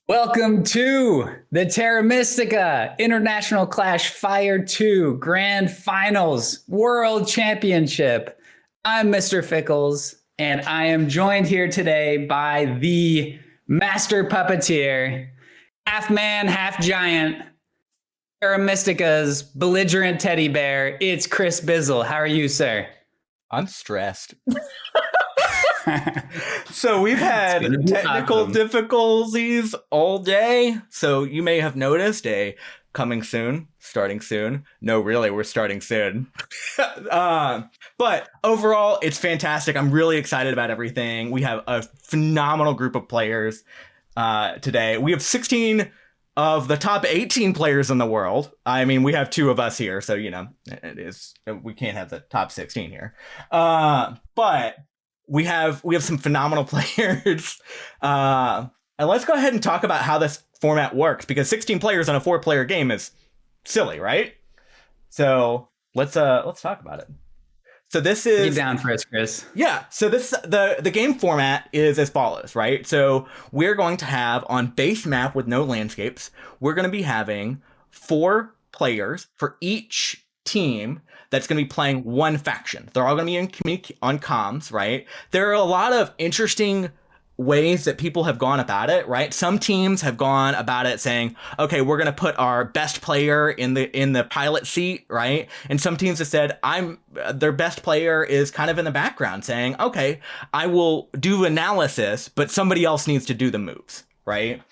Welcome to the Terra Mystica International Clash Fire 2 Grand Finals World Championship. I'm MrFickles, and I am joined here today by the master puppeteer, half man, half giant, Terra Mystica's belligerent teddy bear. It's Chris Bizzell. How are you, sir? I'm stressed. So we've had technical difficulties all day. So you may have noticed a coming soon, starting soon. No, really, we're starting soon. But overall, it's fantastic. I'm really excited about everything. We have a phenomenal group of players today. We have 16 of the top 18 players in the world. I mean, we have two of us here, so, you know, we can't have the top 16 here. But we have some phenomenal players. And let's go ahead and talk about how this format works, because 16 players on a 4-player game is silly, right? So let's talk about it. So this is... Get down for us, Chris. Yeah, so the game format is as follows, right? So we're going to have, on base map with no landscapes, we're going to be having 4 players for each team that's going to be playing one faction. They're all going to be on comms, right? There are a lot of interesting ways that people have gone about it, right? Some teams have gone about it saying, okay, we're going to put our best player in the pilot seat, right? And some teams have said, their best player is kind of in the background saying, okay, I will do analysis, but somebody else needs to do the moves, right?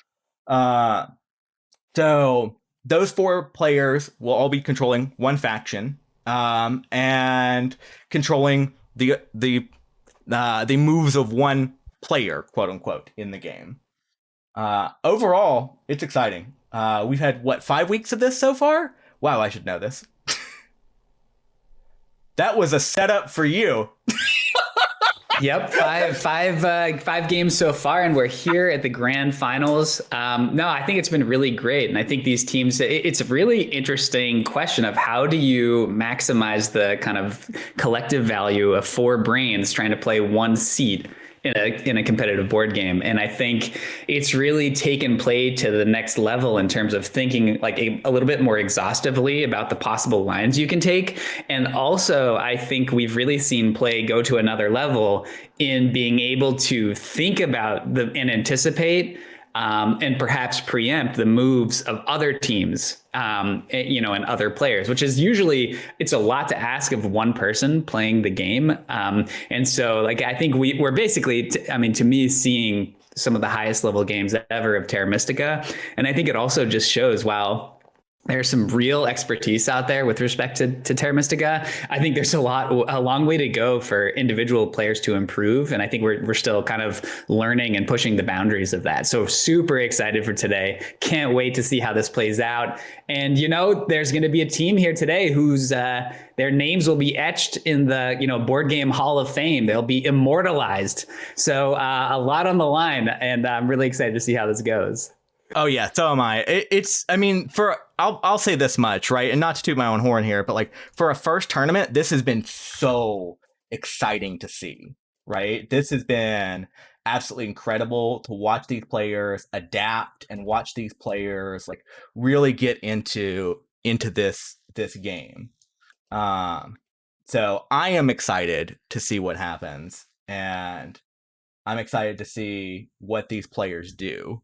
So those 4 players will all be controlling one faction, and controlling the moves of one player, quote unquote, in the game. Overall, it's exciting. We've had 5 weeks of this so far? Wow, I should know this. That was a setup for you. Yep, five games so far, and we're here at the grand finals. No, I think it's been really great, and I think these teams, it's a really interesting question of how do you maximize the kind of collective value of 4 brains trying to play one seat in a competitive board game. And I think it's really taken play to the next level in terms of thinking like a little bit more exhaustively about the possible lines you can take. And also, I think we've really seen play go to another level in being able to think about and anticipate and perhaps preempt the moves of other teams, and other players, which is usually, it's a lot to ask of one person playing the game. And so, like, I think we're basically, to me, seeing some of the highest level games ever of Terra Mystica. And I think it also just shows, wow, there's some real expertise out there with respect to Terra Mystica. I think there's a long way to go for individual players to improve. And I think we're still kind of learning and pushing the boundaries of that. So super excited for today. Can't wait to see how this plays out. And, there's going to be a team here today whose their names will be etched in the, Board Game Hall of Fame. They'll be immortalized. So a lot on the line, and I'm really excited to see how this goes. Oh yeah, so am I. I'll say this much, right? And not to toot my own horn here, but like for a first tournament, this has been so exciting to see, right? This has been absolutely incredible to watch these players adapt and watch these players like really get into this game. So I am excited to see what happens, and I'm excited to see what these players do.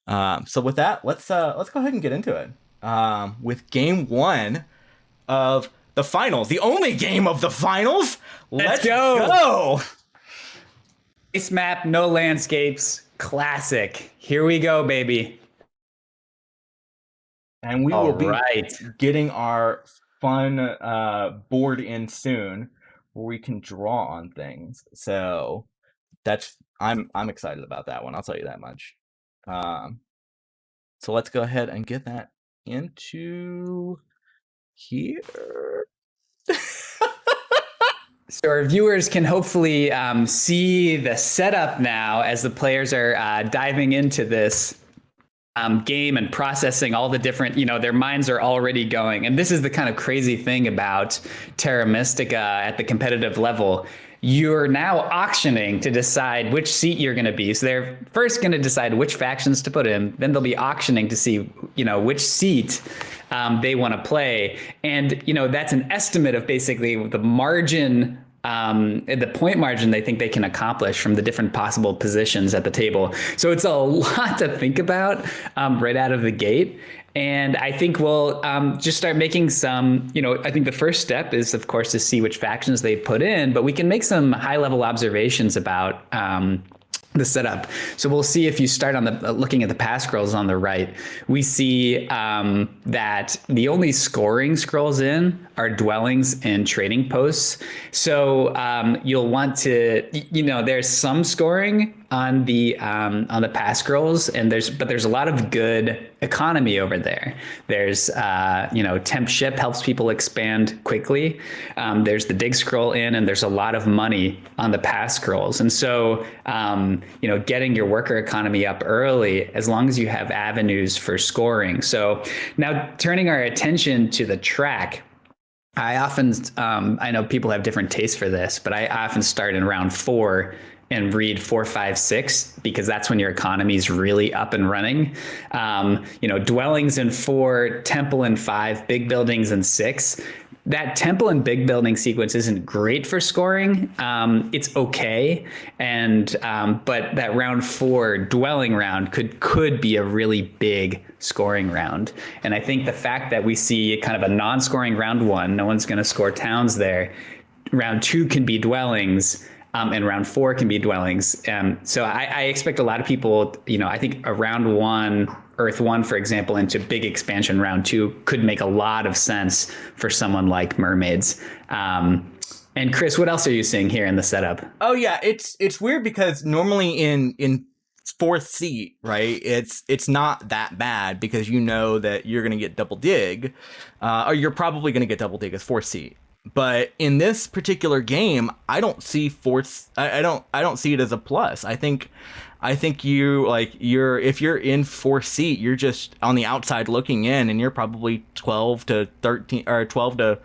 So with that, let's go ahead and get into it. With game 1 of the finals, the only game of the finals. Let's go. Base map, no landscapes, classic. Here we go, baby. And we will be getting our fun board in soon, where we can draw on things. So I'm excited about that one. I'll tell you that much. So let's go ahead and get that into here. So our viewers can hopefully see the setup now as the players are diving into this game and processing all the different, their minds are already going. And this is the kind of crazy thing about Terra Mystica at the competitive level. you're now auctioning to decide which seat you're going to be. So they're first going to decide which factions to put in. Then they'll be auctioning to see, which seat they want to play. And, that's an estimate of basically the margin, the point margin they think they can accomplish from the different possible positions at the table. So it's a lot to think about right out of the gate. And I think we'll just start making some, I think the first step is, of course, to see which factions they put in, but we can make some high level observations about the setup. So we'll see if you start on looking at the pass scrolls on the right, we see that the only scoring scrolls in are dwellings and trading posts. So you'll want to, there's some scoring on the pass scrolls, and there's a lot of good economy over there. There's temp ship helps people expand quickly. There's the dig scroll in, and there's a lot of money on the pass scrolls. And so getting your worker economy up early, as long as you have avenues for scoring. So now turning our attention to the track, I often I know people have different tastes for this, but I often start in round 4 and read 4, 5, 6, because that's when your economy is really up and running. Dwellings in 4, temple in 5, big buildings in 6. That temple and big building sequence isn't great for scoring. It's okay, and but that round 4 dwelling round could be a really big scoring round. And I think the fact that we see kind of a non-scoring round 1, no one's going to score towns there. Round 2 can be dwellings. And round 4 can be dwellings. So I expect a lot of people, I think a round 1, Earth 1, for example, into big expansion round 2 could make a lot of sense for someone like Mermaids. And Chris, what else are you seeing here in the setup? Oh yeah, it's weird because normally in 4th seat, right, it's not that bad because that you're going to get double dig, or you're probably going to get double dig as 4th seat. But in this particular game, I don't see I don't see it as a plus. I think if you're in 4th seat, you're just on the outside looking in, and you're probably 12 to 13 or 12 to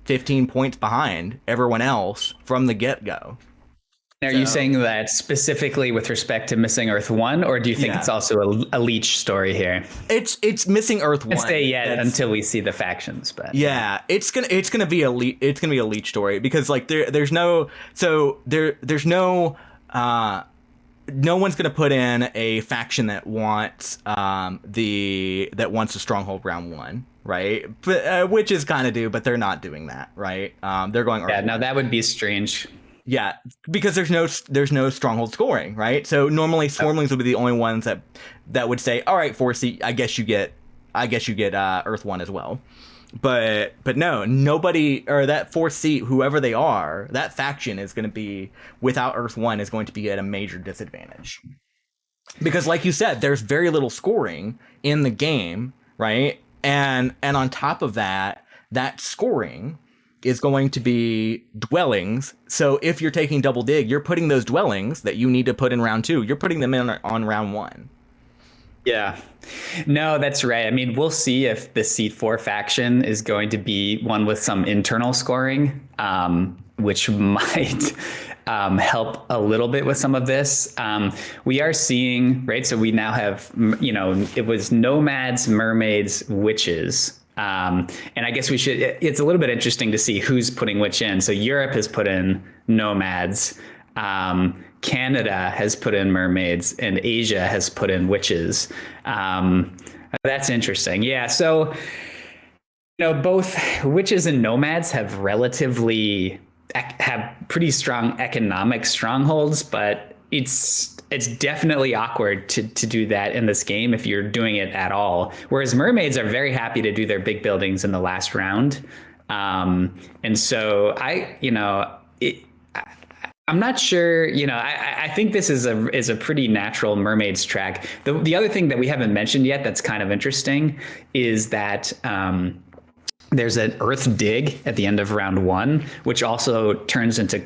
15 points behind everyone else from the get-go. Are you saying that specifically with respect to Missing Earth 1, or do you think it's also a Leech story here? It's Missing Earth 1. Stay yet until we see the factions, but yeah, it's gonna be a Leech story because there's no one's gonna put in a faction that wants a stronghold round 1. Right, but witches kind of do, but they're not doing that. Right, they're going. Yeah, no, that would be strange. Yeah, because there's no stronghold scoring, right? So normally Swarmlings would be the only ones that would say, all right, 4th seat, I guess you get Earth 1 as well. But no, nobody, or that 4th seat, whoever they are, that faction is going to be, without Earth 1, is going to be at a major disadvantage. Because like you said, there's very little scoring in the game, right? And on top of that scoring is going to be dwellings. So if you're taking double dig, you're putting those dwellings that you need to put in round 2, you're putting them in on round 1. Yeah, no, that's right. I mean, we'll see if the seat 4 faction is going to be one with some internal scoring, which might help a little bit with some of this. We are seeing, right? So we now have, it was nomads, mermaids, witches. And I guess it's a little bit interesting to see who's putting which in. So Europe has put in nomads, Canada has put in mermaids, and Asia has put in witches. That's interesting. Yeah. So, both witches and nomads have pretty strong economic strongholds, but it's definitely awkward to do that in this game if you're doing it at all. Whereas mermaids are very happy to do their big buildings in the last round. And so I'm not sure, I think this is a pretty natural mermaids track. The other thing that we haven't mentioned yet that's kind of interesting is that there's an Earth dig at the end of round 1, which also turns into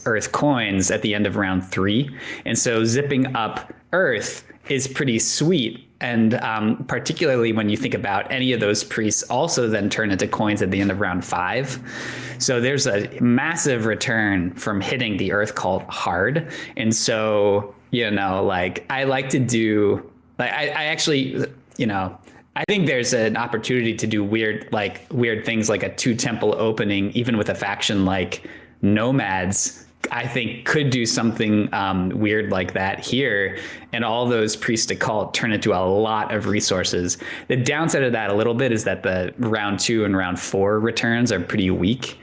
Earth coins at the end of round 3. And so zipping up Earth is pretty sweet And particularly when you think about any of those priests also then turn into coins at the end of round 5. So there's a massive return from hitting the Earth Cult hard. And so, like I like to do, like I actually, I think there's an opportunity to do weird things like a 2-temple opening, even with a faction like Nomads. I think could do something weird like that here, and all those priest to cult turn into a lot of resources. The downside of that a little bit is that the round 2 and round 4 returns are pretty weak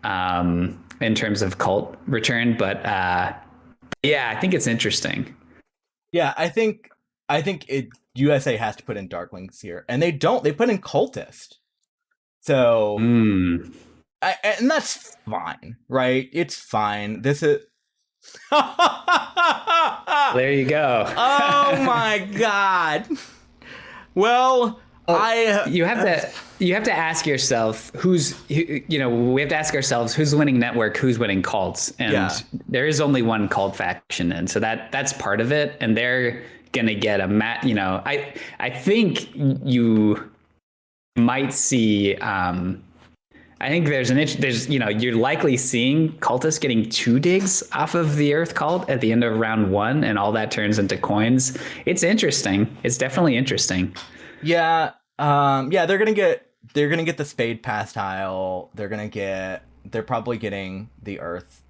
in terms of cult return. But yeah, I think it's interesting. Yeah, I think USA has to put in Darklings here, and they don't. They put in Cultist. So. And that's fine, right? It's fine. This is. There you go. Oh my god. Well, you have to ask yourself we have to ask ourselves who's winning network, who's winning cults, and there is only one cult faction, and so that's part of it, and they're gonna get I think you might see. I think there's you're likely seeing cultists getting 2 digs off of the Earth Cult at the end of round 1, and all that turns into coins. It's interesting. It's definitely interesting. Yeah. They're gonna get the Spade Pass tile. They're probably getting the Earth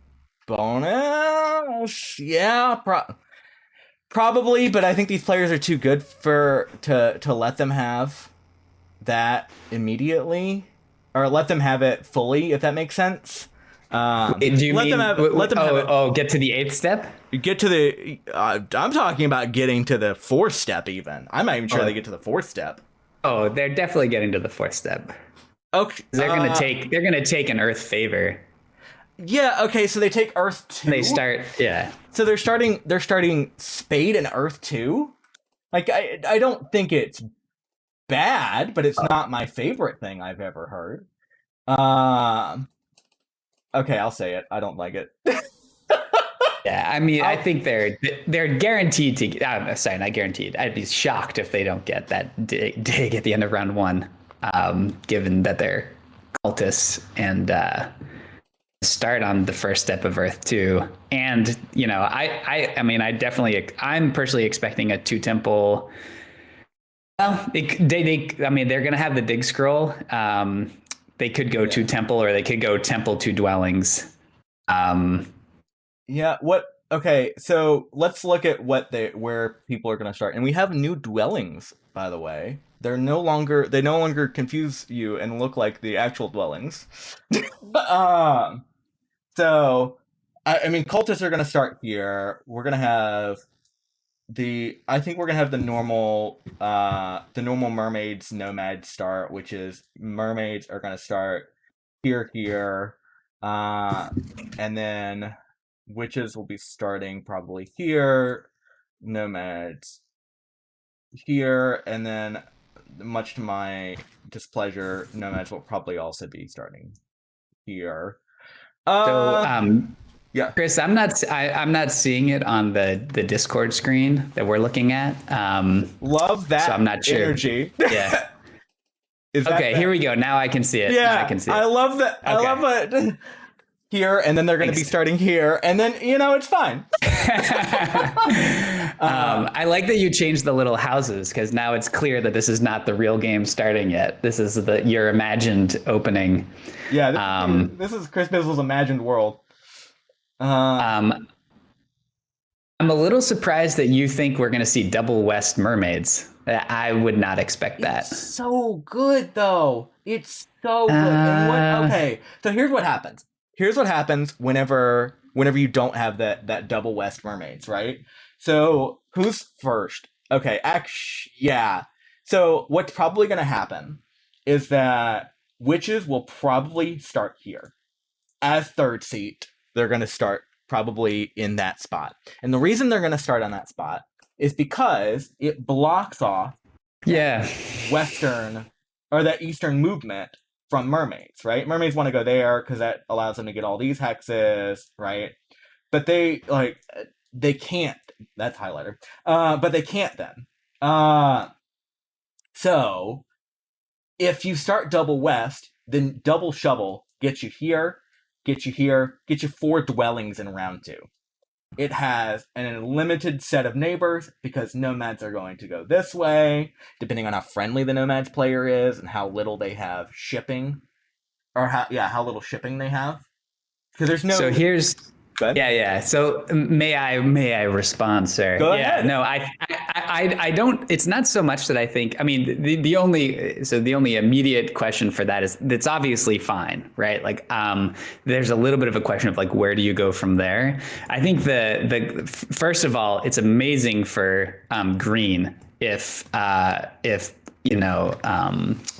bonus. Yeah, probably. But I think these players are too good to let them have that immediately. Or let them have it fully, if that makes sense. Do you let them have it? Get to the 8th step? Get to the. I'm talking about getting to the 4th step. Even I'm not even sure they get to the 4th step. Oh, they're definitely getting to the 4th step. Okay, they're gonna take an Earth favor. Yeah. Okay. So they take Earth 2. They start. Yeah. So they're starting Spade and Earth 2. Like I don't think it's bad, but it's not my favorite thing I've ever heard. Okay, I'll say it. I don't like it. Yeah, I mean, I think they're guaranteed to. Sorry, not guaranteed. I'd be shocked if they don't get that dig at the end of round 1, given that they're cultists and start on the 1st step of Earth 2. And I'm personally expecting a 2-temple. Well, they're going to have the dig scroll. They could go 2-temple, or they could go temple 2 dwellings. Yeah. What? Okay. So let's look at where people are going to start, and we have new dwellings. By the way, they no longer confuse you and look like the actual dwellings. So, I mean, cultists are going to start here. We're going to have. I think we're gonna have the normal mermaids nomad start, which is mermaids are gonna start here, and then witches will be starting probably here, nomads here, and then much to my displeasure, nomads will probably also be starting here. Yeah, Chris, I'm not seeing it on the Discord screen that we're looking at. Love that. So I'm not sure. Energy. Yeah. Okay, here we go. Now I can see it. Yeah, now I can see it. I love that. Okay. I love it. Here, and then they're going to be starting here, and then it's fine. I like that you changed the little houses, because now it's clear that this is not the real game starting yet. This is your imagined opening. Yeah, this is Chris Bizzell's imagined world. I'm a little surprised that you think we're going to see double West mermaids. I would not expect that. It's so good, though. It's so good. Okay, so here's what happens. Here's what happens whenever you don't have that double West mermaids, right? So who's first? Okay, yeah. So what's probably going to happen is that witches will probably start here as 3rd seat. They're going to start probably in that spot. And the reason they're going to start on that spot is because it blocks off Western or that Eastern movement from mermaids, right? Mermaids want to go there because that allows them to get all these hexes, right? But they can't. That's highlighter. But they can't then. So if you start double west, then double shovel gets you here, get you 4 dwellings in round 2. It has an unlimited set of neighbors because nomads are going to go this way, depending on how friendly the nomads player is and how little they have shipping, or how little shipping they have. Because there's no. So here's. Yeah. So may I respond, sir? Go ahead. No, I don't. It's not so much that I think. I mean, the only immediate question for that is it's obviously fine, right? Like, there's a little bit of a question of like, where do you go from there? I think the first of all, it's amazing for green if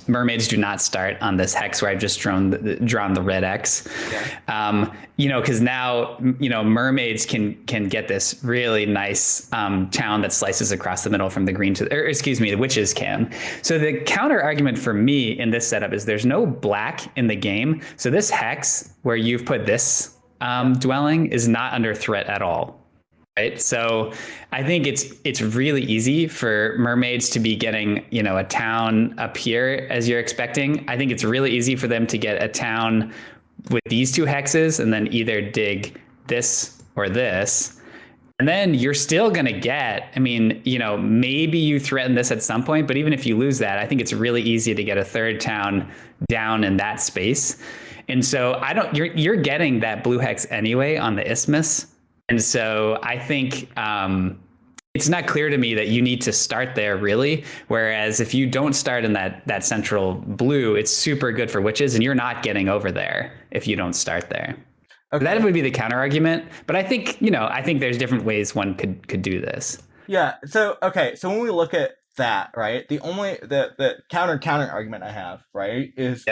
mermaids do not start on this hex where I've just drawn the red X. Yeah. Because now, mermaids can get this really nice town that slices across the middle from the green the witches can. So the counter argument for me in this setup is there's no black in the game. So this hex where you've put this dwelling is not under threat at all. Right. So I think it's really easy for mermaids to be getting, a town up here as you're expecting. I think it's really easy for them to get a town with these 2 hexes and then either dig this or this. And then you're still going to get, maybe you threaten this at some point, but even if you lose that, I think it's really easy to get a 3rd town down in that space. And so you're getting that blue hex anyway on the isthmus. And so I think it's not clear to me that you need to start there really. Whereas if you don't start in that central blue, it's super good for witches and you're not getting over there if you don't start there. Okay. That would be the counter argument. But I think, there's different ways one could do this. Yeah. So, okay. So when we look at that, right, the counter argument I have, right, is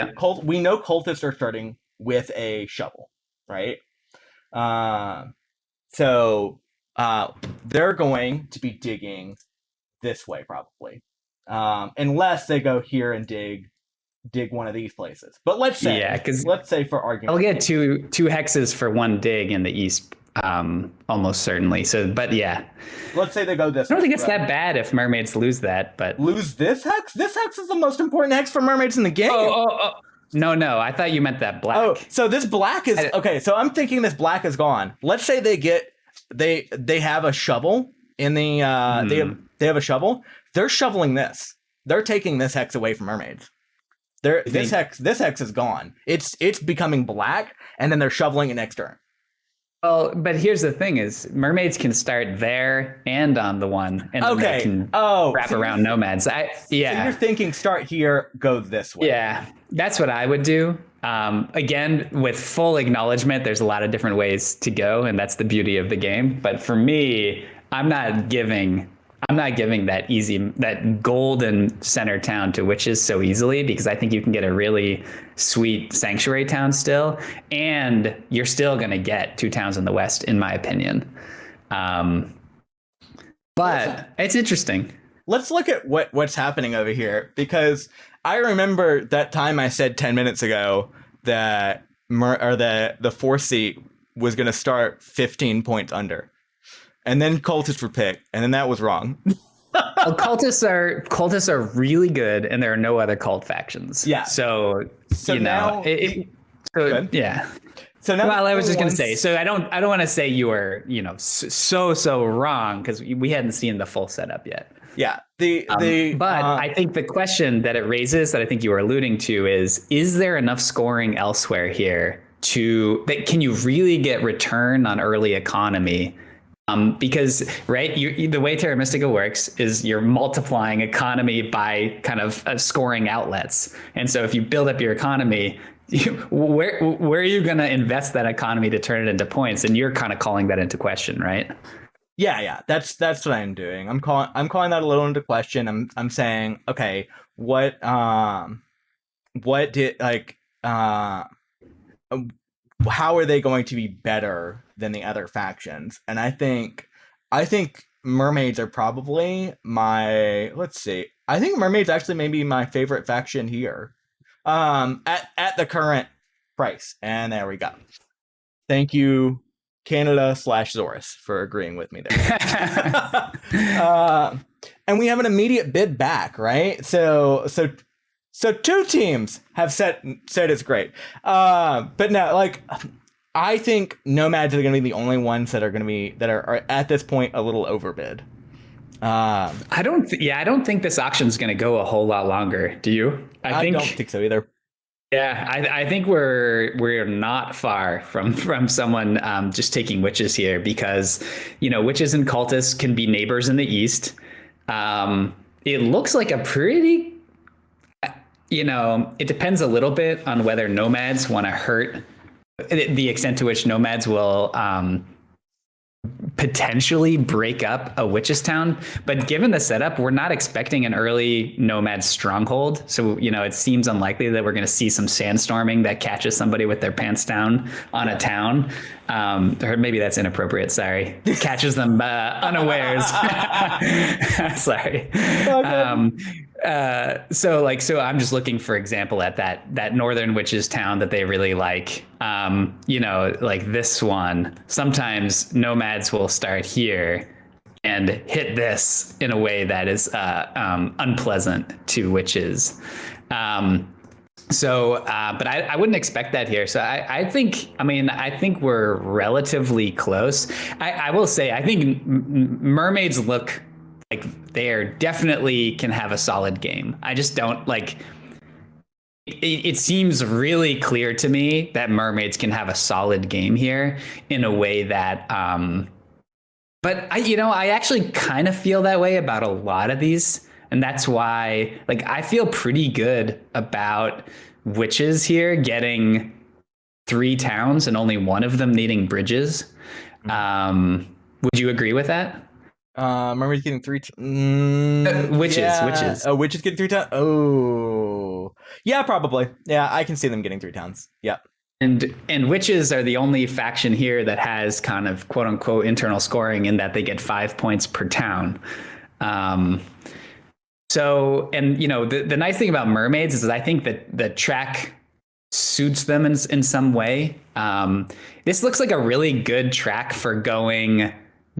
we know cultists are starting with a shovel, right? So they're going to be digging this way probably, unless they go here and dig one of these places. But let's say, for argument, I'll get two hexes for 1 dig in the east, almost certainly. So, but yeah, let's say they go this. I don't think it's that bad if mermaids lose that, but lose this hex. This hex is the most important hex for mermaids in the game. Oh. No, I thought you meant that black. Oh, so this black is okay. So I'm thinking this black is gone. Let's say they have a shovel in the they have a shovel. They're shoveling this. They're taking this hex away from mermaids. This hex is gone. It's becoming black, and then they're shoveling it next turn. Well, but here's the thing: is mermaids can start there and on the one, and then they can wrap around nomads. So you're thinking start here, go this way. Yeah, that's what I would do. Again, with full acknowledgement, there's a lot of different ways to go, and that's the beauty of the game. But for me, I'm not giving that golden center town to witches so easily, because I think you can get a really sweet sanctuary town still, and you're still going to get 2 towns in the west, in my opinion. But it's interesting. Let's look at what's happening over here, because I remember that time I said 10 minutes ago that the 4th seat was going to start 15 points under. And then cultists were picked, and then that was wrong. Well, cultists are really good, and there are no other cult factions. Yeah. So now, yeah. So now, well, I was just going to say. So I don't want to say you are so wrong, because we hadn't seen the full setup yet. Yeah. But I think the question that it raises, that I think you were alluding to, is there enough scoring elsewhere here can you really get return on early economy? Because, right, the way Terra Mystica works is you're multiplying economy by kind of scoring outlets. And so if you build up your economy, where are you going to invest that economy to turn it into points? And you're kind of calling that into question, right? Yeah. That's what I'm doing. I'm calling that a little into question. I'm saying, okay, how are they going to be better than the other factions? And I think mermaids are probably I think mermaids actually may be my favorite faction here. At the current price. And there we go. Thank you, Canada /Zorus, for agreeing with me there. and we have an immediate bid back, right? So 2 teams have said it's great. But no, like, I think Nomads are going to be the only ones that are at this point a little overbid. I don't think this auction's going to go a whole lot longer. Do you? I don't think so either. Yeah, I think we're not far from someone just taking witches here, because witches and cultists can be neighbors in the east. It looks like a pretty, it depends a little bit on whether nomads want to hurt, the extent to which nomads will potentially break up a witches town. But given the setup, we're not expecting an early nomad stronghold. So, it seems unlikely that we're going to see some sandstorming that catches somebody with their pants down on a town. Or maybe that's inappropriate. Sorry. Catches them unawares. Sorry. So I'm just looking, for example, at that northern witches town that they really like. Like this one. Sometimes nomads will start here and hit this in a way that is unpleasant to witches. But I wouldn't expect that here. So I think we're relatively close. I will say, I think mermaids look like they definitely can have a solid game. I just don't like. It seems really clear to me that mermaids can have a solid game here in a way that. But I actually kind of feel that way about a lot of these. And that's why, I feel pretty good about witches here getting 3 towns and only one of them needing bridges. Would you agree with that? Mermaids getting 3 witches. Oh, witches getting 3 towns. Oh, yeah, probably. Yeah, I can see them getting 3 towns. Yeah. And witches are the only faction here that has kind of quote unquote internal scoring, in that they get 5 points per town. So, and the nice thing about mermaids is that I think that the track suits them in some way. This looks like a really good track for going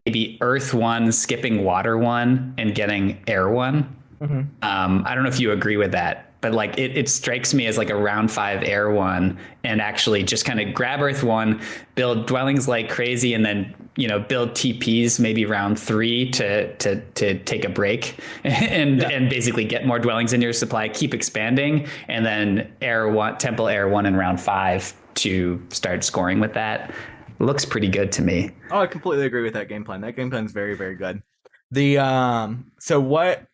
maybe Earth 1, skipping Water 1, and getting Air 1. Mm-hmm. I don't know if you agree with that, but it strikes me as like a round 5 Air 1, and actually just kind of grab Earth 1, build dwellings like crazy, and then build TPs maybe round 3 to take a break and basically get more dwellings in your supply, keep expanding, and then Temple Air 1 in round 5 to start scoring with that. Looks pretty good to me. Oh, I completely agree with that game plan. That game plan is very, very good. So what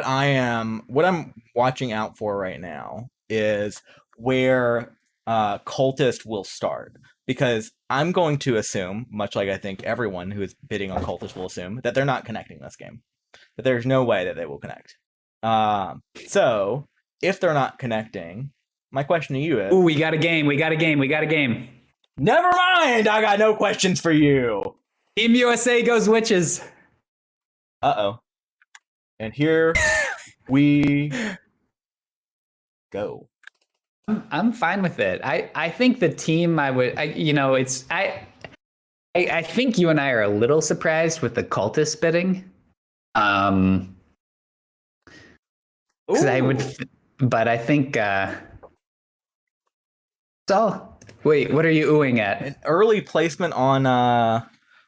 I'm watching out for right now is where Cultist will start, because I'm going to assume, much like I think everyone who is bidding on Cultist will assume, that they're not connecting this game, that there's no way that they will connect. So if they're not connecting, my question to you is, we got a game. Never mind, I got no questions for you. Team USA goes witches. Uh-oh. And here we go. I'm fine with it. I think the team I think you and I are a little surprised with the cultist bidding. But I think so. Wait, what are you oohing at? An early placement on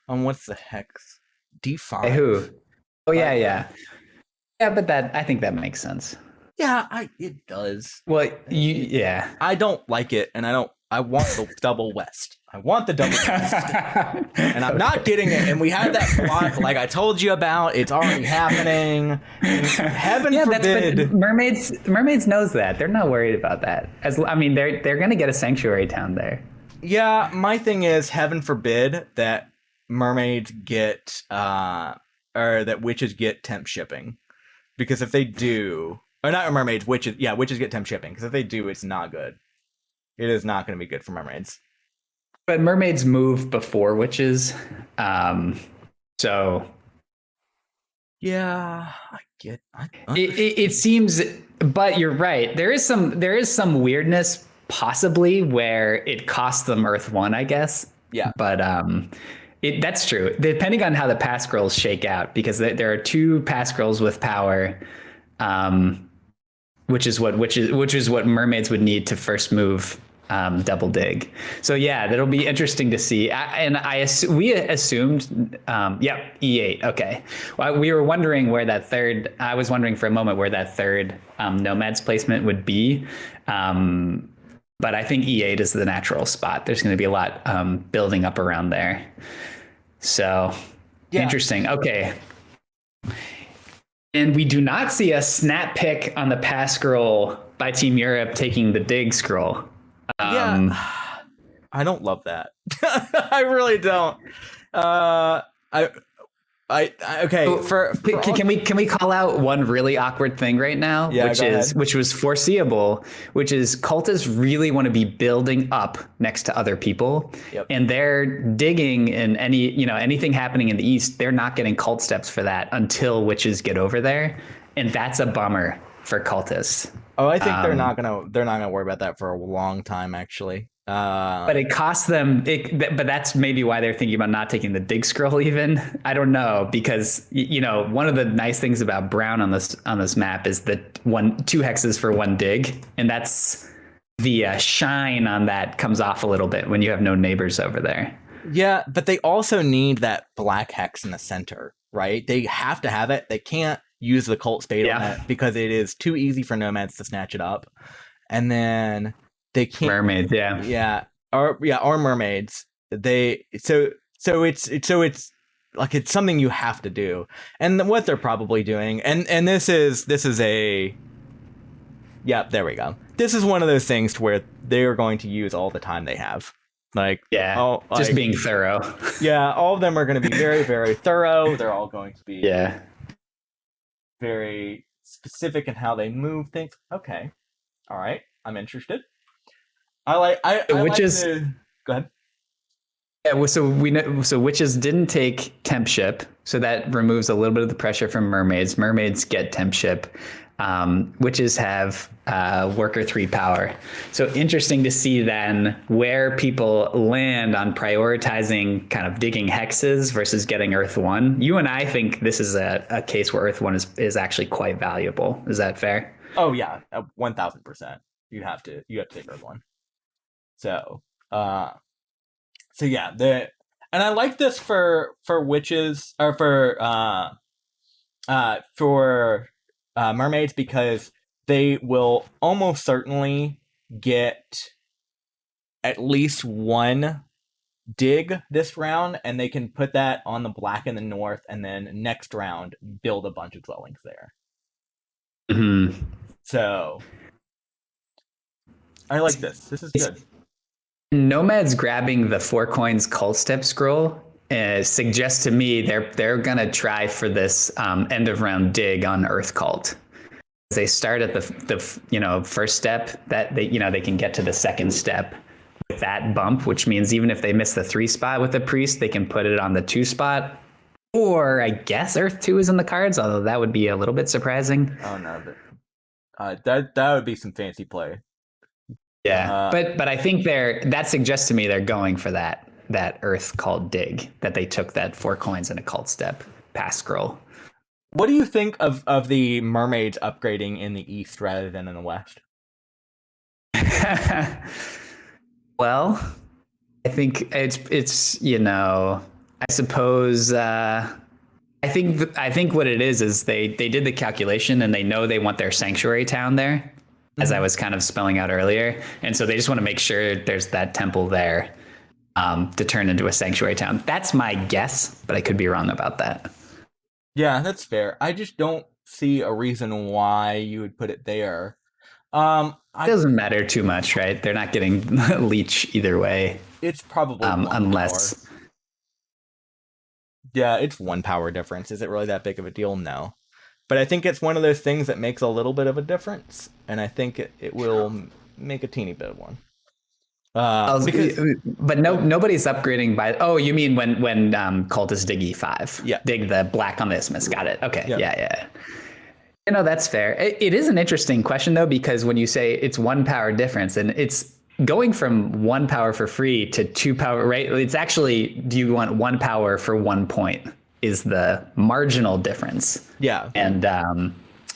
what's the hex? D5. Who? Oh yeah. Yeah, but I think that makes sense. Yeah, it does. Well, I don't like it, and I want the double west. I want the double west. And I'm not getting it. And we had that block, like I told you about. It's already happening. Heaven forbid. Mermaids knows that. They're not worried about that. They're going to get a sanctuary town there. Yeah, my thing is, heaven forbid that mermaids get, or that witches get temp shipping. Because if they do, or not mermaids, witches get temp shipping. Because if they do, it's not good. It is not going to be good for mermaids. But mermaids move before witches, so yeah, I get. It seems, but you're right. There is some weirdness possibly where it costs them Earth 1, I guess. Yeah, but That's true. Depending on how the pass scrolls shake out, because there are 2 pass scrolls with power, which is what mermaids would need to first move double dig. So yeah, that'll be interesting to see. We assumed, E8. Okay. Well, we were wondering where that third. I was wondering for a moment where that third Nomad's placement would be. But I think E8 is the natural spot. There's going to be a lot building up around there. So interesting. Okay. And we do not see a snap pick on the pass scroll by Team Europe taking the dig scroll. I don't love that. I really don't. Okay. Can we call out one really awkward thing right now, which was foreseeable, which is cultists really want to be building up next to other people, and they're digging and anything happening in the east, they're not getting cult steps for that until witches get over there, and that's a bummer for cultists. Oh, I think they're not gonna worry about that for a long time, actually. But it costs them. But that's maybe why they're thinking about not taking the dig scroll. Even I don't know, because one of the nice things about brown on this map is that 2 hexes for 1 dig, and that's the shine on that comes off a little bit when you have no neighbors over there. Yeah, but they also need that black hex in the center, right? They have to have it. They can't use the cult spade on it because it is too easy for nomads to snatch it up, and then they can't. Mermaids, or mermaids. So it's like it's something you have to do, and what they're probably doing, and this is a. Yeah, there we go. This is one of those things to where they are going to use all the time they have. Just being thorough. Yeah, all of them are going to be very, very thorough. They're all going to be very specific in how they move things. Okay, all right, I'm interested. Go ahead. Yeah, well, so witches didn't take temp ship, so that removes a little bit of the pressure from mermaids. Mermaids get temp ship. Witches have worker 3 power. So interesting to see then where people land on prioritizing kind of digging hexes versus getting Earth 1. You and I think this is a case where Earth 1 is actually quite valuable. Is that fair? Oh yeah, 1,000%. You have to take Earth 1. So yeah, and I like this for witches or for mermaids, because they will almost certainly get at least 1 dig this round, and they can put that on the black in the north, and then next round build a bunch of dwellings there. Mm-hmm. So I like this. This is good. Nomads grabbing the 4 coins cult step scroll suggests to me they're gonna try for this end of round dig on Earth Cult. They start at the first step, that they can get to the second step with that bump, which means even if they miss the 3 spot with the priest, they can put it on the 2 spot. Or I guess Earth 2 is in the cards, although that would be a little bit surprising. Oh no, that would be some fancy play. Yeah, but I think that suggests to me they're going for that Earth called dig, that they took that 4 coins and a cult step pass scroll. What do you think of the mermaids upgrading in the east rather than in the west? Well, I think it's I suppose I think what it is they did the calculation and they know they want their sanctuary town there, as I was kind of spelling out earlier, and so they just want to make sure there's that temple there to turn into a sanctuary town. That's my guess, but I could be wrong about that. Yeah, that's fair. I just don't see a reason why you would put it there. It doesn't matter too much, right? They're not getting leech either way. It's probably unless. Power. Yeah, it's 1 power difference. Is it really that big of a deal? No. But I think it's one of those things that makes a little bit of a difference, and I think it will make a teeny bit of one. But nobody's upgrading by. Oh, you mean when cultists dig E5? Yeah, dig the black on the isthmus. Got it. Okay. Yeah. That's fair. It is an interesting question though, because when you say it's 1 power difference, and it's going from 1 power for free to 2 power, right? It's actually, do you want 1 power for 1 point is the marginal difference. Yeah. And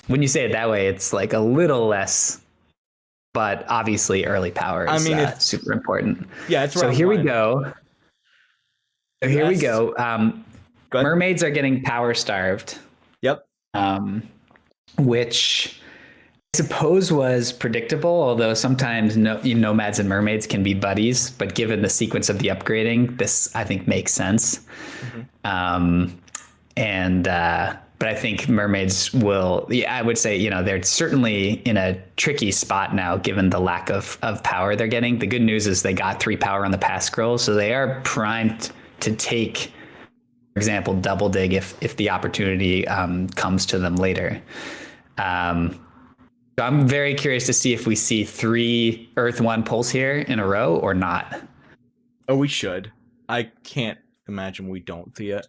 when you say it that way, it's like a little less, but obviously early power is it's super important. Yeah, it's so here we go. So here we go. Mermaids are getting power starved. Yep. Which I suppose was predictable, although sometimes nomads and mermaids can be buddies. But given the sequence of the upgrading, this I think makes sense. But I think mermaids will. Yeah, I would say they're certainly in a tricky spot now, given the lack of power they're getting. The good news is they got 3 power on the pass scroll, so they are primed to take, for example, double dig if the opportunity comes to them later. So I'm very curious to see if we see 3 Earth 1 pulls here in a row or not. Oh, we should. I can't imagine we don't see it.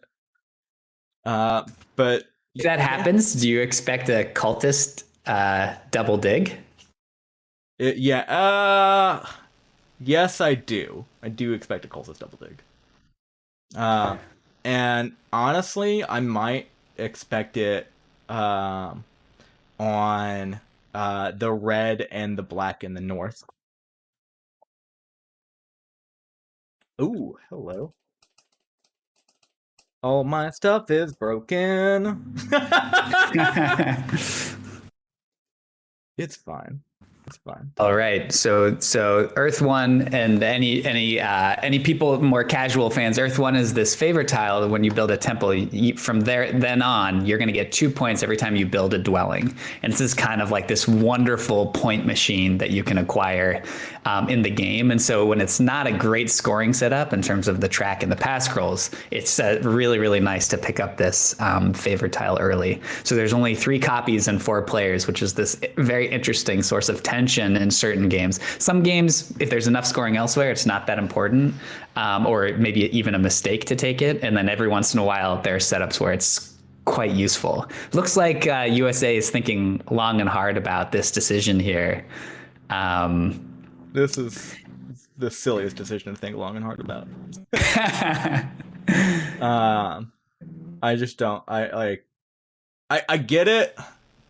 But if that happens, do you expect a cultist double dig? Yes, I do. I do expect a cultist double dig. And honestly, I might expect it on the red and the black in the north. Ooh, hello. All my stuff is broken. It's fine. It's fine. All right. So Earth 1 and any people, more casual fans, Earth 1 is this favor tile. When you build a temple, from then on, you're going to get 2 points every time you build a dwelling. And this is kind of like this wonderful point machine that you can acquire in the game. And so when it's not a great scoring setup in terms of the track and the pass scrolls, it's really, really nice to pick up this favor tile early. So there's only 3 copies and 4 players, which is this very interesting source of tension in certain games. Some games, if there's enough scoring elsewhere, it's not that important, or maybe even a mistake to take it. And then every once in a while, there are setups where it's quite useful. Looks like USA is thinking long and hard about this decision here. This is the silliest decision to think long and hard about. I just don't. I get it,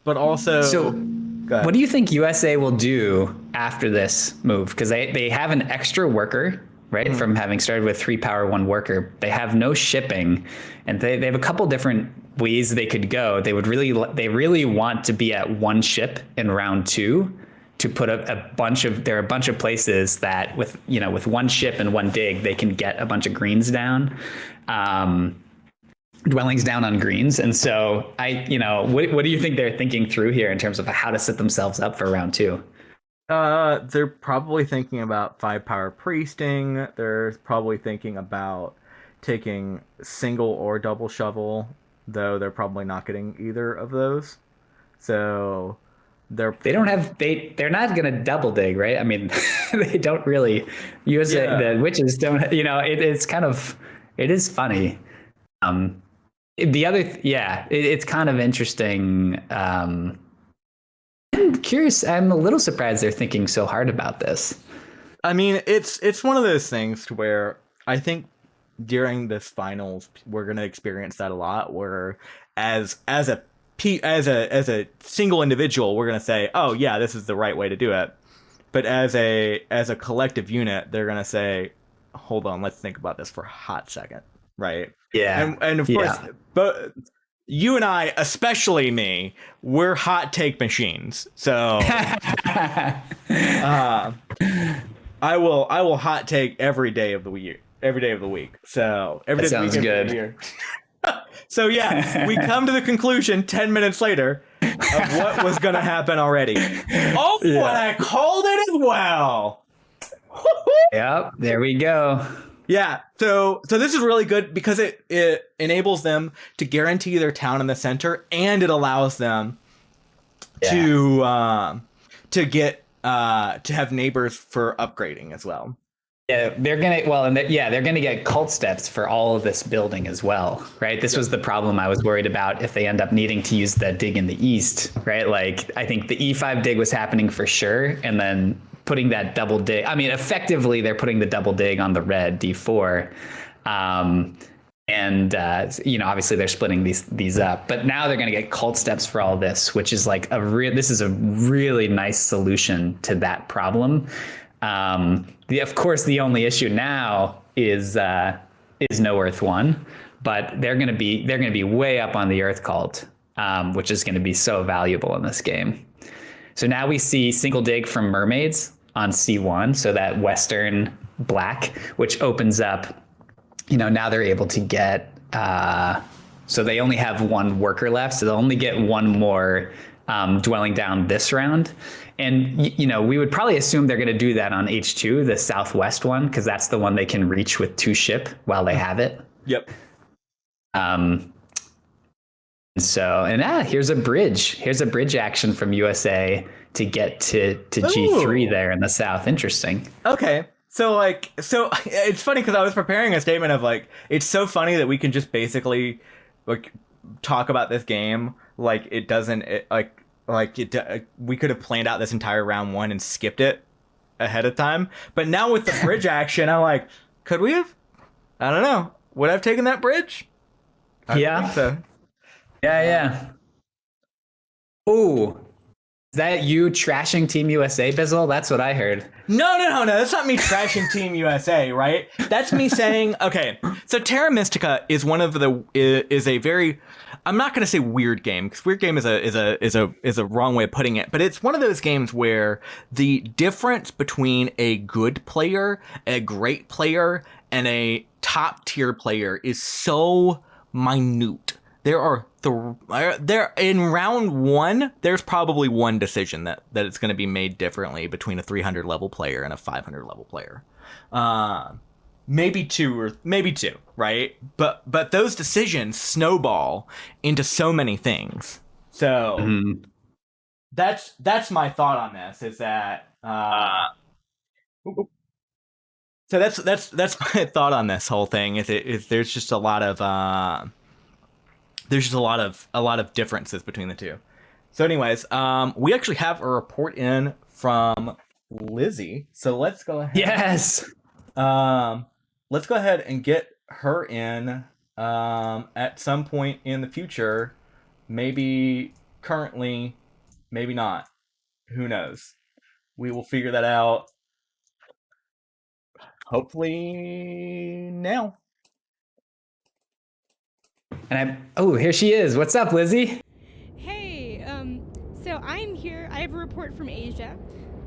but also. So, what do you think USA will do after this move? Because they have an extra worker, right? From having started with 3 power 1 worker, they have no shipping, and they have a couple different ways they could go. They really want to be at 1 ship in round 2. To put there are a bunch of places that with 1 ship and 1 dig, they can get a bunch of greens down, dwellings down on greens. And so what do you think they're thinking through here in terms of how to set themselves up for round 2? They're probably thinking about 5 power priesting. They're probably thinking about taking single or double shovel, though they're probably not getting either of those. So they're not going to double dig, right? I mean, they don't really use it. The witches don't, it's kind of, it is funny. It's kind of interesting. I'm curious. I'm a little surprised they're thinking so hard about this. I mean, it's one of those things to where I think during this finals, we're going to experience that a lot, where as a single individual, we're going to say, oh yeah, this is the right way to do it. But as a collective unit, they're going to say, hold on, let's think about this for a hot second. Right. Yeah. And of course, but you and I, especially me, we're hot take machines. So I will hot take every day of the week. So every day sounds good. So yeah, we come to the conclusion 10 minutes later of what was going to happen already. Oh, yeah. What I called it as well. Yep, there we go. Yeah, so this is really good because it enables them to guarantee their town in the center, and it allows them to get to have neighbors for upgrading as well. Yeah, they're gonna get cult steps for all of this building as well, right? This was the problem I was worried about if they end up needing to use the dig in the east, right? Like I think the E5 dig was happening for sure, and then putting that double dig. I mean, effectively, they're putting the double dig on the red d4. And obviously they're splitting these up, but now they're going to get cult steps for all this, which is like this is a really nice solution to that problem. Of course, the only issue now is no Earth 1, but they're going to be way up on the Earth cult, which is going to be so valuable in this game. So now we see single dig from mermaids on C1, so that Western black, which opens up. Now they're able to get, so they only have one worker left, so they'll only get one more dwelling down this round. And, we would probably assume they're going to do that on H2, the southwest one, because that's the one they can reach with 2 ship while they have it. Yep. Here's a bridge. Here's a bridge action from USA to get to G3 there in the south. Interesting. Okay. So it's funny because I was preparing a statement of it's so funny that we can just basically talk about this game like it doesn't we could have planned out this entire round 1 and skipped it ahead of time. But now with the bridge action, I'm like, could we have? I don't know. Would I have taken that bridge? I don't think so. Yeah. Ooh. Is that you trashing Team USA, Bizzell? That's what I heard. No. That's not me trashing Team USA, right? That's me saying, okay, so Terra Mystica is is a very, I'm not going to say weird game, because weird game is a wrong way of putting it, but it's one of those games where the difference between a good player, a great player, and a top tier player is so minute. There in round 1, there's probably one decision that it's going to be made differently between a 300 level player and a 500 level player. Maybe two, right? But those decisions snowball into so many things. So that's my thought on this, is that so that's my thought on this whole thing, is there's just a lot of a lot of differences between the two. So anyways, we actually have a report in from Lizzy. So let's go ahead. Yes. Let's go ahead and get her in at some point in the future. Maybe currently, maybe not. Who knows? We will figure that out. Hopefully now. And here she is. What's up, Lizzy? Hey, so I'm here. I have a report from Asia,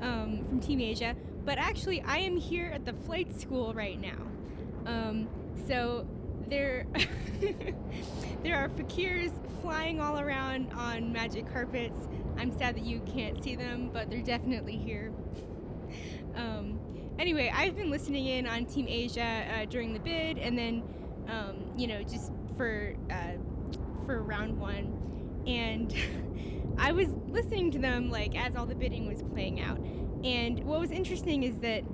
from Team Asia, but actually I am here at the flight school right now. So there, there are fakirs flying all around on magic carpets. I'm sad that you can't see them, but they're definitely here. Anyway, I've been listening in on Team Asia during the bid, and then, just for round 1, and I was listening to them as all the bidding was playing out. And what was interesting is that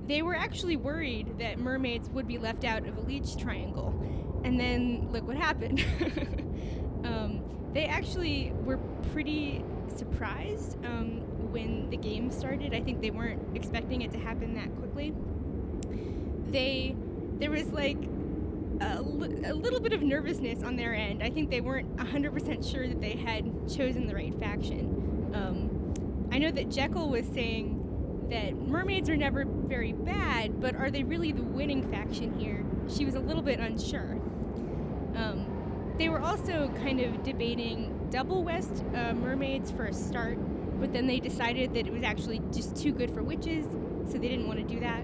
they were actually worried that mermaids would be left out of a leech triangle, and then look what happened. They actually were pretty surprised when the game started. I think they weren't expecting it to happen that quickly. There was a little bit of nervousness on their end. I think they weren't 100% sure that they had chosen the right faction. I know that Jekyll was saying that mermaids are never very bad, but are they really the winning faction here? She was a little bit unsure. They were also kind of debating double West mermaids for a start, but then they decided that it was actually just too good for witches, so they didn't want to do that.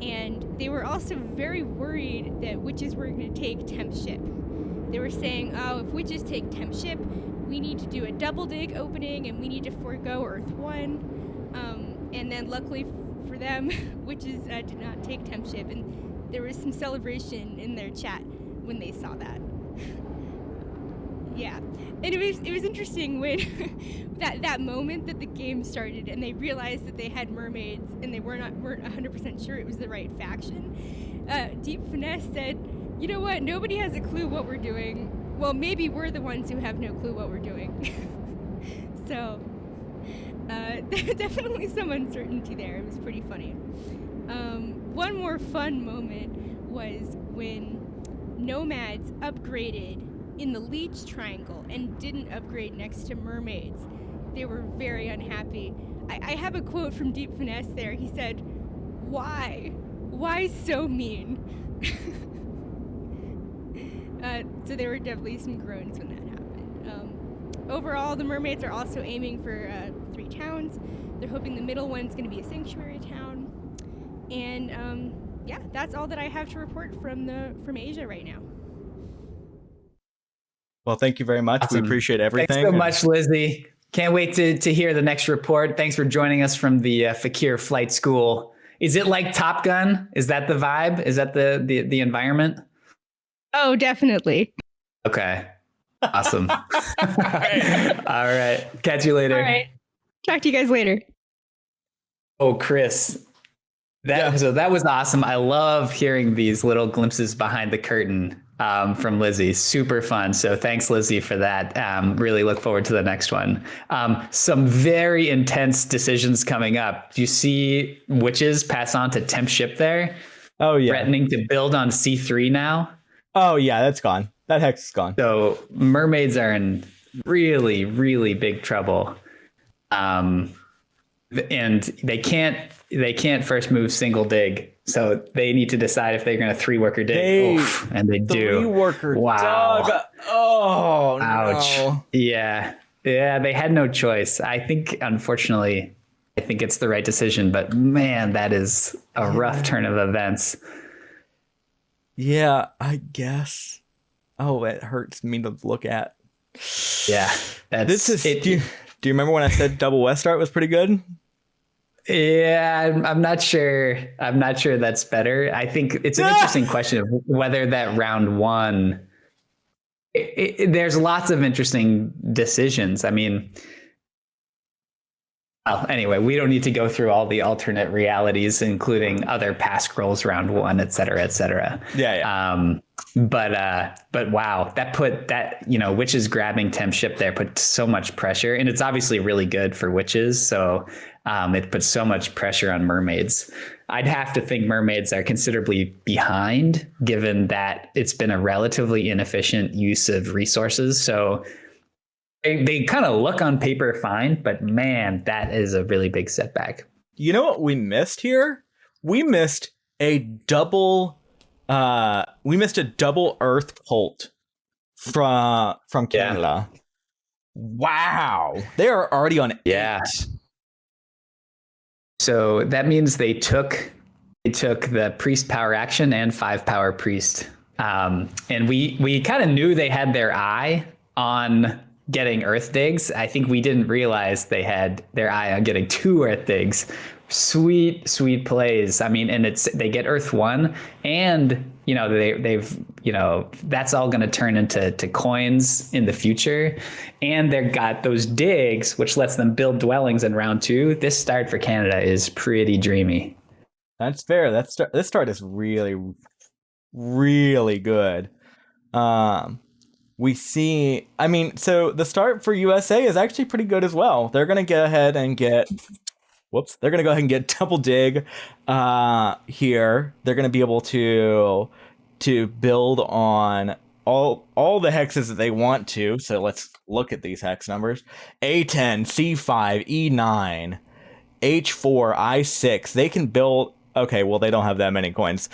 And they were also very worried that witches were going to take temp ship. They were saying, if witches take temp ship, we need to do a double dig opening and we need to forego Earth 1. And then luckily for them, witches did not take temp ship, and there was some celebration in their chat when they saw that. Yeah, and it was interesting when that moment that the game started and they realized that they had mermaids and they weren't 100% sure it was the right faction. Deep Finesse said, "You know what? Nobody has a clue what we're doing. Well, maybe we're the ones who have no clue what we're doing." So definitely some uncertainty there. It was pretty funny. One more fun moment was when Nomads upgraded in the Leech Triangle and didn't upgrade next to Mermaids. They were very unhappy. I have a quote from Deep Finesse there. He said, "Why? Why so mean?" So there were definitely some groans when that happened. Overall, the Mermaids are also aiming for 3 towns. They're hoping the middle one's going to be a sanctuary town. And yeah, that's all that I have to report from Asia right now. Well, thank you very much. Awesome. We appreciate everything. Thanks so much, Lizzie. Can't wait to hear the next report. Thanks for joining us from the Fakir Flight School. Is it like Top Gun? Is that the vibe? Is that the environment? Oh, definitely. Okay. Awesome. All right. Catch you later. All right. Talk to you guys later. Oh, Chris. So that was awesome. I love hearing these little glimpses behind the curtain from Lizzie. Super fun. So thanks, Lizzie, for that. Really look forward to the next one. Some very intense decisions coming up. Do you see Witches pass on to Temp Ship there? Oh, yeah. Threatening to build on C3 now. Oh, yeah, that's gone. That hex is gone. So Mermaids are in really, really big trouble. And they can't first move single dig. So they need to decide if they're going to 3-worker dig. And they do. 3-worker wow. dog. Oh, ouch. No. Yeah. Yeah, they had no choice. I think, unfortunately, it's the right decision. But man, that is a rough turn of events. Yeah, I guess. Oh, it hurts me to look at. Yeah. Do you remember when I said double West Start was pretty good? Yeah, I'm not sure. I'm not sure that's better. I think it's an interesting question of whether that round 1. There's lots of interesting decisions. I mean, well, anyway, we don't need to go through all the alternate realities, including other pass scrolls round 1, et cetera, et cetera. Yeah. But wow, Witches grabbing Temp Ship there put so much pressure, and it's obviously really good for Witches. So it puts so much pressure on Mermaids. I'd have to think Mermaids are considerably behind, given that it's been a relatively inefficient use of resources. So they kind of look on paper fine, but man, that is a really big setback. You know what we missed here? We missed a double Earth Cult from Canada. Yeah. Wow. They are already on 8. Yeah. So that means they took the priest power action and 5 power priest. And we kind of knew they had their eye on getting Earth digs. I think we didn't realize they had their eye on getting 2 Earth digs. Sweet plays. I mean, and they get Earth 1, and they've that's all going to turn into coins in the future, and they've got those digs, which lets them build dwellings in round 2. This start for Canada is pretty dreamy. That's fair. This start is really, really good. We see, so the start for USA is actually pretty good as well. They're going to go ahead and get double dig here. They're going to be able to build on all the hexes that they want to. So let's look at these hex numbers. A10, C5, E9, H4, I6. They can build. Okay, well, they don't have that many coins.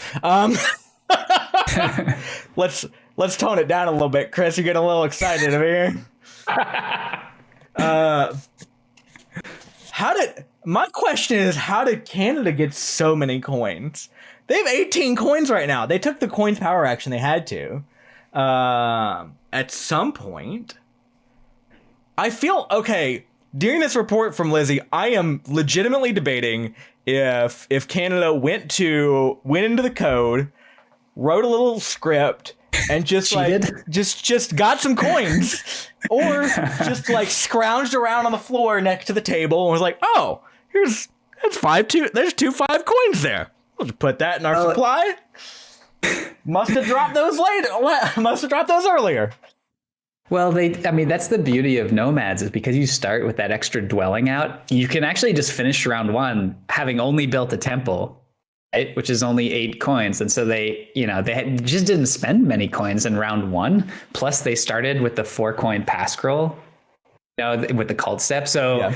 Let's tone it down a little bit, Chris. You're getting a little excited over here. My question is, how did Canada get so many coins? They have 18 coins right now. They took the coins power action they had to. At some point, I feel okay. During this report from Lizzie, I am legitimately debating if Canada went into the code, wrote a little script, and just just got some coins, or just scrounged around on the floor next to the table and was like, oh, there's 2 5 coins there. We'll just put that in our supply. Must have dropped those later. Must have dropped those earlier. Well, I mean, that's the beauty of nomads is because you start with that extra dwelling out, you can actually just finish round one having only built a temple, right? Which is only 8 coins. And so just didn't spend many coins in round one. Plus they started with the 4 coin pass scroll, with the cult step. So,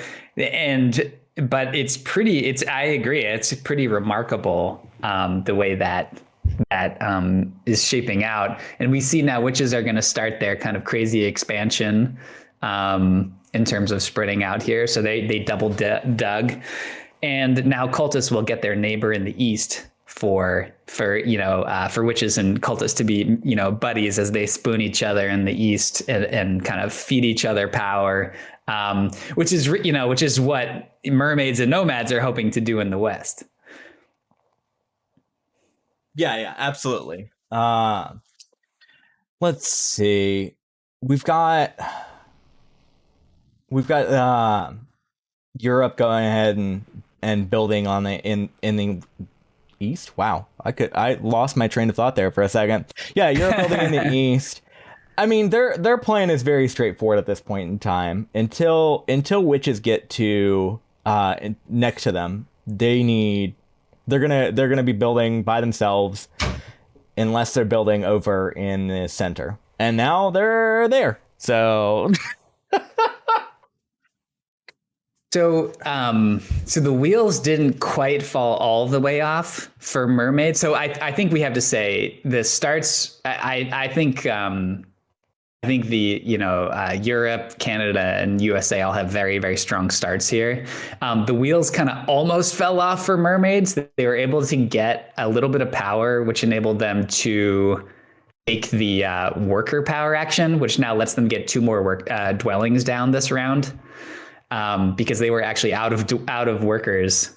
but I agree. It's pretty remarkable, the way that is shaping out. And we see now witches are going to start their kind of crazy expansion in terms of spreading out here. So they double dug, and now cultists will get their neighbor in the east for witches and cultists to be buddies as they spoon each other in the east and kind of feed each other power, which is what mermaids and nomads are hoping to do in the west. Yeah, absolutely. Let's see. We've got Europe going ahead and building on in the east. Wow, I lost my train of thought there for a second. Yeah, Europe building in the east. I mean, their plan is very straightforward at this point in time. Until witches get to next to them, they're gonna be building by themselves unless they're building over in the center. And now they're there. So So the wheels didn't quite fall all the way off for mermaids. So I think we have to say the starts. I think the Europe, Canada, and USA all have very, very strong starts here. The wheels kind of almost fell off for mermaids. They were able to get a little bit of power, which enabled them to take the worker power action, which now lets them get 2 more dwellings down this round. Because they were actually out of workers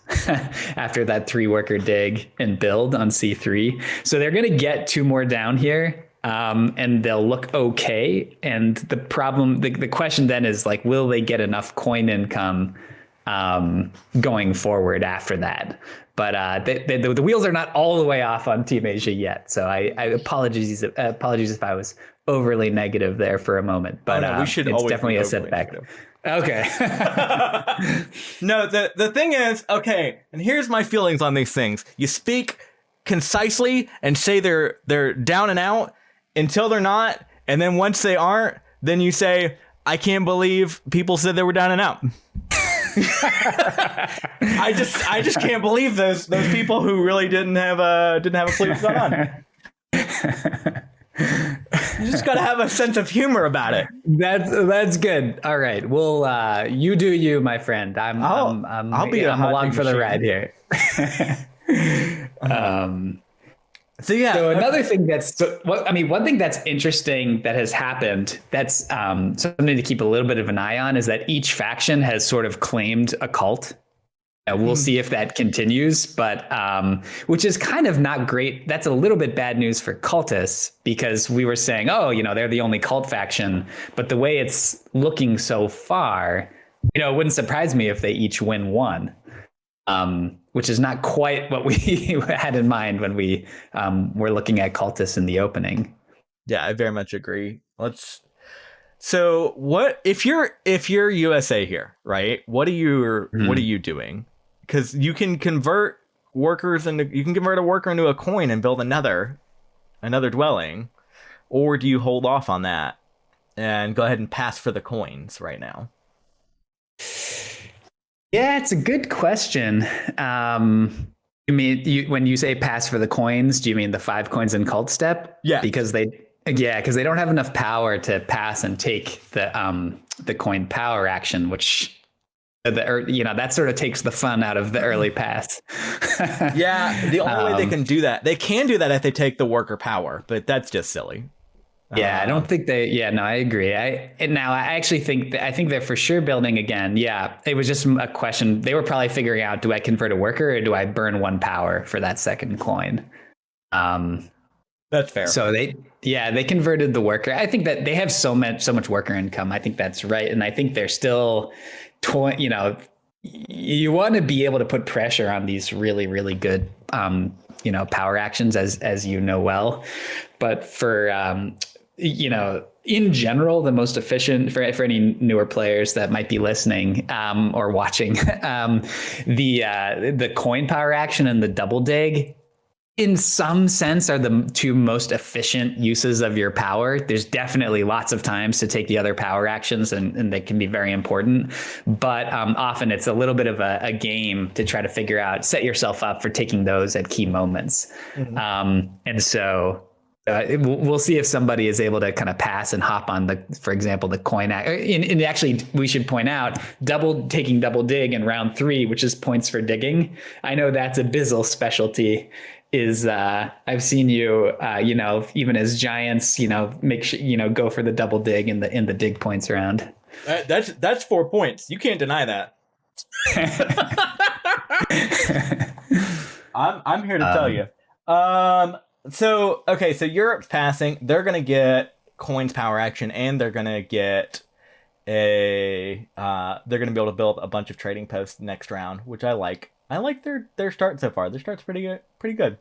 after that 3 worker dig and build on C3. So they're going to get 2 more down here, and they'll look okay. And the problem, the question then is like, will they get enough coin income going forward after that? But the wheels are not all the way off on Team Asia yet. So I apologies if I was overly negative there for a moment. But we should it's definitely a setback. Negative. Okay. No, the thing is, okay, and here's my feelings on these things. You speak concisely and say they're down and out until they're not, and then once they aren't, then you say, I can't believe people said they were down and out. I just can't believe those people who really didn't have a clue what's going on. You just gotta have a sense of humor about it. That's good. All right. Well, you do you, my friend. I'm along for the ride here. So another thing one thing that's interesting that has happened that's something to keep a little bit of an eye on is that each faction has sort of claimed a cult. We'll see if that continues, but which is kind of not great. That's a little bit bad news for cultists because we were saying, they're the only cult faction. But the way it's looking so far, it wouldn't surprise me if they each win 1, which is not quite what we had in mind when we were looking at cultists in the opening. Yeah, I very much agree. So what if you're USA here, right? What are you doing? Because you can convert a worker into a coin and build another dwelling, or do you hold off on that and go ahead and pass for the coins right now? Yeah, it's a good question. You mean when you say pass for the coins, do you mean the 5 coins in cult step? Yeah, because they don't have enough power to pass and take the coin power action, which that sort of takes the fun out of the early pass. Yeah, the only way they can do that, they can do that if they take the worker power, but that's just silly. Yeah, I don't think I agree. I think they're for sure building again. Yeah, it was just a question. They were probably figuring out, do I convert a worker or do I burn 1 power for that second coin? That's fair. So they converted the worker. I think that they have so much worker income. I think that's right. And I think they're still, you want to be able to put pressure on these really, really good, power actions as well. But for, in general, the most efficient for any newer players that might be listening or watching, the coin power action and the double dig, in some sense, are the two most efficient uses of your power. There's definitely lots of times to take the other power actions, and they can be very important. But often it's a little bit of a game to try to figure out, set yourself up for taking those at key moments. And so we'll see if somebody is able to kind of pass and hop on for example, the coin. And actually, we should point out taking double dig in round 3, which is points for digging. I know that's a Bizzell specialty. I've seen you, even as giants, make sure, go for the double dig in the dig points round. That's 4 points. You can't deny that. I'm here to tell you. So Europe's passing. They're gonna get coins power action, and they're gonna get they're gonna be able to build a bunch of trading posts next round, which I like. I like their start so far. Their start's pretty good.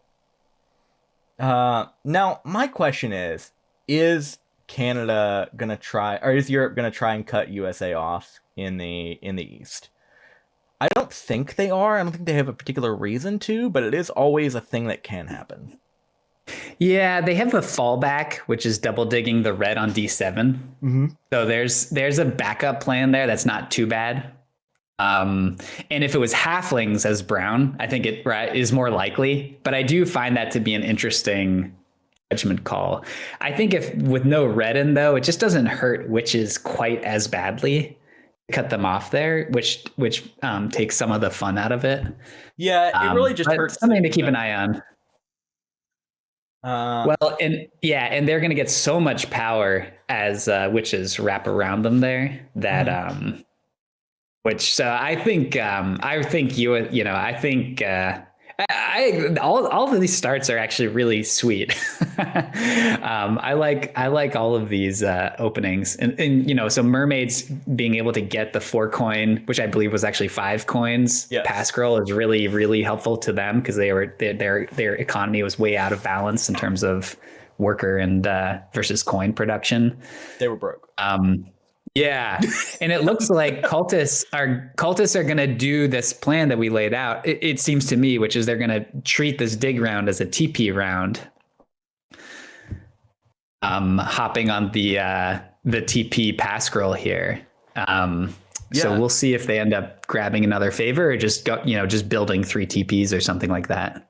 Now my question is Canada gonna try, or is Europe gonna try and cut USA off in the East? I don't think they are. I don't think they have a particular reason to, but it is always a thing that can happen. Yeah, they have a fallback, which is double digging the red on D7. So there's a backup plan there that's not too bad. And if it was halflings as brown, I think it is more likely. But I do find that to be an interesting judgment call. I think if with no red in, though, it just doesn't hurt witches quite as badly. Cut them off there, which takes some of the fun out of it. Yeah, it really just hurts. Something to keep an eye on. And they're going to get so much power as witches wrap around them there that all of these starts are actually really sweet. I like all of these openings, and so mermaids being able to get the 4 coin, which I believe was actually 5 coins, pass scroll, is really, really helpful to them, because their economy was way out of balance in terms of worker and versus coin production. They were broke. Yeah, and it looks like cultists are going to do this plan that we laid out. It seems to me, which is they're going to treat this dig round as a TP round, hopping on the TP pass scroll here. So we'll see if they end up grabbing another favor, or just just building 3 TPs or something like that.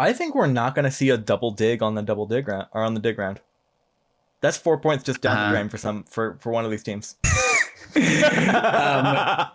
I think we're not going to see a double dig on the double dig round, or on the dig round. That's 4 points just down the drain for one of these teams. Yeah,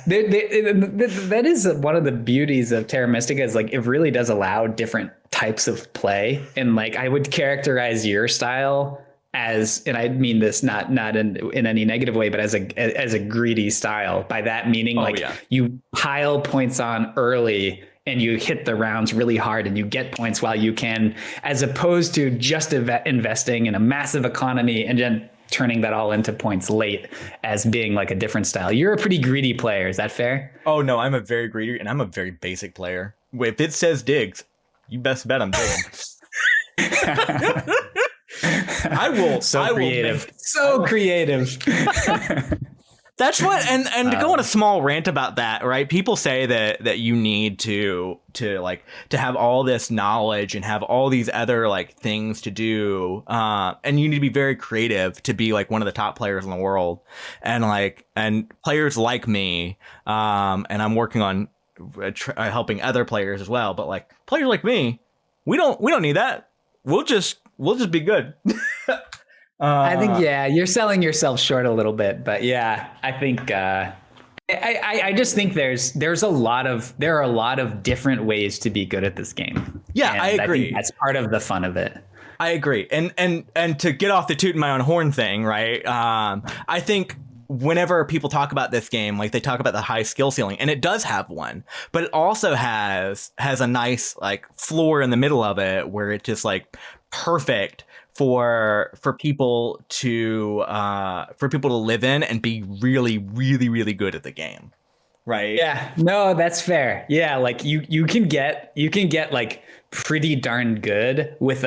that is one of the beauties of Terra Mystica, is like it really does allow different types of play, and like I would characterize your style as, and I mean this not in any negative way, but as a greedy style. By that meaning, you pile points on early, and you hit the rounds really hard, and you get points while you can, as opposed to just investing in a massive economy and then turning that all into points late as being like a different style. You're a pretty greedy player. Is that fair? Oh, no, I'm a very greedy, and I'm a very basic player. If it says digs, you best bet I'm digging. Creative. That's what, and to go on a small rant about that, right? People say that you need to have all this knowledge and have all these other like things to do, and you need to be very creative to be like one of the top players in the world, and players like me, and I'm working on helping other players as well. But like players like me, we don't need that. We'll just be good. I think, you're selling yourself short a little bit, but I think I just think there are a lot of different ways to be good at this game. Yeah, and I agree. I think that's part of the fun of it. I agree. And to get off the tooting my own horn thing, right? I think whenever people talk about this game, like they talk about the high skill ceiling, and it does have one, but it also has a nice like floor in the middle of it where it's just like perfect for people to live in and be really, really, really good at the game, right? Yeah, no, that's fair. Yeah, like you can get like pretty darn good with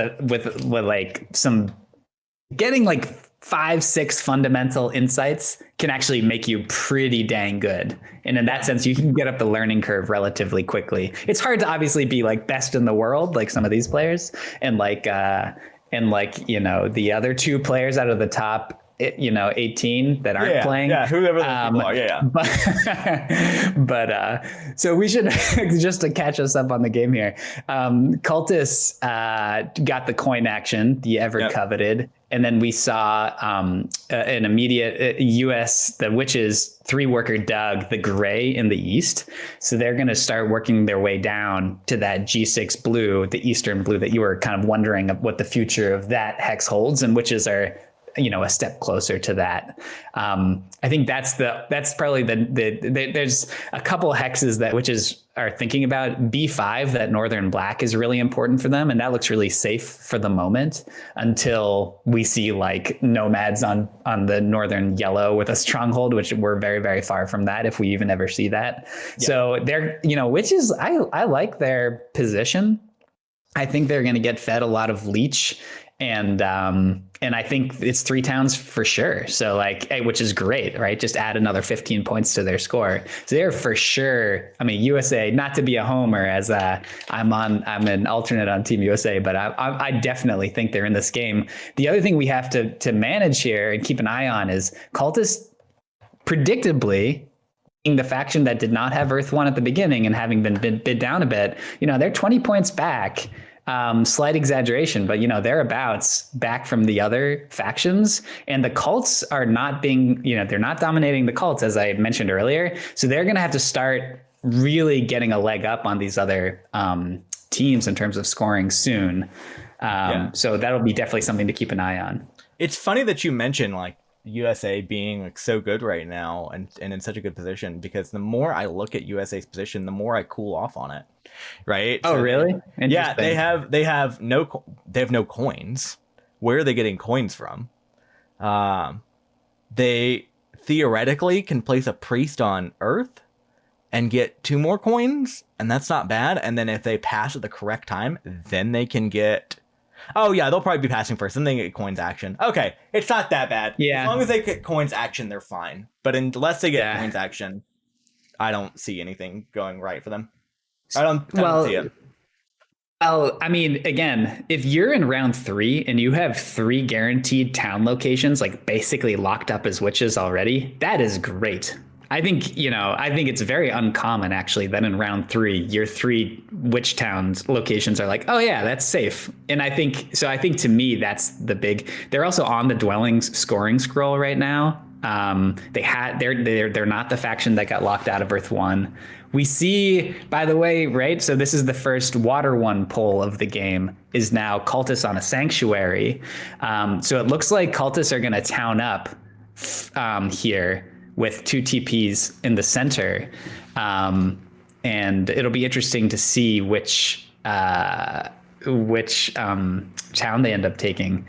like some getting like 5-6 fundamental insights can actually make you pretty dang good. And in that sense, you can get up the learning curve relatively quickly. It's hard to obviously be like best in the world, like some of these players, and like, you know, the other 2 players out of the top, you know, 18 that aren't playing. Yeah, whoever those people are. Yeah. But so we should, just to catch us up on the game here, Cultists got the coin action, the ever coveted. And then we saw an immediate US, the Witches 3-worker dug the gray in the east. So they're going to start working their way down to that G6 blue, the Eastern blue that you were kind of wondering what the future of that hex holds, and Witches are, you know, a step closer to that. I think that's probably there's a couple hexes that Witches are thinking about. B5, that Northern Black, is really important for them, and that looks really safe for the moment until we see like nomads on the Northern Yellow with a stronghold, which we're very, very far from that if we even ever see that. Yeah. So they're, you know, Witches, I like their position. I think they're going to get fed a lot of leech. And I think it's 3 towns for sure. So like, which is great, right? Just add another 15 points to their score. So they're for sure. I mean, USA, not to be a homer, as I'm an alternate on Team USA, but I definitely think they're in this game. The other thing we have to manage here and keep an eye on is Cultists, predictably, being the faction that did not have Earth 1 at the beginning and having been bid down a bit, you know, they're 20 points back. Slight exaggeration, but you know, thereabouts back from the other factions, and the cults are not being, you know, they're not dominating the cults, as I mentioned earlier. So they're going to have to start really getting a leg up on these other teams in terms of scoring soon. So that'll be definitely something to keep an eye on. It's funny that you mentioned like USA being like so good right now and in such a good position, because the more I look at USA's position, the more I cool off on it. Right. Oh, so, really? Yeah, they have no coins. Where are they getting coins from? They theoretically can place a priest on Earth and get 2 more coins, and that's not bad. And then if they pass at the correct time, then they can get. Oh yeah, they'll probably be passing first, then they get coins action. Okay, it's not that bad. Yeah. As long as they get coins action, they're fine. But unless they get coins action, I don't see anything going right for them. I don't see it. Well, I mean, again, if you're in round 3 and you have 3 guaranteed town locations, like basically locked up as Witches already, that is great. I think, you know, it's very uncommon actually that in round 3, your 3 witch towns locations are like, oh yeah, that's safe. And I think to me, that's the big, they're also on the dwellings scoring scroll right now. They're not the faction that got locked out of Earth 1. We see, by the way, right? So this is the first Water 1 poll of the game, is now Cultists on a Sanctuary. So it looks like Cultists are going to town up here with 2 TPs in the center. And it'll be interesting to see which town they end up taking.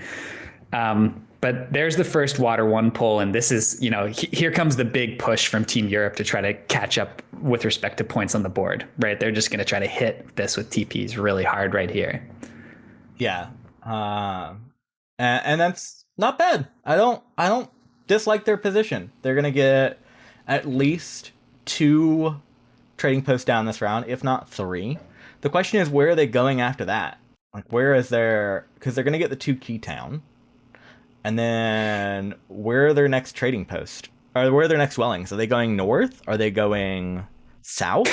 But there's the first Water 1 poll, and this is, you know, here comes the big push from Team Europe to try to catch up with respect to points on the board, right? They're just going to try to hit this with TPs really hard right here. Yeah. And that's not bad. I don't dislike their position. They're going to get at least 2 trading posts down this round, if not 3. The question is, where are they going after that? Like, where is their, because they're going to get the 2 key town. And then where are their next trading post? Or where are their next dwellings? Are they going north? Are they going south?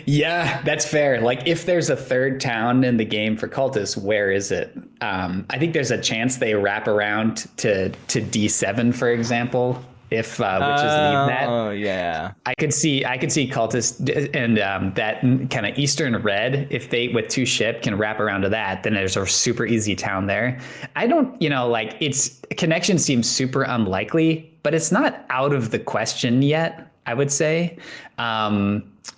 Yeah, that's fair. Like, if there's a 3rd town in the game for Cultists, where is it? I think there's a chance they wrap around to D7, for example, if Witches leave that. Oh yeah, I could see Cultists and that kind of Eastern red, if they with 2 ship can wrap around to that, then there's a super easy town there. I don't, you know, like, it's connection seems super unlikely, but it's not out of the question yet, I would say.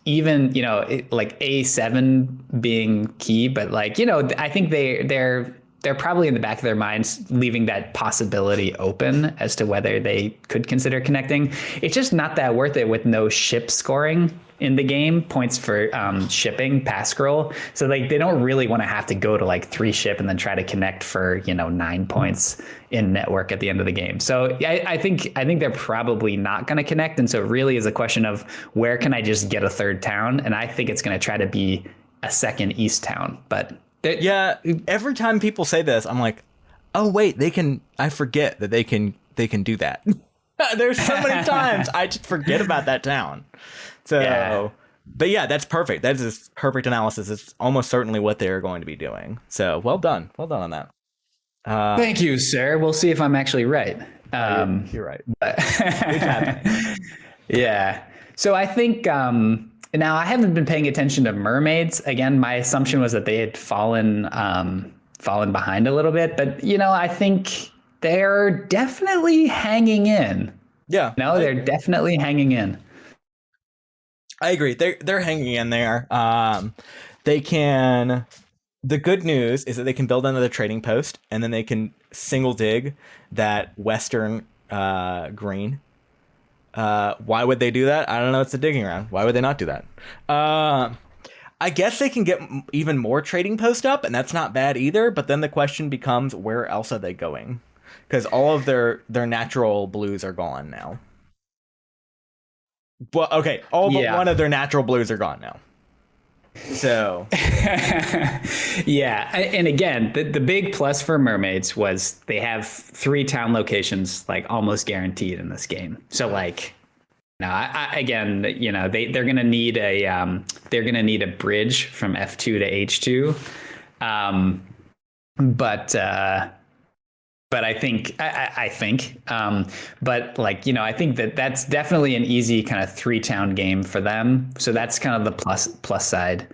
Even, you know, like A7 being key, but like, you know, I think they're they're probably in the back of their minds leaving that possibility open as to whether they could consider connecting. It's just not that worth it with no ship scoring in the game, points for shipping, pass scroll. So like they don't really want to have to go to like 3 ship and then try to connect for 9 points in network at the end of the game. So I think they're probably not going to connect, and so it really is a question of where can I just get a third town, and I think it's going to try to be a second East town, but. Yeah, every time people say this, I'm like, oh wait, I forget that they can do that. There's so many times I just forget about that town. So, yeah. But yeah, that's perfect. That is perfect analysis. It's almost certainly what they're going to be doing. So well done on that. Thank you, sir. We'll see if I'm actually right. You're right. But yeah. So I think. Now, I haven't been paying attention to mermaids. Again, my assumption was that they had fallen behind a little bit. But, I think they're definitely hanging in. Yeah. They're definitely hanging in. I agree. They're hanging in there. They can... The good news is that they can build another trading post, and then they can single dig that western green. Why would they do that? I don't know. It's a digging round. Why would they not do that? I guess they can get even more trading post up, and that's not bad either. But then the question becomes, where else are they going? Because all of their natural blues are gone now. Well, okay, all but one of their natural blues are gone now. So yeah, and again, the big plus for mermaids was they have 3 town locations like almost guaranteed in this game. So like, again, they're gonna need a bridge from F2 to H2, but I think, but like, I think that's definitely an easy kind of 3-town game for them. So that's kind of the plus side.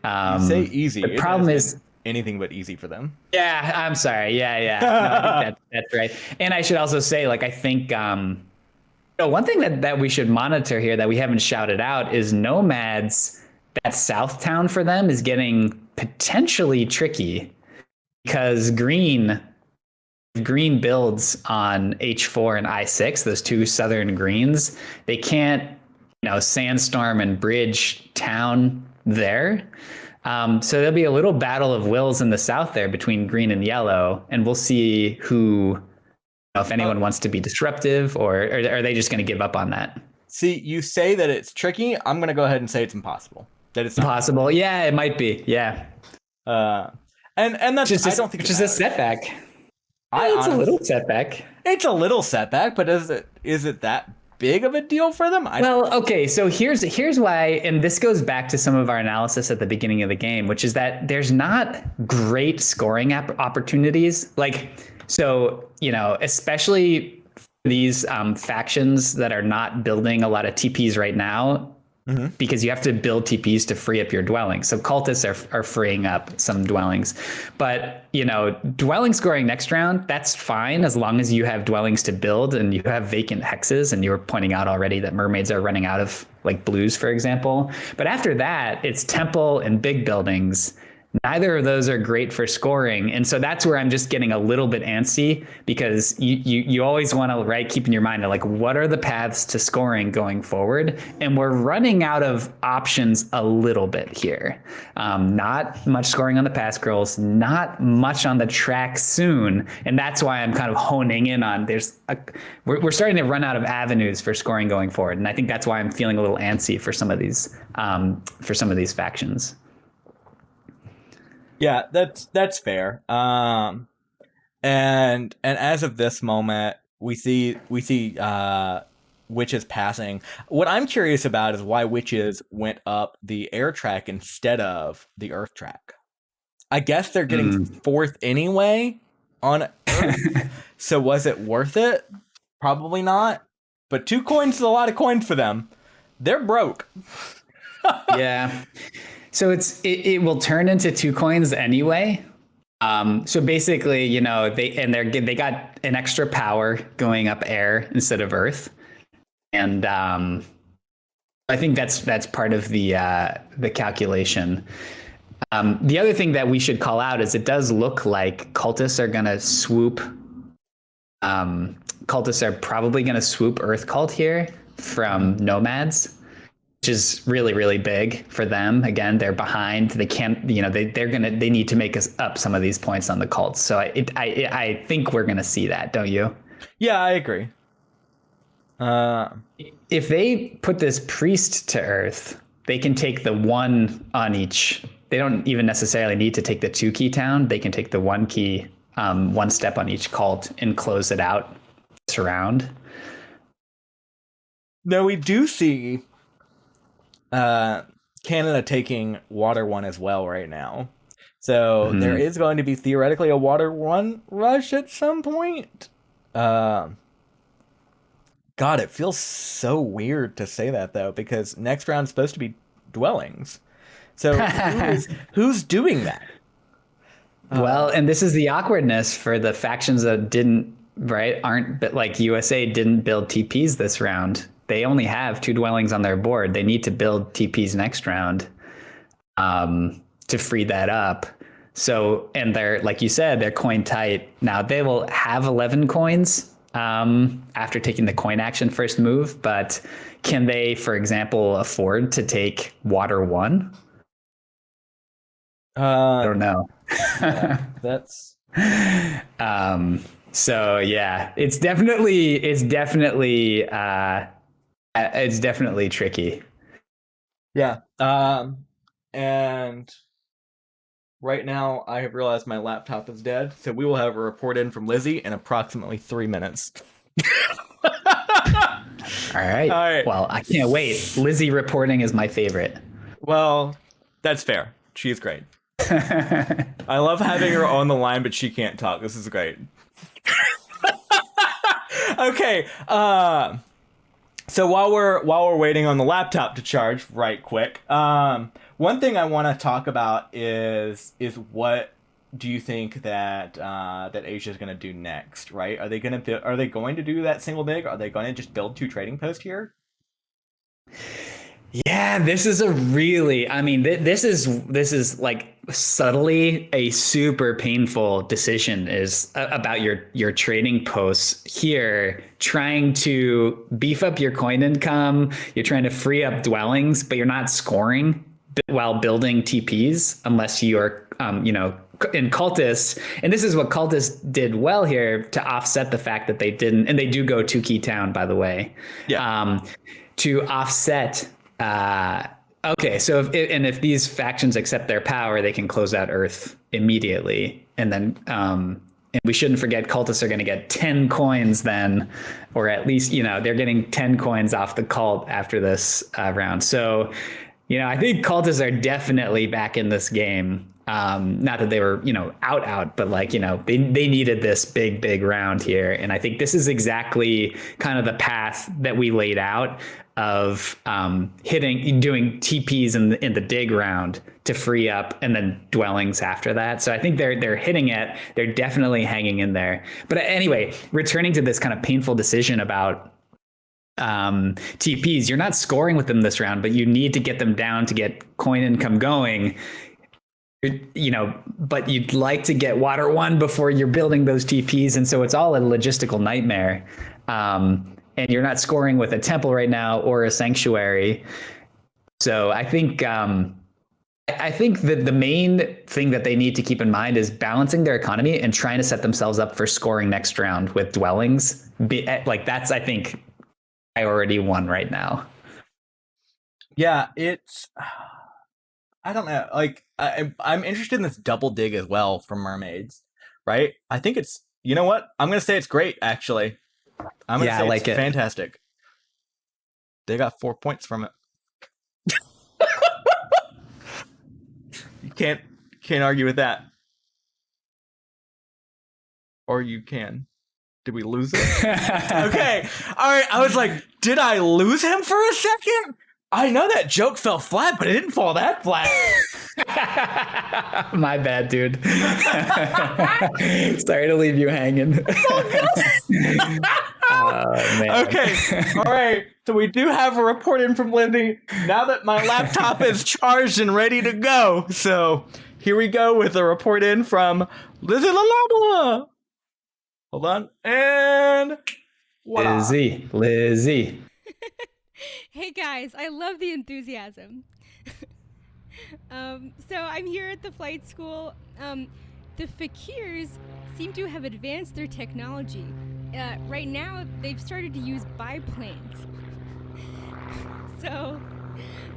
You say easy. The problem is anything but easy for them. Yeah, I'm sorry. Yeah. No, I think that's right. And I should also say, like, I think, one thing that we should monitor here that we haven't shouted out is Nomads. That South town for them is getting potentially tricky because Green builds on H4 and I6, those 2 southern greens. They can't, sandstorm and bridge town there. So there'll be a little battle of wills in the south there between green and yellow, and we'll see who, if anyone wants to be disruptive, or are they just going to give up on that? See, you say that it's tricky. I'm going to go ahead and say it's impossible. That it's impossible. Yeah, it might be. Yeah. And that's just, I don't think it's just a setback. It's a little setback. It's a little setback, but is it that big of a deal for them? Okay, so here's why, and this goes back to some of our analysis at the beginning of the game, which is that there's not great scoring opportunities. Like, so, especially these factions that are not building a lot of TPs right now, because you have to build TPs to free up your dwellings. So cultists are freeing up some dwellings, but dwelling scoring next round, that's fine as long as you have dwellings to build and you have vacant hexes. And you were pointing out already that mermaids are running out of like blues, for example. But after that, it's temple and big buildings. Neither of those are great for scoring. And so that's where I'm just getting a little bit antsy, because you always want to, keep in your mind, like, what are the paths to scoring going forward? And we're running out of options a little bit here. Not much scoring on the pass scrolls, not much on the track soon. And that's why I'm kind of honing in on we're starting to run out of avenues for scoring going forward. And I think that's why I'm feeling a little antsy for some of these factions. Yeah, that's fair. And as of this moment, we see Witches passing. What I'm curious about is why Witches went up the air track instead of the earth track. I guess they're getting 4th anyway on Earth. So was it worth it? Probably not. But 2 coins is a lot of coins for them. They're broke. Yeah. So it will turn into 2 coins anyway. So basically, they got an extra power going up air instead of earth, and I think that's part of the calculation. The other thing that we should call out is it does look like cultists are going to swoop. Cultists are probably going to swoop Earth Cult here from Nomads, which is really, really big for them. Again, they're behind. They can't, they need to make us up some of these points on the cults. So I think we're going to see that, don't you? Yeah, I agree. If they put this priest to Earth, they can take the 1 on each. They don't even necessarily need to take the 2 key town. They can take the 1 key, 1 step on each cult and close it out, surround. Now we do see Canada taking Water 1 as well right now. So there is going to be theoretically a Water 1 rush at some point. God, it feels so weird to say that, though, because next round's supposed to be dwellings. So who's doing that? Well, and this is the awkwardness for the factions that aren't like USA didn't build TPs this round. They only have 2 dwellings on their board. They need to build TPs next round to free that up. So, and they're, like you said, they're coin tight. Now they will have 11 coins after taking the coin action first move, but can they, for example, afford to take Water 1? I don't know. Yeah, that's so yeah, it's definitely tricky. Yeah. And right now I have realized my laptop is dead, so we will have a report in from Lizzie in approximately 3 minutes. All right. Well, I can't wait. Lizzie reporting is my favorite. Well, that's fair. She is great. I love having her on the line, but she can't talk. This is great. Okay. So while we're waiting on the laptop to charge, right quick. One thing I want to talk about is what do you think that Asia is going to do next? Right? Are they going to do that single dig? Are they going to just build 2 trading posts here? Yeah, this is this is like subtly a super painful decision is about your trading posts here, trying to beef up your coin income. You're trying to free up dwellings, but you're not scoring while building TPs unless you are, in cultists. And this is what cultists did well here to offset the fact that they didn't, and they do go 2 key town, by the way. Yeah. To offset. Okay, so if these factions accept their power, they can close out Earth immediately, and then and we shouldn't forget cultists are going to get 10 coins then, or at least they're getting 10 coins off the cult after this round. So I think cultists are definitely back in this game. Not that they were out, but they needed this big round here, and I think this is exactly kind of the path that we laid out of doing TPs in the dig round to free up, and then dwellings after that. So I think they're hitting it. They're definitely hanging in there. But anyway, returning to this kind of painful decision about TPs, you're not scoring with them this round, but you need to get them down to get coin income going. But you'd like to get Water 1 before you're building those TPs, and so it's all a logistical nightmare. And you're not scoring with a temple right now or a sanctuary. So I think that the main thing that they need to keep in mind is balancing their economy and trying to set themselves up for scoring next round with dwellings. That's, I think, priority 1 right now. Yeah, it's... I don't know. I'm interested in this double dig as well from mermaids, right? I think it's... You know what? I'm going to say it's great, actually. I'm going to say it's fantastic. They got 4 points from it. You can't argue with that. Or you can. Did we lose it? Okay. All right. I was like, did I lose him for a second? I know that joke fell flat, but it didn't fall that flat. My bad, dude. Sorry to leave you hanging. Oh, man. Okay. All right. So we do have a report in from Lizzy now that my laptop is charged and ready to go. So here we go with a report in from LizzytheLlama. Hold on. And voila. Lizzy. Hey guys, I love the enthusiasm. So I'm here at the flight school. The Fakirs seem to have advanced their technology. Right now, they've started to use biplanes. So,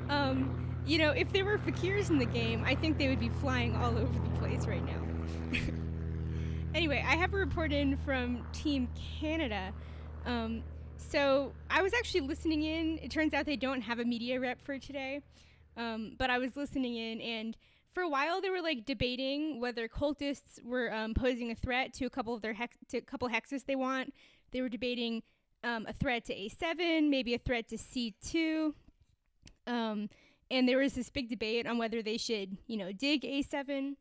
if there were Fakirs in the game, I think they would be flying all over the place right now. Anyway, I have a report in from Team Canada. So I was actually listening in. It turns out they don't have a media rep for today. But I was listening in, and for a while they were debating whether cultists were posing a threat to a couple of their hexes they want. They were debating a threat to A7, maybe a threat to C2. And there was this big debate on whether they should, dig A7,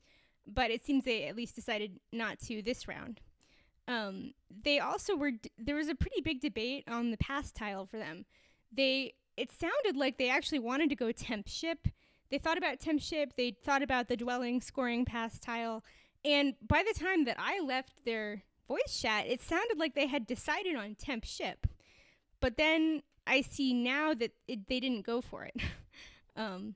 but it seems they at least decided not to this round. They also there was a pretty big debate on the pass tile for them. It sounded like they actually wanted to go temp ship. They thought about temp ship, they thought about the dwelling scoring pass tile, and by the time that I left their voice chat, it sounded like they had decided on temp ship. But then I see now that they didn't go for it. So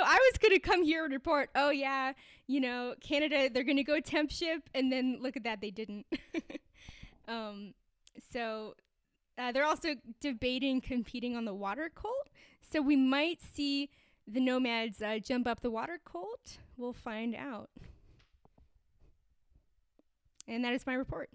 I was going to come here and report, oh yeah, Canada, they're going to go temp ship, and then look at that, they didn't. They're also debating competing on the water cult. So we might see the nomads jump up the water cult. We'll find out. And that is my report.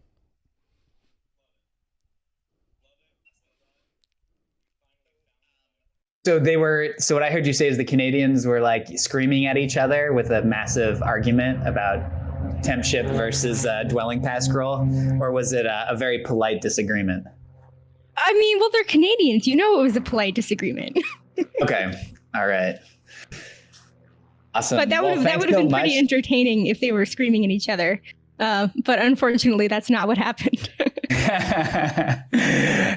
So what I heard you say is the Canadians were screaming at each other with a massive argument about temp ship versus dwelling pass scroll, or was it a very polite disagreement? I mean, well, they're Canadians. It was a polite disagreement. Okay. All right. Awesome. But that would have been pretty entertaining if they were screaming at each other. But unfortunately, that's not what happened.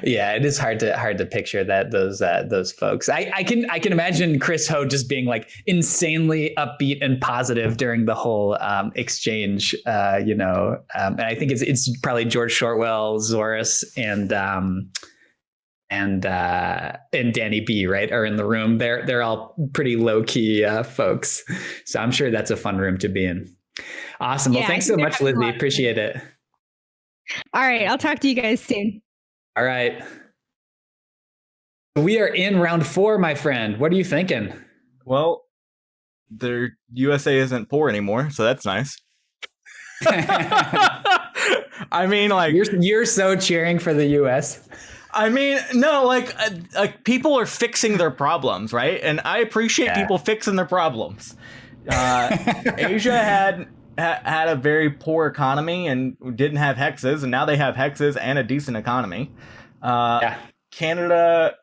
Yeah, it is hard to picture that those folks. I can imagine Chris Ho just being insanely upbeat and positive during the whole exchange. And I think it's probably George Shortwell, Zorus, and Danny B, right, are in the room. They're all pretty low key folks, so I'm sure that's a fun room to be in. Awesome. Well, thanks so much, Lizzy. Appreciate it. All right, I'll talk to you guys soon. All right. We are in round 4, my friend. What are you thinking? Well, their USA isn't poor anymore, so that's nice. I mean, you're so cheering for the US. I mean, no, people are fixing their problems, right? And I appreciate people fixing their problems. Asia had a very poor economy and didn't have hexes, and now they have hexes and a decent economy. Canada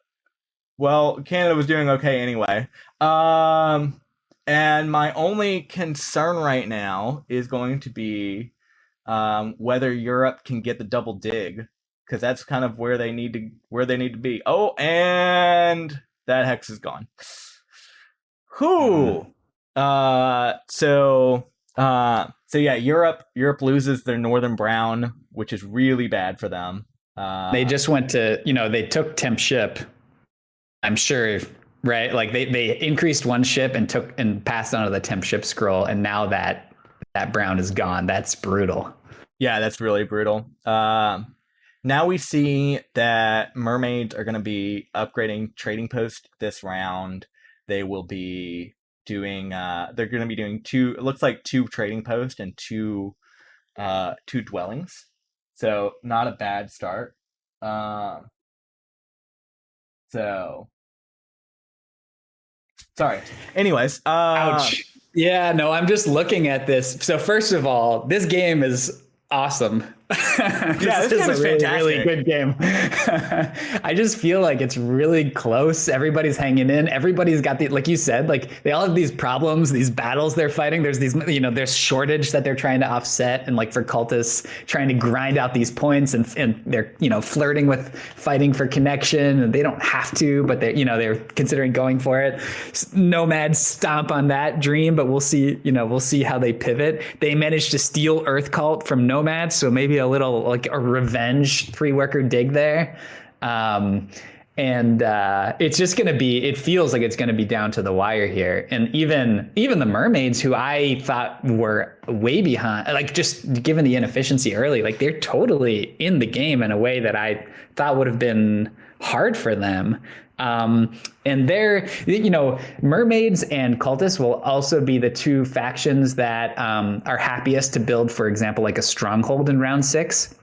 was doing okay anyway. And my only concern right now is going to be whether Europe can get the double dig, because that's kind of where they need to be. Oh, and that hex is gone. Whew. So yeah, Europe loses their Northern Brown, which is really bad for them. They just went to, they took temp ship, I'm sure, right? They increased one ship and passed on to the temp ship scroll, and now that Brown is gone. That's brutal. Yeah, that's really brutal. Now we see that mermaids are going to be upgrading trading post this round. They will be doing they're going to be doing 2 trading posts and 2 dwellings, so not a bad start. Sorry, anyways, ouch. Yeah, no, I'm just looking at this. So first of all, this game is awesome. This game is really, fantastic. really good game. I just feel like it's really close. Everybody's hanging in. Everybody's got like you said, like they all have these problems, these battles they're fighting. There's these, there's shortage that they're trying to offset, and like for cultists trying to grind out these points, and they're flirting with fighting for connection, and they don't have to, but they're considering going for it. Nomads stomp on that dream, but we'll see. We'll see how they pivot. They managed to steal Earth Cult from Nomads, so maybe a little like a revenge 3-worker dig there. It's just going to be, it feels like it's going to be down to the wire here. And even the mermaids, who I thought were way behind, like just given the inefficiency early, like they're totally in the game in a way that I thought would have been hard for them. And they're, mermaids and cultists will also be the two factions that are happiest to build, for example, like a stronghold in round 6.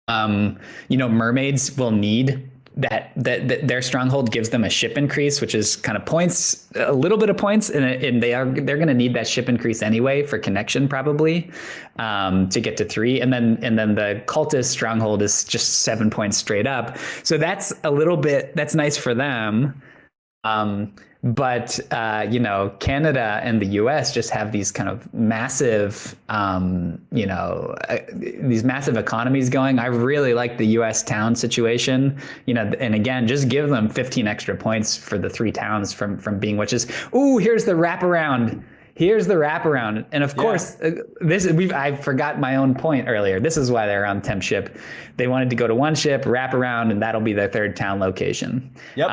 Mermaids will need that their stronghold gives them a ship increase, which is kind of points, a little bit of points, and they're going to need that ship increase anyway for connection, probably, to get to 3. And then the cultist stronghold is just 7 points straight up. So that's that's nice for them. But Canada and the US just have these kind of massive, these massive economies going. I really like the US town situation, and again, just give them 15 extra points for the 3 towns from being, which is, here's the wraparound. Here's the wraparound. And of course, I forgot my own point earlier. This is why they're on temp ship. They wanted to go to 1 ship, wrap around, and that'll be their 3rd town location. Yep.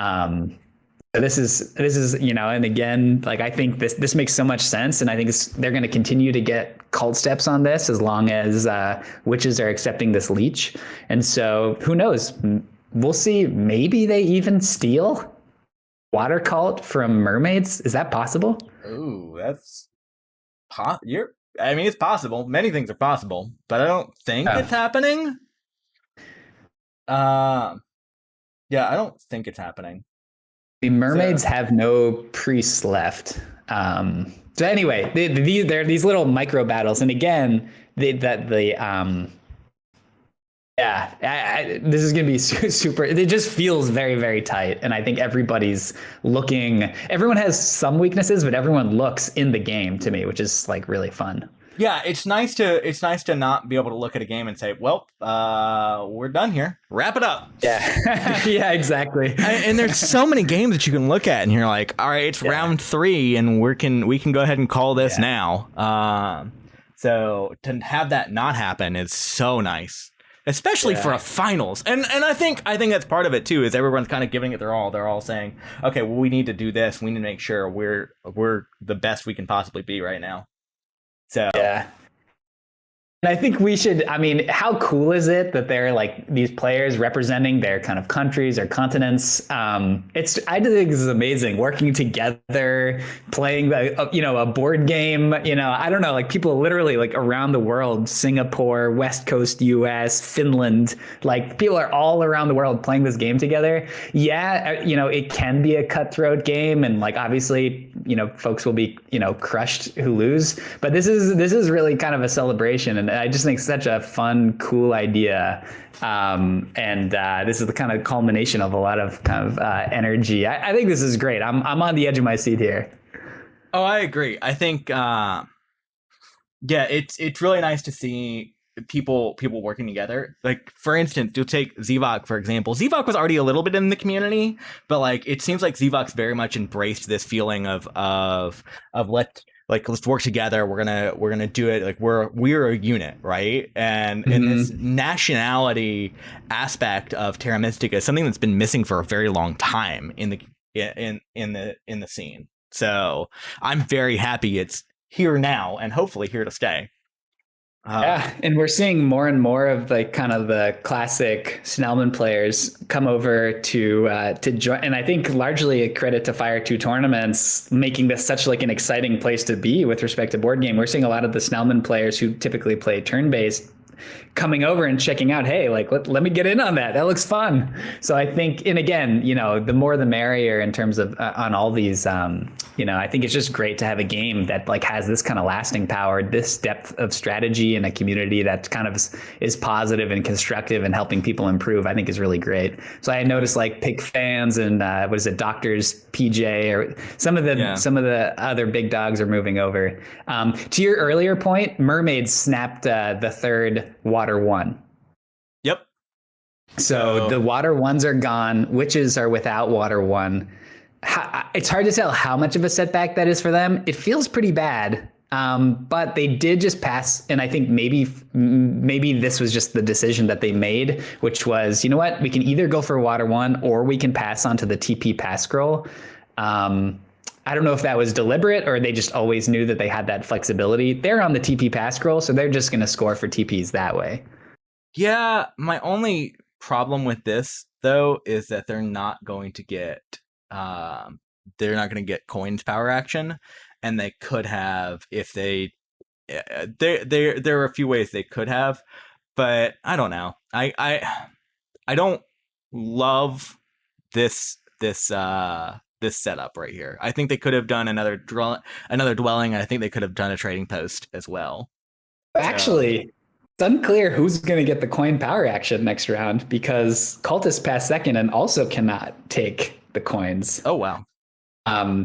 This is, and again, like I think this makes so much sense, and I think they're going to continue to get cult steps on this as long as witches are accepting this leech. And so who knows? We'll see. Maybe they even steal water cult from mermaids. Is that possible? Ooh, that's it's possible. Many things are possible, but I don't think it's happening. I don't think it's happening. The mermaids have no priests left. So anyway, there are these little micro battles, and again, this is going to be super. It just feels very, very tight, and I think everybody's looking. Everyone has some weaknesses, but everyone looks in the game to me, which is like really fun. Yeah, it's nice to not be able to look at a game and say, well, we're done here. Wrap it up. Yeah. Yeah, exactly. And there's so many games that you can look at and you're like, all right, it's round 3 and we can go ahead and call this now. So to have that not happen is so nice. Especially for a finals. And I think that's part of it too, is everyone's kind of giving it their all. They're all saying, okay, well, we need to do this. We need to make sure we're the best we can possibly be right now. So yeah. And I think we should, how cool is it that they're like these players representing their kind of countries or continents? I think this is amazing, working together, playing a board game, I don't know, like people literally like around the world, Singapore, West Coast US, Finland, like people are all around the world playing this game together. Yeah, it can be a cutthroat game, and like obviously, folks will be, crushed who lose, but this is really kind of a celebration, and I just think such a fun, cool idea. This is the kind of culmination of a lot of kind of energy. I think this is great. I'm on the edge of my seat here. Oh, I agree. I think, it's really nice to see people working together. Like, for instance, you'll take Zivok, for example. Zivok was already a little bit in the community, but like it seems like Zivok's very much embraced this feeling of let's work together. We're gonna do it. Like we're a unit, right? And this nationality aspect of Terra Mystica is something that's been missing for a very long time in the scene. So I'm very happy it's here now and hopefully here to stay. And we're seeing more and more of like kind of the classic Snellman players come over to join, and I think largely a credit to Fire 2 tournaments making this such like an exciting place to be with respect to board game. We're seeing a lot of the Snellman players who typically play turn-based coming over and checking out, hey, like let me get in on that. That looks fun. So I think, and again, the more the merrier in terms of on all these, I think it's just great to have a game that like has this kind of lasting power, this depth of strategy, and a community that kind of is positive and constructive and helping people improve. I think is really great. So I noticed like Pick fans and what is it, Doctors PJ, or some of the other big dogs are moving over. To your earlier point, Mermaids snapped the third Water 1. Yep. So the Water 1s are gone. Witches are without Water 1. It's hard to tell how much of a setback that is for them. It feels pretty bad. But they did just pass, and I think maybe this was just the decision that they made, which was, you know what, we can either go for Water 1 or we can pass on to the TP pass scroll. I don't know if that was deliberate or they just always knew that they had that flexibility. They're on the TP pass scroll, so they're just going to score for TPs that way. Yeah, my only problem with this though is that they're not going to get coins power action, and they could have if they there are a few ways they could have, but I don't know. I don't love this setup right here. I think they could have done another dwelling, and I think they could have done a trading post as well. Actually, it's unclear who's going to get the coin power action next round, because Cultists pass second and also cannot take the coins. Oh wow.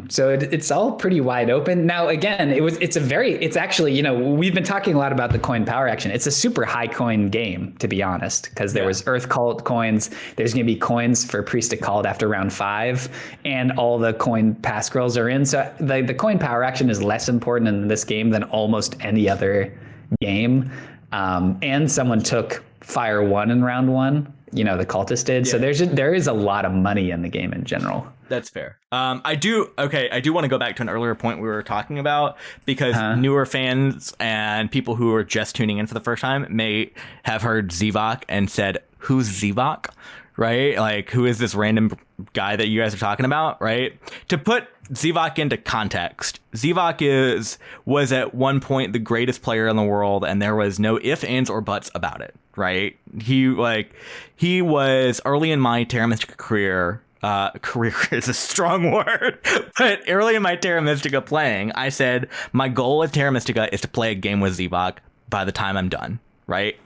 So it's all pretty wide open. Now, again, it's actually, we've been talking a lot about the coin power action. It's a super high coin game, to be honest, because there was Earth Cult coins. There's going to be coins for Priest Cult after round 5, and all the coin pass scrolls are in. So the coin power action is less important in this game than almost any other game. And someone took Fire 1 in round 1. The Cultist did. Yeah. So there is a lot of money in the game in general. That's fair. I do want to go back to an earlier point we were talking about, because newer fans and people who are just tuning in for the first time may have heard Zivok and said, who's Zivok? Right? Like, who is this random guy that you guys are talking about? Right? To put Zivok into context, Zivok was at one point the greatest player in the world, and there was no ifs, ands, or buts about it. Right? He was early in my Terra Mystica career. Career is a strong word, but early in my Terra Mystica playing, I said my goal with Terra Mystica is to play a game with Zivok by the time I'm done, right?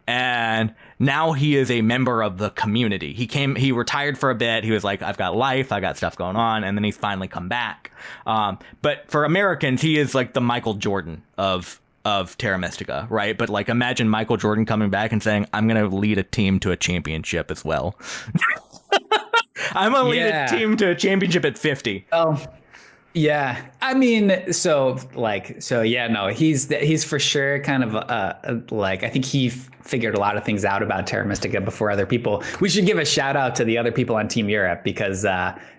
And now he is a member of the community. He retired for a bit. He was like, I've got life, I got stuff going on, and then he's finally come back. But for Americans, he is like the Michael Jordan of Terra Mystica, right? But like, imagine Michael Jordan coming back and saying, I'm going to lead a team to a championship as well. I'm gonna lead a team to a championship at 50. Oh, yeah. I mean, he's for sure kind of I think he figured a lot of things out about Terra Mystica before other people. We should give a shout out to the other people on Team Europe, because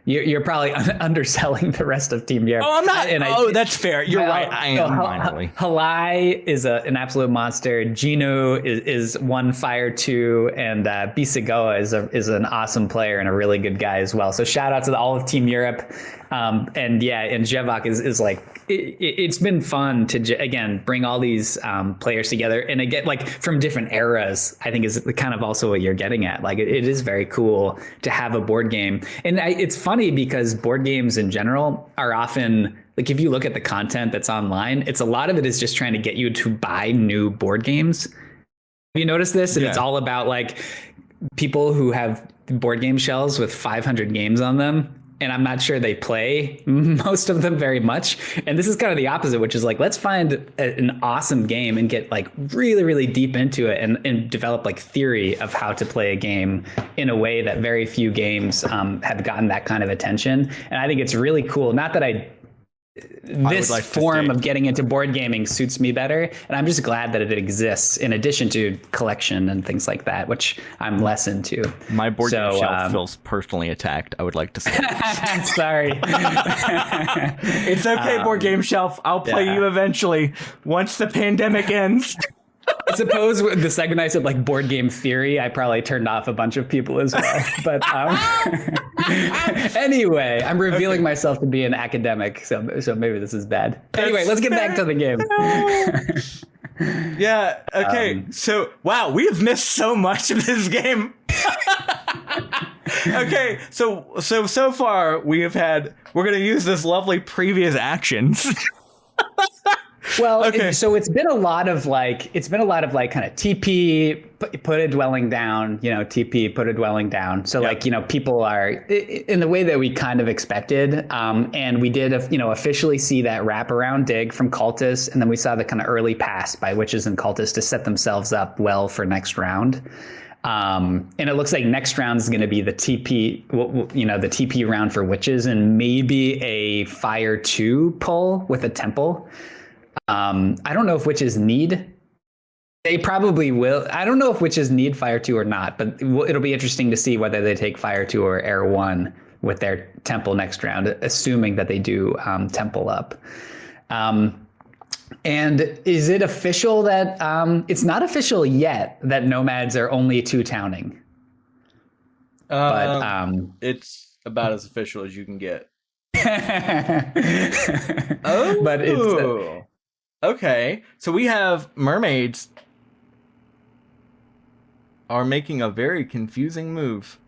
you're probably underselling the rest of Team Europe. Oh, I'm not. That's fair. You're right. I am minorly. Halai is an absolute monster. Gino is 1 Fire 2, and Bisagoa is an awesome player and a really good guy as well. So shout out to all of Team Europe. And Zevok is like, it's been fun to again bring all these players together, and again, like, from different eras. I think is kind of also what you're getting at. Like, it is very cool to have a board game, and it's funny because board games in general are often, like, if you look at the content that's online, a lot of it is just trying to get you to buy new board games. Have you noticed this? And it's all about like people who have board game shelves with 500 games on them. And I'm not sure they play most of them very much. And this is kind of the opposite, which is like, let's find an awesome game and get like really, really deep into it and develop like theory of how to play a game in a way that very few games have gotten that kind of attention. And I think it's really cool. Not that this form of getting into board gaming suits me better, and I'm just glad that it exists in addition to collection and things like that, which I'm less into. My board game shelf feels personally attacked, I would like to say. Sorry. It's okay, board game shelf. I'll play you eventually once the pandemic ends. I suppose the second I said like board game theory, I probably turned off a bunch of people as well. But anyway, I'm revealing myself to be an academic, so maybe this is bad. Anyway, let's get back to the game. Yeah. Okay. So wow, we have missed so much of this game. Okay. So far we're gonna use this lovely previous actions. Well, Okay. so it's been a lot of like kind of TP, put a dwelling down, TP, put a dwelling down. So like, people are in the way that we kind of expected. And we did, officially see that wraparound dig from Cultists. And then we saw the kind of early pass by Witches and Cultists to set themselves up well for next round. And it looks like next round is going to be the TP, the TP round for Witches and maybe a Fire 2 pull with a Temple. I don't know if Witches need. They probably will. I don't know if Witches need Fire 2 or not, but it'll be interesting to see whether they take Fire 2 or Air 1 with their Temple next round, assuming that they do Temple up. And is it official that it's not official yet that Nomads are only 2 towning? But it's about as official as you can get. But it's okay. So we have mermaids are making a very confusing move.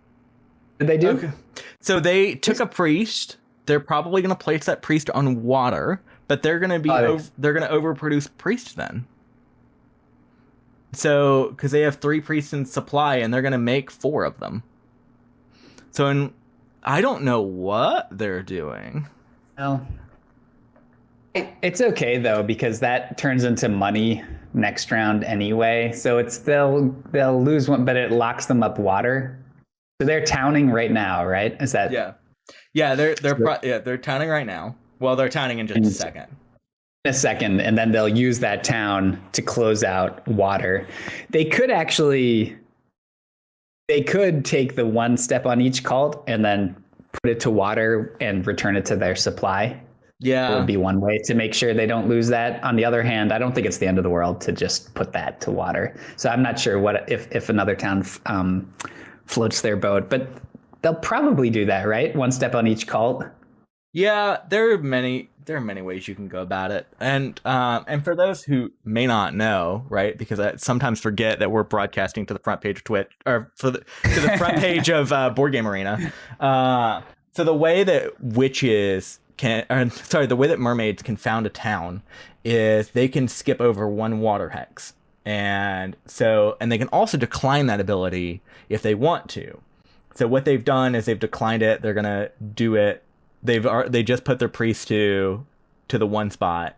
Did they do? Okay. So they took a priest. They're probably going to place that priest on water, but they're going to be they're going to overproduce priest then. So because they have 3 priests in supply and they're going to make 4 of them. So I don't know what they're doing. Well, it's okay though, because that turns into money next round anyway. So they'll lose one, but it locks them up water. So they're towning right now, right? Is that? Yeah. They're towning right now. Well, they're towning in just a second. And then they'll use that town to close out water. They could take the 1 step on each cult and then put it to water and return it to their supply. Yeah. That would be one way to make sure they don't lose that. On the other hand, I don't think it's the end of the world to just put that to water. So I'm not sure what if another town floats their boat, but they'll probably do that, right? 1 step on each cult. Yeah, there are many ways you can go about it. And for those who may not know, right, because I sometimes forget that we're broadcasting to the front page of Twitch, or to the front page of Board Game Arena. So the way that the way that mermaids can found a town is they can skip over 1 water hex. And they can also decline that ability if they want to. So what they've done is they've declined it. They're going to do it. They just put their priest to the 1 spot,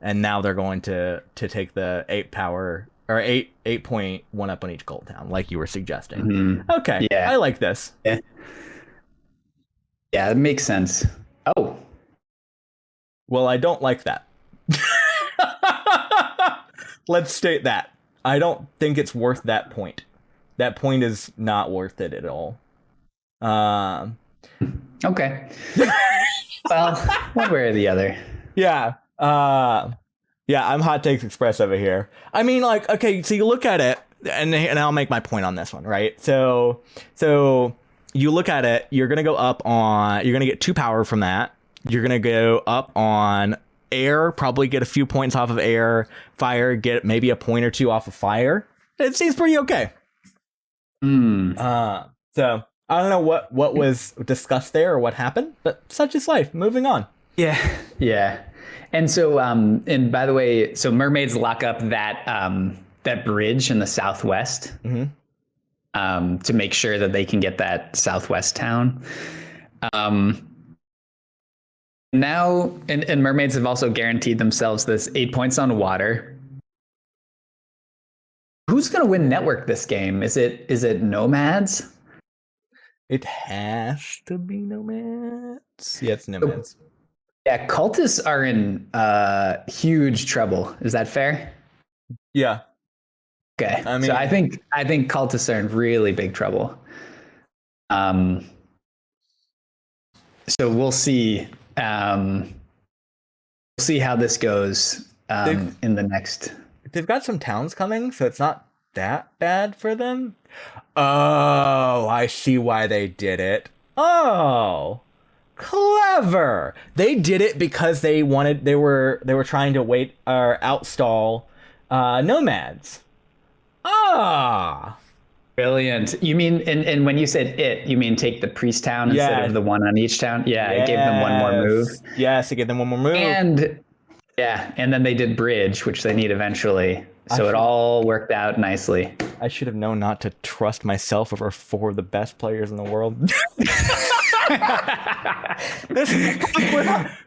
and now they're going to take the 8 power or 8.1 up on each gold town, like you were suggesting. Mm-hmm. Okay, yeah. I like this. Yeah, it makes sense. Oh, well, I don't like that. Let's state that I don't think it's worth that point. That point is not worth it at all. Okay. Well, one way or the other. Yeah. I'm Hot Takes Express over here. I mean, like, okay, so you look at it, and I'll make my point on this one, right? So you look at it, you're going to get 2 power from that. You're going to go up on air, probably get a few points off of air, fire, get maybe a point or 2 off of fire. It seems pretty okay. So I don't know what was discussed there or what happened, but such is life. Moving on. Yeah. And so, and by the way, so mermaids lock up that bridge in the southwest, to make sure that they can get that southwest town. Now, and mermaids have also guaranteed themselves this 8 points on water. Who's going to win network this game? Is it Nomads? It has to be Nomads. Yeah, it's Nomads. Yeah, cultists are in huge trouble. Is that fair? Yeah. Okay. I mean, so I think cultists are in really big trouble. So we'll see. We'll see how this goes in the next. They've got some towns coming, so it's not that bad for them. Oh, I see why they did it. Oh, clever. They did it because they were trying to wait or outstall Nomads. Ah. Brilliant. You mean, and when you said you mean take the priest town instead of the one on each town? Yeah, it gave them one more move. Yes, it gave them one more move. And then they did bridge, which they need eventually. So it all worked out nicely. I should have known not to trust myself over 4 of the best players in the world.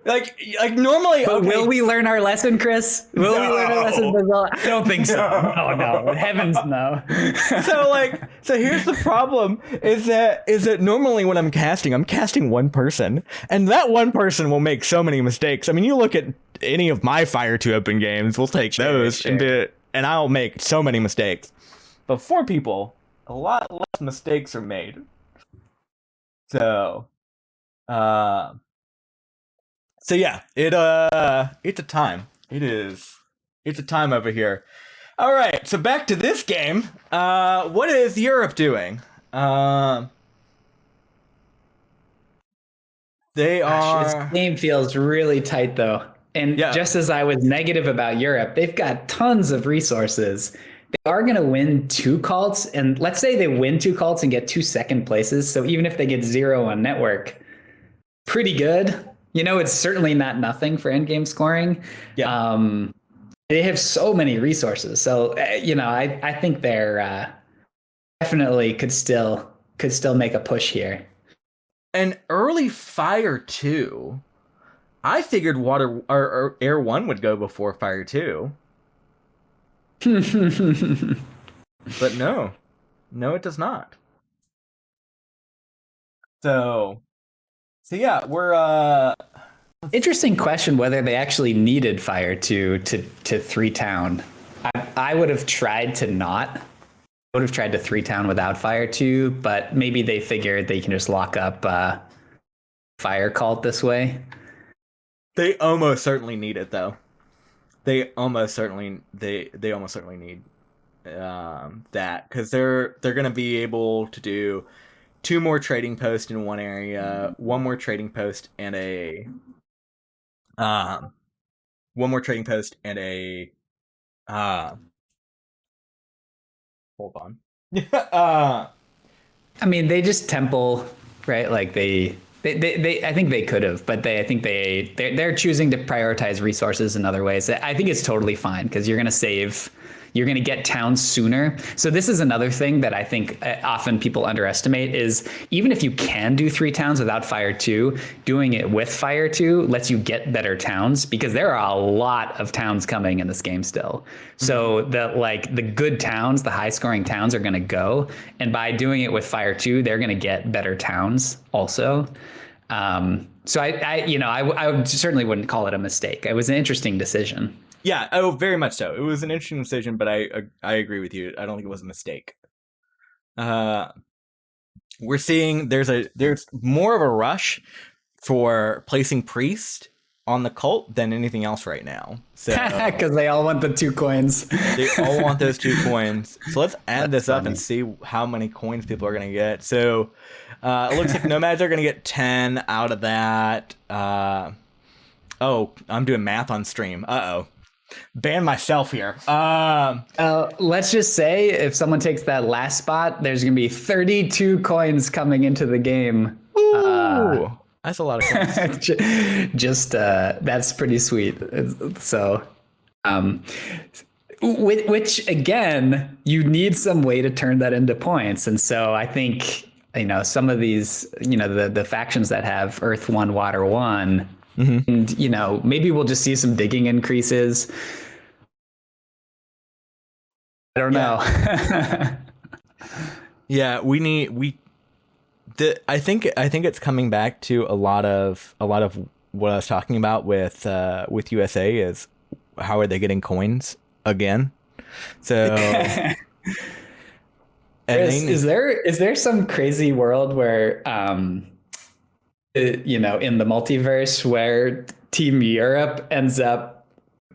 like normally. But will we learn our lesson, Chris? Will we learn our lesson, Bizzell? I don't think so. No. Heavens no. So here's the problem: is that normally when I'm casting one person, and that one person will make so many mistakes. I mean, you look at any of my Fire 2 open games, we'll take those and I'll make so many mistakes. But 4 people, a lot less mistakes are made. So yeah, it's a time. It's a time over here. All right, so back to this game. What is Europe doing? This game feels really tight though. And just as I was negative about Europe, they've got tons of resources. They are going to win 2 cults. And let's say they win 2 cults and get 2 second places. So even if they get 0 on network, pretty good. You know, it's certainly not nothing for endgame scoring. Yeah. They have so many resources. So, you know, I think they're definitely could still make a push here. An early Fire 2. I figured Water or Air 1 would go before Fire 2. But no, it does not. So yeah, we're interesting question whether they actually needed Fire 2 to 3 town. I would have tried to not. I would have tried to 3 town without Fire 2, but maybe they figured they can just lock up Fire Cult this way. They almost certainly need it, though. They almost certainly need that, because they're going to be able to do 2 more trading posts in one area, 1 more trading post and a hold on. I mean, they just temple, right? Like they I think they could have, but I think they're choosing to prioritize resources in other ways. I think it's totally fine because you're going to get towns sooner. So this is another thing that I think often people underestimate is even if you can do 3 towns without Fire 2, doing it with Fire 2 lets you get better towns because there are a lot of towns coming in this game still. So the good towns, the high scoring towns are going to go. And by doing it with Fire 2, they're going to get better towns also. So I certainly wouldn't call it a mistake. It was an interesting decision. Yeah, very much so. It was an interesting decision, but I agree with you. I don't think it was a mistake. We're seeing there's more of a rush for placing priest on the cult than anything else right now. So because they all want the 2 coins. They all want those 2 coins. So let's add this up and see how many coins people are going to get. So it looks like nomads are going to get 10 out of that. Oh, I'm doing math on stream. Ban myself here. Let's just say if someone takes that last spot, there's going to be 32 coins coming into the game. Ooh, that's a lot of coins. Just that's pretty sweet. So, which again, you need some way to turn that into points. And so I think, some of these, the factions that have Earth 1, Water 1, and, maybe we'll just see some digging increases. I don't know. Yeah, I think it's coming back to a lot of what I was talking about with USA is how are they getting coins again? So is there some crazy world where in the multiverse where Team Europe ends up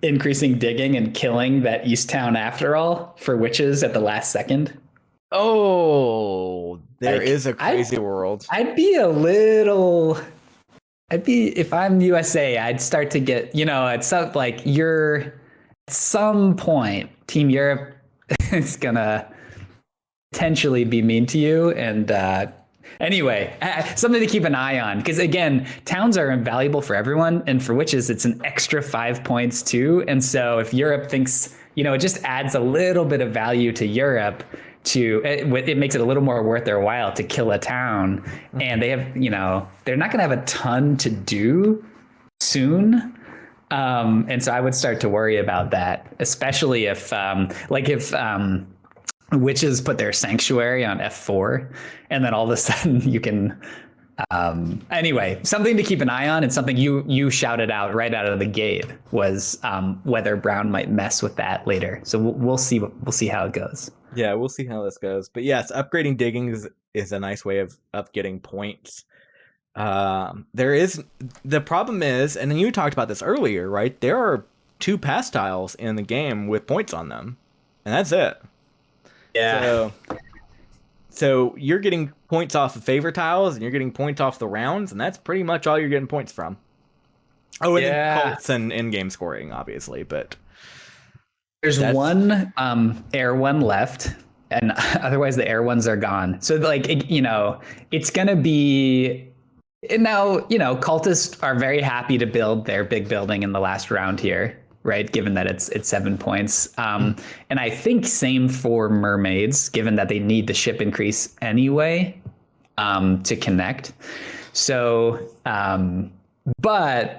increasing digging and killing that East town after all for witches at the last second? Oh, there is a crazy world. If I'm USA, I'd start to get, it's not like you're at some point, Team Europe is gonna potentially be mean to you. And anyway, something to keep an eye on, because again, towns are invaluable for everyone, and for witches, it's an extra 5 points too. And so if Europe thinks, it just adds a little bit of value to Europe. It makes it a little more worth their while to kill a town, and they have, they're not going to have a ton to do soon. And so I would start to worry about that, especially if witches put their sanctuary on F4, and then all of a sudden you can anyway, something to keep an eye on, and something you shouted out right out of the gate was whether Brown might mess with that later. So we'll see how it goes. Yeah, we'll see how this goes. But yes, upgrading digging is a nice way of getting points. The problem is, and you talked about this earlier, right? There are 2 pass tiles in the game with points on them, and that's it. Yeah. So you're getting points off of favor tiles, and you're getting points off the rounds, and that's pretty much all you're getting points from. Oh, and then cults and in-game scoring, obviously, but there's one air one left, and otherwise the air ones are gone. So it's gonna be. And now, cultists are very happy to build their big building in the last round here, right? Given that it's 7 points. And I think same for mermaids, given that they need the ship increase anyway to connect. So, but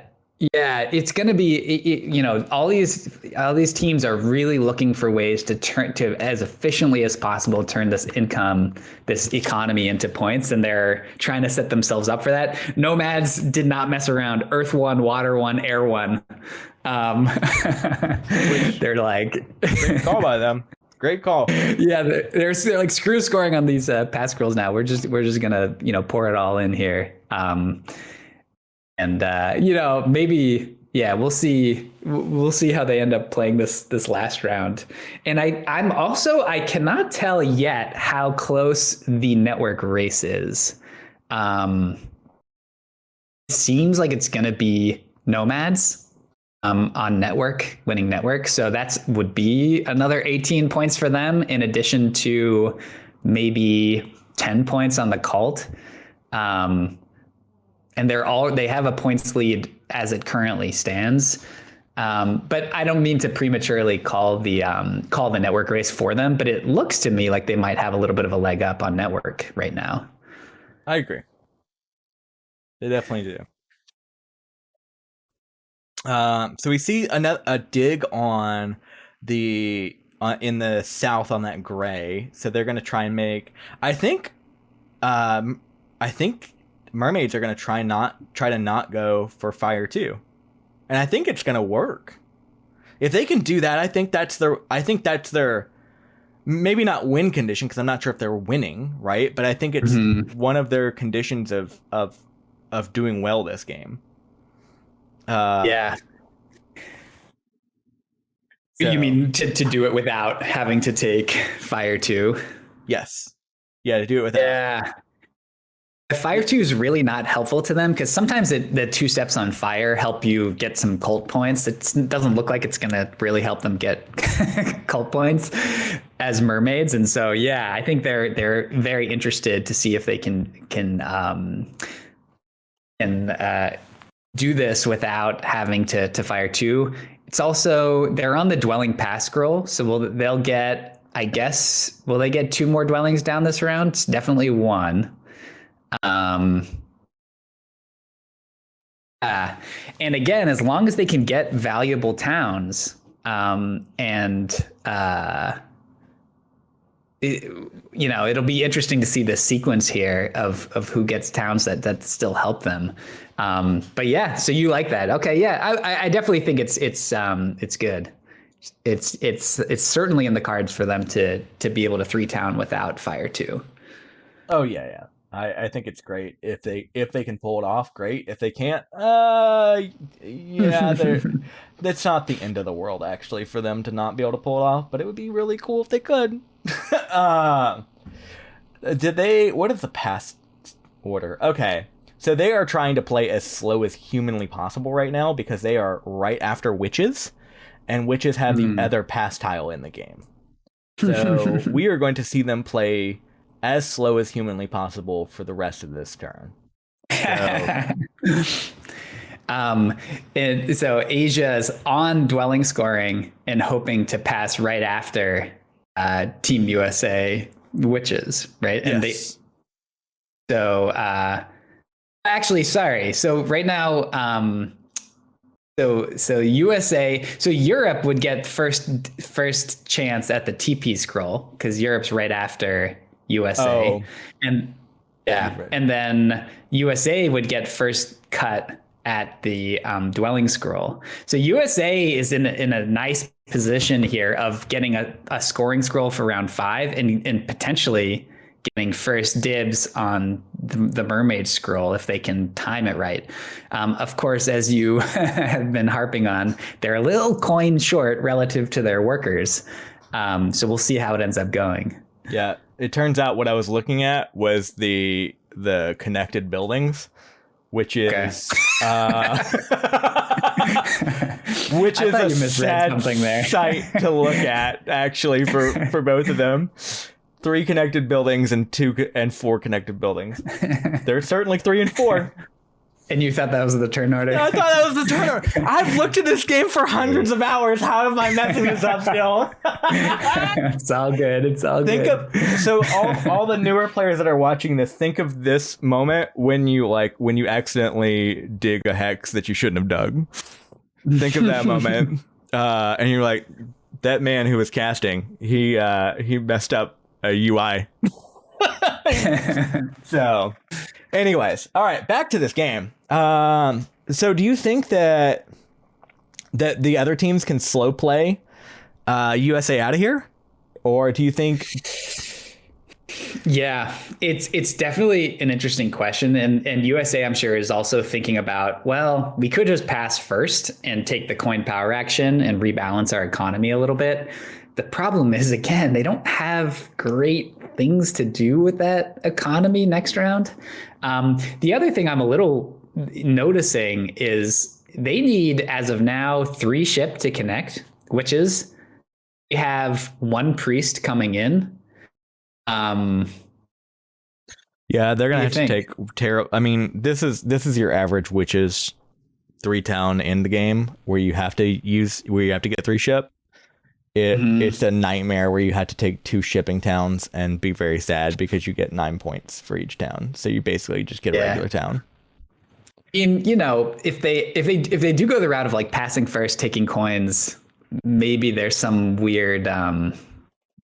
yeah, it's going to be, all these teams are really looking for ways to as efficiently as possible turn this economy into points, and they're trying to set themselves up for that. Nomads did not mess around. Earth 1, Water 1, Air 1. They're like, great call by them. Great call. Yeah, they're like, screw scoring on these pass scrolls now. We're just gonna pour it all in here. And maybe, we'll see how they end up playing this last round. And I cannot tell yet how close the network race is. It seems like it's going to be Nomads on winning network. So would be another 18 points for them, in addition to maybe 10 points on the cult. And they have a points lead as it currently stands. But I don't mean to prematurely call the network race for them, but it looks to me like they might have a little bit of a leg up on network right now. I agree. They definitely do. So we see a dig on in the south on that gray. So they're going to try and make. I think mermaids are going to try to not go for fire too, and I think it's going to work. If they can do that, I think that's their maybe not win condition, because I'm not sure if they're winning, right? But I think it's one of their conditions of doing well this game. Yeah. So, you mean to do it without having to take fire 2? Yes. Yeah, to do it without. Yeah. Fire 2 is really not helpful to them, because sometimes the 2 steps on fire help you get some cult points. It doesn't look like it's going to really help them get cult points as mermaids. And so, I think they're very interested to see if they can do this without having to fire 2. It's also, they're on the dwelling pass scroll, so they'll get, I guess, will they get 2 more dwellings down this round? It's definitely 1. And again, as long as they can get valuable towns, it'll be interesting to see the sequence here of who gets towns that still help them. But so you like that? Okay, I definitely think it's good. It's certainly in the cards for them to be able to 3 town without fire 2. Oh yeah. I think it's great if they can pull it off. Great. If they can't, that's not the end of the world actually for them to not be able to pull it off. But it would be really cool if they could. What is the pass order? Okay, so they are trying to play as slow as humanly possible right now, because they are right after witches, and witches have the other pass tile in the game. So we are going to see them play as slow as humanly possible for the rest of this turn. So, and so Asia is on dwelling scoring and hoping to pass right after Team USA witches, right? And yes. actually, sorry. So right now, so USA, so Europe would get first chance at the TP scroll because Europe's right after USA, and and then USA would get first cut at the dwelling scroll. So USA is in a nice position here of getting a scoring scroll for round 5 and potentially getting first dibs on the mermaid scroll if they can time it right. Of course, as you have been harping on, they're a little coin short relative to their workers. So we'll see how it ends up going. Yeah, it turns out what I was looking at was the connected buildings, which is which is a sad sight to look at, actually, for both of them. 3 connected buildings and 2 and 4 connected buildings. There's certainly 3 and 4. And you thought that was the turn order? I thought that was the turn order. I've looked at this game for hundreds of hours. How am I messing this up still? It's all good. It's all good. So all the newer players that are watching this, think of this moment when you accidentally dig a hex that you shouldn't have dug. Think of that moment. And you're like, that man who was casting, he messed up a UI. So, anyways, all right, back to this game. So do you think that the other teams can slow play USA out of here? Or do you think... Yeah, it's definitely an interesting question. And USA, I'm sure, is also thinking about, well, we could just pass first and take the coin power action and rebalance our economy a little bit. The problem is, again, they don't have great things to do with that economy next round. The other thing I'm a little noticing is they need, as of now, 3 ship to connect, which is they have 1 priest coming in. Yeah, they're gonna have to take Terra. I mean, this is your average witches 3 town in the game where you have to get 3 ship. It's a nightmare where you have to take 2 shipping towns and be very sad because you get 9 points for each town. So you basically just get a regular town. If they do go the route of like passing first, taking coins, maybe there's some weird.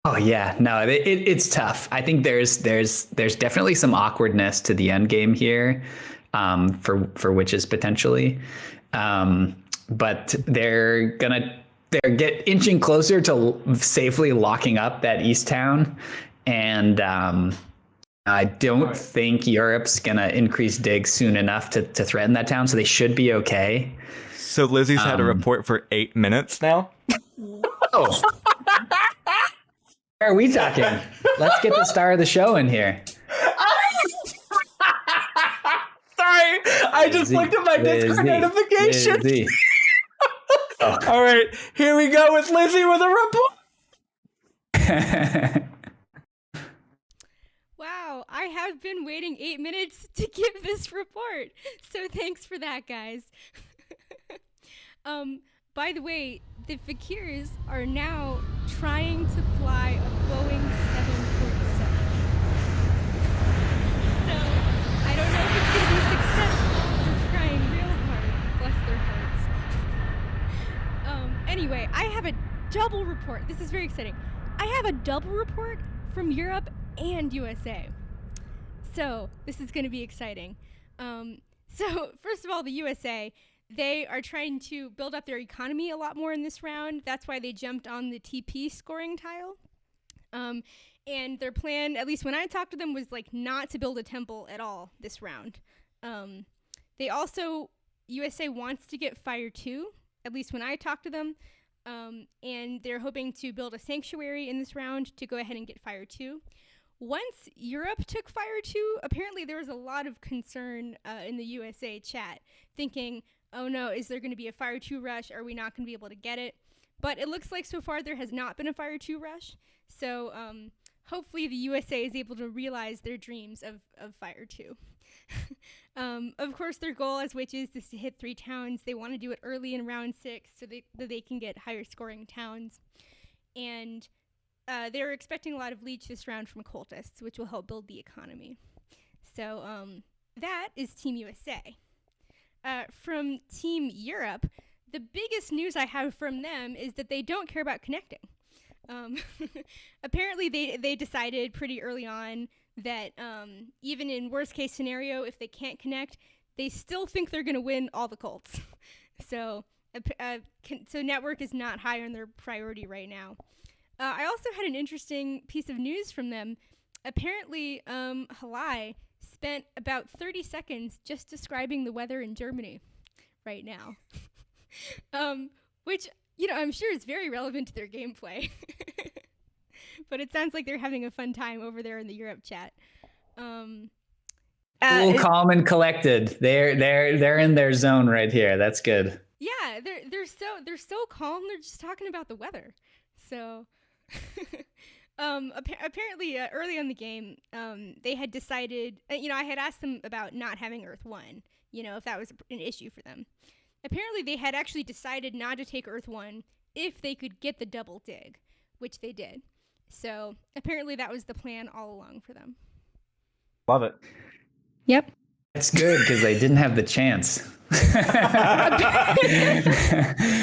It's tough. I think there's definitely some awkwardness to the end game here, for witches potentially, but they're get inching closer to safely locking up that East town, and I don't think Europe's gonna increase digs soon enough to threaten that town, so they should be okay. So Lizzie's had a report for 8 minutes now. Oh, where are we talking? Let's get the star of the show in here. Sorry, I just looked at my Discord notification. Oh. All right, here we go with Lizzie with a report. Wow, I have been waiting 8 minutes to give this report, so thanks for that, guys. By the way, the Fakirs are now trying to fly a Boeing 747. So I don't know if it's going to be successful. They're trying real hard. Bless their hearts. Anyway, I have a double report. This is very exciting. I have a double report from Europe and USA. So this is going to be exciting. So first of all, the USA, they are trying to build up their economy a lot more in this round. That's why they jumped on the TP scoring tile. And their plan, at least when I talked to them, was like not to build a temple at all this round. They also, USA wants to get Fire 2, at least when I talked to them. And they're hoping to build a sanctuary in this round to go ahead and get Fire 2. Once Europe took Fire 2, apparently there was a lot of concern in the USA chat, thinking, oh no, is there going to be a Fire 2 rush? Are we not going to be able to get it? But it looks like so far there has not been a Fire 2 rush. So hopefully the USA is able to realize their dreams of Fire 2. Of course, their goal as Witches is to hit 3 towns. They want to do it early in round 6 so that they can get higher scoring towns. And they're expecting a lot of leech this round from cultists, which will help build the economy. So that is Team USA. From Team Europe, the biggest news I have from them is that they don't care about connecting. Apparently, they decided pretty early on that even in worst case scenario, if they can't connect, they still think they're going to win all the cults. So network is not high on their priority right now. I also had an interesting piece of news from them. Apparently, Halai spent about 30 seconds just describing the weather in Germany right now, which, I'm sure is very relevant to their gameplay. But it sounds like they're having a fun time over there in the Europe chat. Cool, calm, and collected. They're in their zone right here. That's good. Yeah, they're so calm. They're just talking about the weather. So, apparently, early on the game, they had decided. I had asked them about not having Earth 1. If that was an issue for them. Apparently, they had actually decided not to take Earth 1 if they could get the double dig, which they did. So apparently that was the plan all along for them. Love it. Yep. That's good because they didn't have the chance.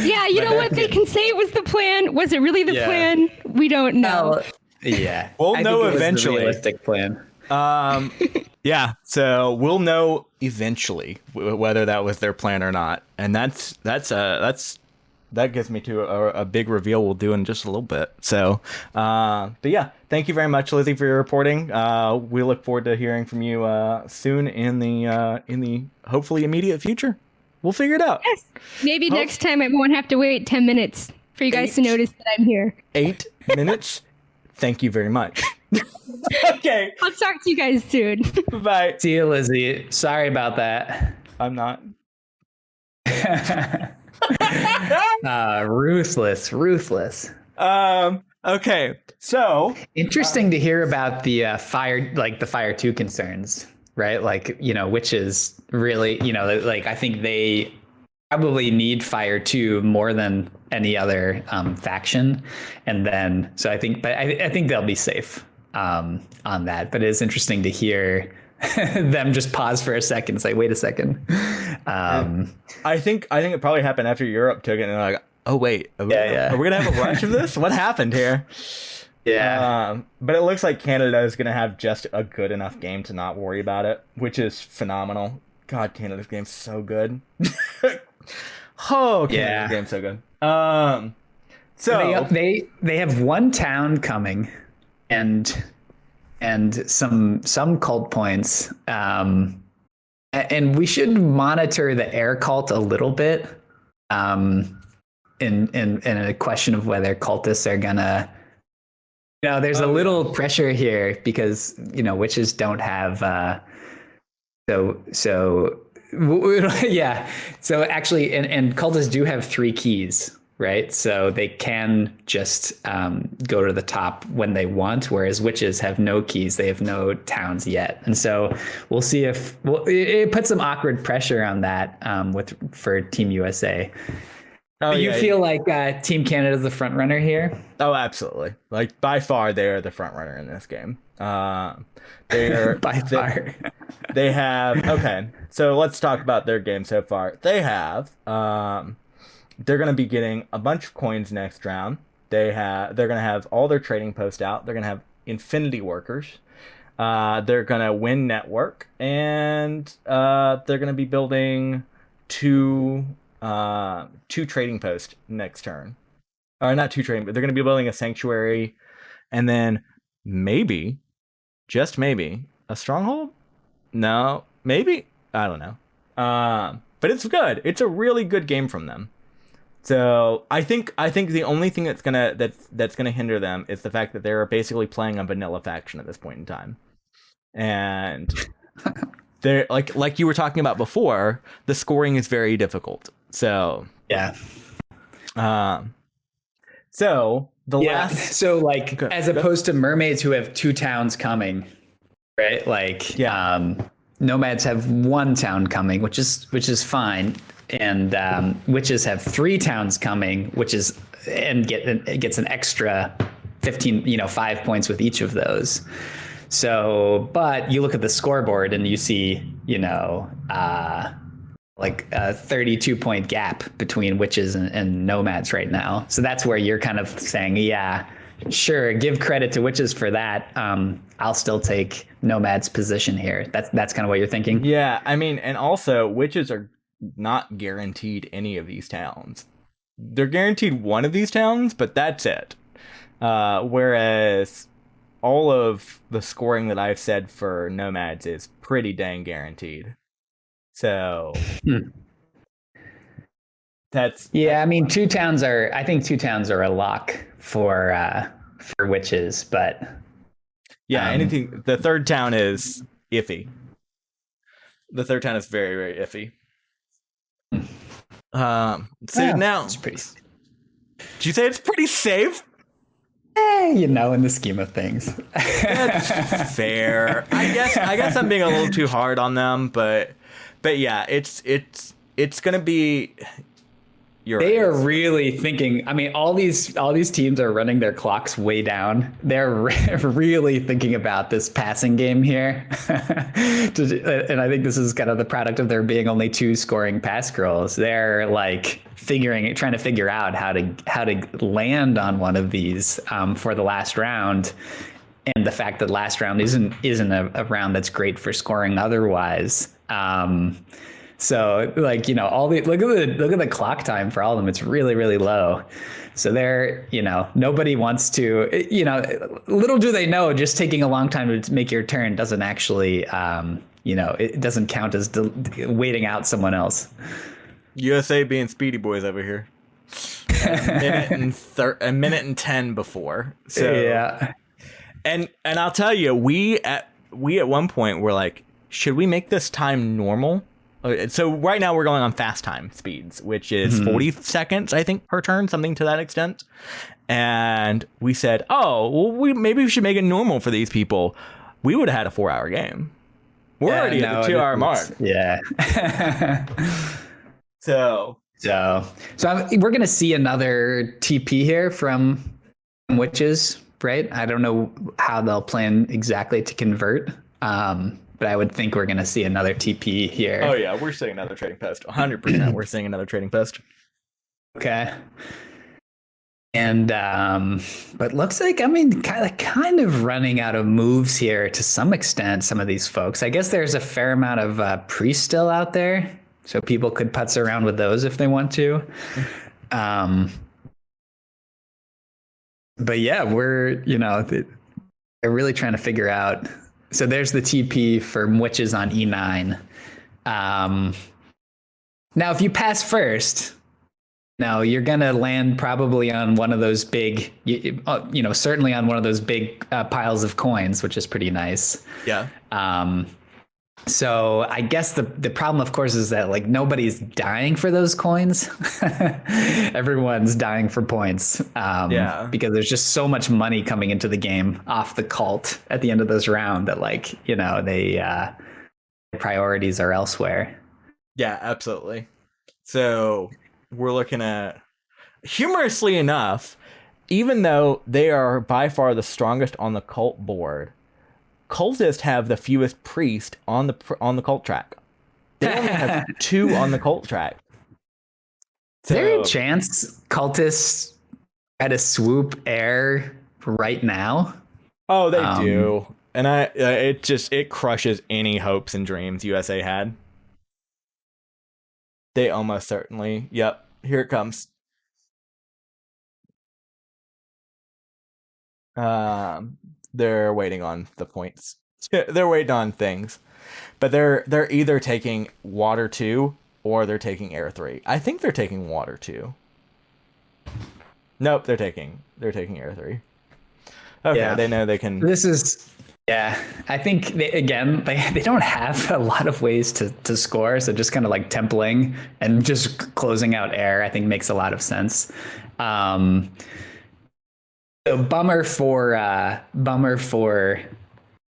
Yeah, you know what? They can say it was the plan. Was it really the plan? We don't know. Well, yeah. We'll know eventually. The realistic plan. Yeah, so we'll know eventually whether that was their plan or not, and that gets me to a big reveal we'll do in just a little bit. So, but yeah, thank you very much, Lizzie, for your reporting. We look forward to hearing from you soon in the hopefully immediate future. We'll figure it out. Yes, maybe next time I won't have to wait 10 minutes for you guys to notice that I'm here. 8 minutes. Thank you very much. Okay. I'll talk to you guys soon. Bye. See you, Lizzie. Sorry about that. I'm not. Ruthless. Okay. So interesting to hear about the Fire 2 concerns, right? Like, which is really, I think they probably need Fire 2 more than any other faction. And then, so I think they'll be safe on that. But it's interesting to hear them just pause for a second. It's like, wait a second. I think it probably happened after Europe took it, and they're like, oh wait, are we gonna have a rush of this? What happened here? Yeah. But it looks like Canada is gonna have just a good enough game to not worry about it, which is phenomenal. God, Canada's game's so good. Canada's game's so good. So they have one town coming, and some cult points, and we should monitor the air cult a little bit, in a question of whether cultists are gonna, there's a little pressure here because witches don't have so actually, and cultists do have 3 keys. Right, so they can just go to the top when they want, whereas witches have no keys; they have no towns yet, and so we'll see if it puts some awkward pressure on that for Team USA. You feel like Team Canada is the front runner here? Oh, absolutely! Like by far, they are the front runner in this game. They're by far. They have okay. So let's talk about their game so far. They have. They're going to be getting a bunch of coins next round. They're going to have all their trading posts out. They're going to have infinity workers. They're going to win network, and they're going to be building two trading posts next turn. Or not 2 trading, but they're going to be building a sanctuary, and then maybe, just maybe, a stronghold. No, maybe, I don't know. But it's good. It's a really good game from them. So I think the only thing that's gonna hinder them is the fact that they're basically playing a vanilla faction at this point in time, and they're like you were talking about before. The scoring is very difficult. So yeah, So so like as opposed to mermaids who have 2 towns coming, right? Like nomads have 1 town coming, which is fine, and witches have 3 towns coming, it gets an extra 15, 5 points with each of those. So, but you look at the scoreboard and you see, like a 32-point gap between witches and nomads right now. So that's where you're kind of saying, yeah, sure, give credit to witches for that. I'll still take nomads' position here. That's kind of what you're thinking. Yeah, I mean, and also witches are not guaranteed any of these towns. They're guaranteed one of these towns, but that's it. Whereas all of the scoring that I've said for nomads is pretty dang guaranteed. So that's I mean, 2 towns are a lock for witches, but anything. The 3rd town is iffy. The 3rd town is very, very iffy. Now it's pretty. Did you say it's pretty safe? In the scheme of things. That's fair. I guess I'm being a little too hard on them, but yeah, it's gonna be. They are really thinking. I mean, all these teams are running their clocks way down. They're really thinking about this passing game here, and I think this is kind of the product of there being only 2 scoring pass girls. They're like trying to figure out how to land on one of these for the last round, and the fact that last round isn't a round that's great for scoring otherwise. So like, look at the clock time for all of them. It's really, really low. So they're, nobody wants to, little do they know, just taking a long time to make your turn doesn't actually, it doesn't count as waiting out someone else. USA being speedy boys over here. A minute and 10 before. So yeah. And I'll tell you, we at one point were like, should we make this time normal? So right now we're going on fast time speeds, which is 40 seconds, I think, per turn, something to that extent. And we said, maybe we should make it normal for these people. We would have had a 4-hour game. We're already at the 2-hour mark. Yeah. So we're going to see another TP here from witches, right? I don't know how they'll plan exactly to convert. But I would think we're going to see another TP here. Oh, yeah. We're seeing another trading post. 100% we're seeing another trading post. Okay. And, but looks like, I mean, kind of running out of moves here to some extent, some of these folks. I guess there's a fair amount of priests still out there. So people could putz around with those if they want to. But yeah, they're really trying to figure out. So there's the TP for witches on E9. Now, if you pass first, you're going to land probably on one of those big, certainly on one of those big piles of coins, which is pretty nice. Yeah. So I guess the problem, of course, is that like nobody's dying for those coins. Everyone's dying for points. Because there's just so much money coming into the game off the cult at the end of this round that their priorities are elsewhere. Yeah, absolutely. So we're looking at, humorously enough, even though they are by far the strongest on the cult board, cultists have the fewest priests on the cult track. They only have 2 on the cult track. So, is there a chance cultists had a swoop air right now? Oh, they do. And it crushes any hopes and dreams USA had. They almost certainly. Yep. Here it comes. They're waiting on the points. They're waiting on things. But they're either taking water 2 or they're taking air 3. I think they're taking water 2. Nope, they're taking air 3. Okay, yeah. They know they can. This is, I think they don't have a lot of ways to score, so just kind of like templing and just closing out air, I think makes a lot of sense. So bummer for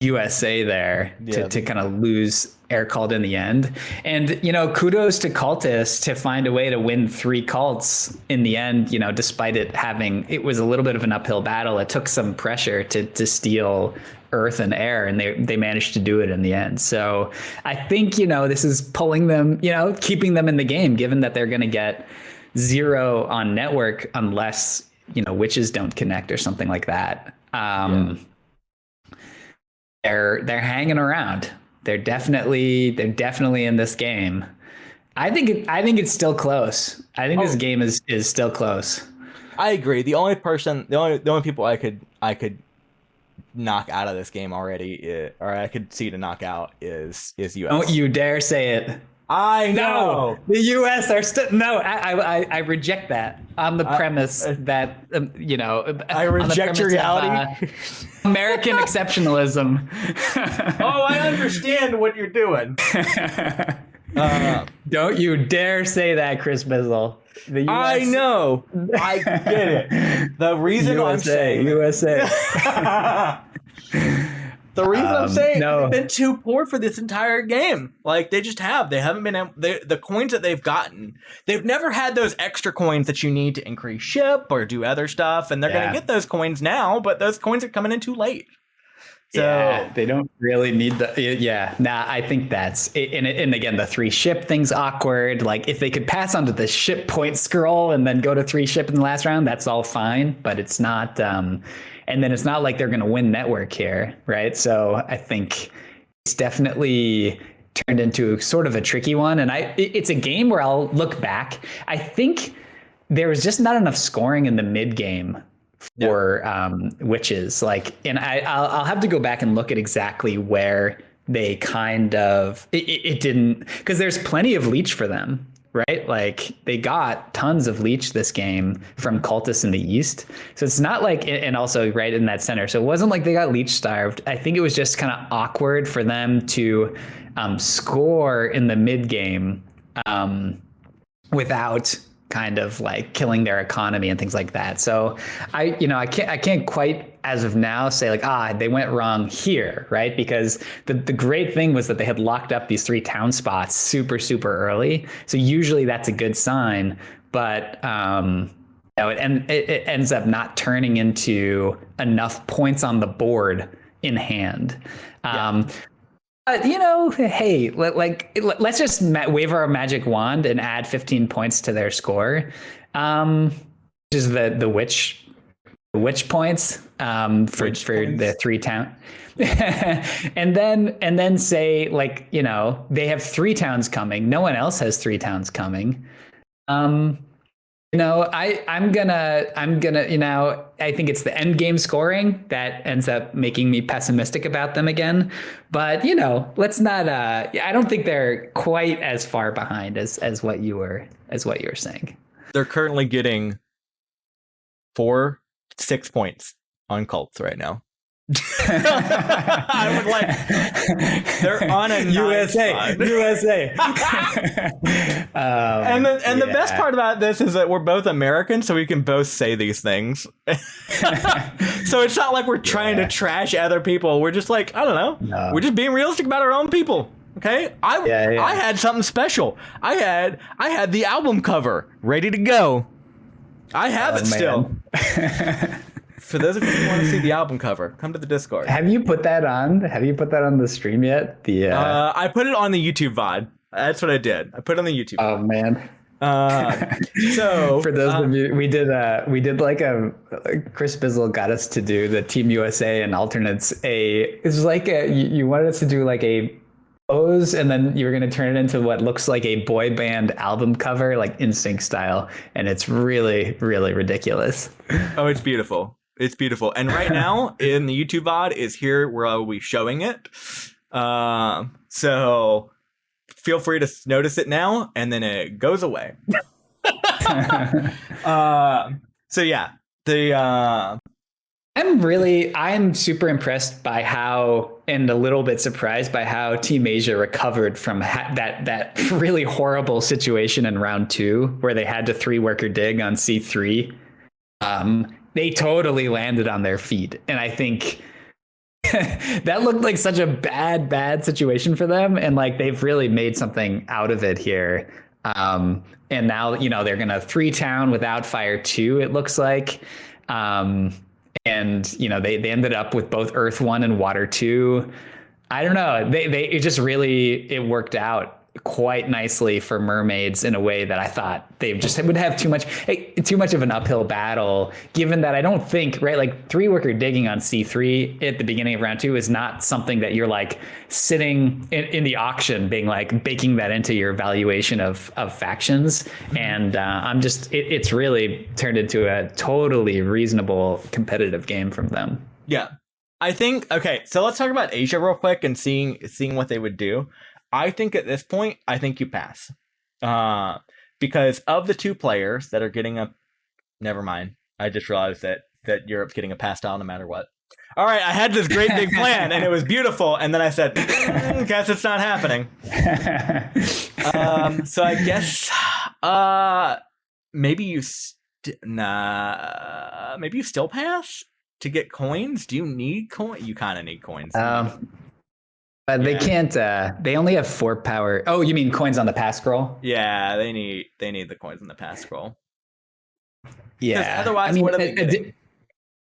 USA there to kind of lose air cult in the end. And, kudos to Cultists to find a way to win 3 cults in the end, despite it was a little bit of an uphill battle. It took some pressure to steal earth and air, and they managed to do it in the end. So I think, this is pulling them, keeping them in the game, given that they're going to get 0 on network unless, witches don't connect or something like that. They're hanging around. They're definitely in this game. I think it's still close. I think this game is still close. I agree. The only people I could knock out of this game already, or I could see to knock out is US. Don't you dare say it. I know. No, the US are still no. I reject that on the premise that I reject your reality. American exceptionalism. Oh, I understand what you're doing. Don't you dare say that, Chris Bizzell. The US, I know. I get it. The reason I'm saying USA. The reason I'm saying no. they've been too poor for this entire game. Like, they just have. They haven't been the coins that they've gotten. They've never had those extra coins that you need to increase ship or do other stuff. And they're going to get those coins now, but those coins are coming in too late. So they don't really need I think that's it. And again, the 3 ship thing's awkward. Like, if they could pass onto the ship point scroll and then go to 3 ship in the last round, that's all fine. But it's not. And then it's not like they're going to win network here, right? So I think it's definitely turned into sort of a tricky one. And it's a game where I'll look back. I think there was just not enough scoring in the mid game for witches. Like, and I'll have to go back and look at exactly where they kind of it didn't, because there's plenty of leech for them. Right? Like, they got tons of leech this game from cultists in the East. So it's not like, and also right in that center. So it wasn't like they got leech starved. I think it was just kind of awkward for them to score in the mid game without kind of like killing their economy and things like that. So I can't quite as of now say like, they went wrong here, right? Because the great thing was that they had locked up these 3 town spots super, super early. So usually that's a good sign, but it ends up not turning into enough points on the board in hand. Hey, let's just wave our magic wand and add 15 points to their score. Which is the witch points for the 3 town. and then say, like, they have 3 towns coming. No one else has 3 towns coming. I'm gonna, I think it's the end game scoring that ends up making me pessimistic about them again. But, let's not, I don't think they're quite as far behind as what you were saying. They're currently getting 6 points on cults right now. I would like, they're on a USA. And the best part about this is that we're both American, so we can both say these things. So it's not like we're trying to trash other people. We're just like, I don't know. No. We're just being realistic about our own people. Okay, I had something special. I had the album cover ready to go. I have it still. For those of you who want to see the album cover, come to the Discord. Have you put that on the stream yet? I put it on the YouTube VOD. That's what I did. I put it on the YouTube. Oh man. So for those of you, we did like Chris Bizzell got us to do the Team USA and alternates. It was like you wanted us to do like a pose, and then you were going to turn it into what looks like a boy band album cover, like NSYNC style, and it's really, really ridiculous. Oh, it's beautiful. It's beautiful. And right now in the YouTube VOD is here where I'll be showing it. So feel free to notice it now, and then it goes away. So yeah, I'm super impressed by how, and a little bit surprised by how Team Asia recovered from that really horrible situation in round 2 where they had to 3-worker dig on C3. they totally landed on their feet. And I think that looked like such a bad situation for them. And like, they've really made something out of it here. And now, they're going to 3-town without Fire 2, it looks like. And, they ended up with both Earth 1 and Water 2. I don't know. It worked out quite nicely for mermaids in a way that I thought they just would have too much of an uphill battle, given that I don't think, right, like 3-worker digging on C3 at the beginning of round 2 is not something that you're like sitting in the auction being like baking that into your valuation of factions. And it's really turned into a totally reasonable competitive game from them. Yeah. I think, okay, so let's talk about Asia real quick and seeing what they would do. I think at this point, you pass. Because of the 2 players that are getting a... Never mind. I just realized that Europe's getting a pass down no matter what. All right, I had this great big plan, and it was beautiful, and then I said, guess it's not happening. So I guess maybe you still pass to get coins? Do you need coins? You kind of need coins. But they can't. They only have 4 power. Oh, you mean coins on the pass scroll? Yeah, they need the coins on the pass scroll. Yeah. Otherwise, what are they getting?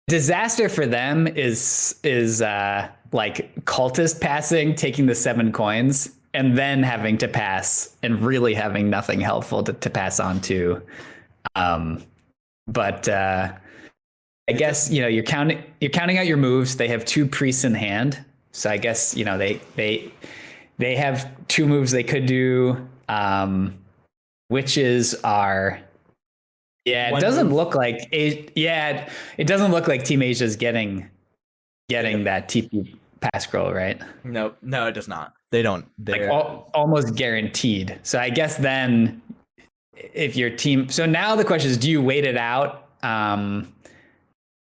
Disaster for them is like cultist passing, taking the 7 coins, and then having to pass and really having nothing helpful to pass on to. But I guess you're counting out your moves. They have 2 priests in hand. So I guess, they have 2 moves they could do. Witches are, it doesn't look like it doesn't look like Team Asia's getting that TP pass scroll, right? No, it does not. They don't. They're like almost guaranteed. So I guess then if your team, so now the question is, do you wait it out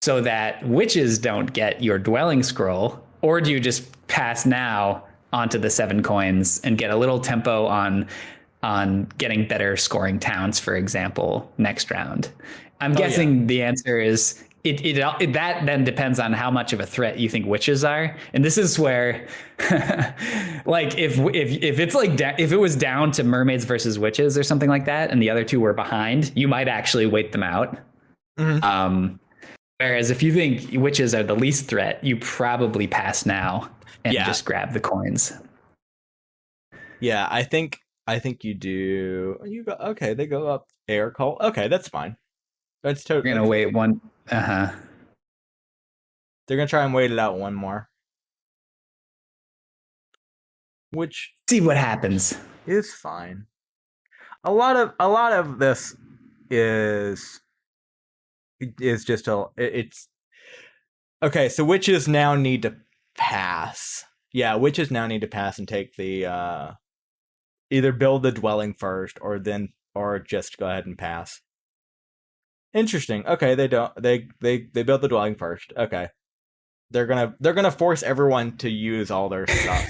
so that witches don't get your dwelling scroll? Or do you just pass now onto the 7 coins and get a little tempo on getting better scoring towns, for example, next round? I'm guessing the answer is that then depends on how much of a threat you think witches are. And this is where, like, if it's like if it was down to mermaids versus witches or something like that, and the other 2 were behind, you might actually wait them out. Mm-hmm. Whereas if you think witches are the least threat, you probably pass now and just grab the coins. Yeah, I think you do. You go okay. They go up air call. Okay, that's fine. That's totally. You're gonna wait one. They're gonna try and wait it out one more. Which see what happens. Is fine. A lot of this is just it's okay. So witches now need to pass. Yeah, witches now need to pass and take the either build the dwelling first or just go ahead and pass. Interesting. Okay, they don't. They build the dwelling first. Okay, they're gonna force everyone to use all their stuff.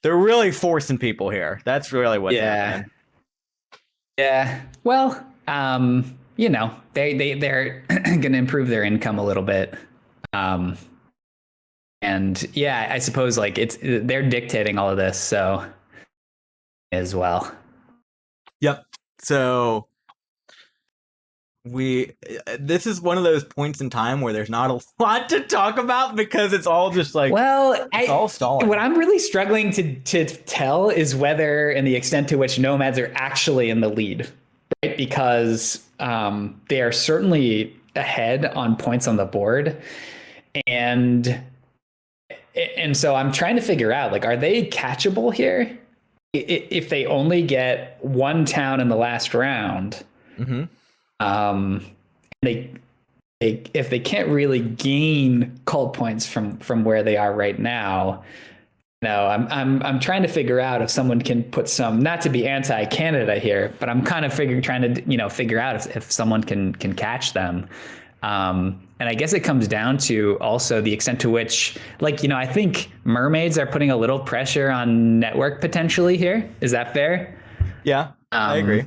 They're really forcing people here. That's really what's happening. Yeah. Well, they're gonna improve their income a little bit. And yeah, I suppose like they're dictating all of this, so as well. Yep. So this is one of those points in time where there's not a lot to talk about because it's all just like, it's all stalling. What I'm really struggling to tell is whether and the extent to which nomads are actually in the lead, right? Because they are certainly ahead on points on the board, and so I'm trying to figure out, like, are they catchable here if they only get 1 town in the last round? Mm-hmm. If they can't really gain cult points from where they are right now, I'm trying to figure out if someone can put some, not to be anti-Canada here, but I'm kind of trying to figure out if someone can catch them. And I guess it comes down to also the extent to which, like, I think mermaids are putting a little pressure on network potentially here. Is that fair? Yeah, I agree.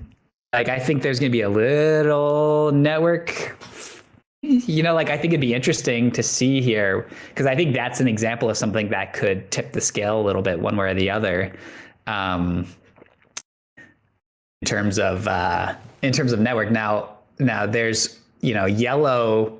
Like, I think there's going to be a little network like I think it'd be interesting to see here because I think that's an example of something that could tip the scale a little bit one way or the other. In terms of network. Now there's yellow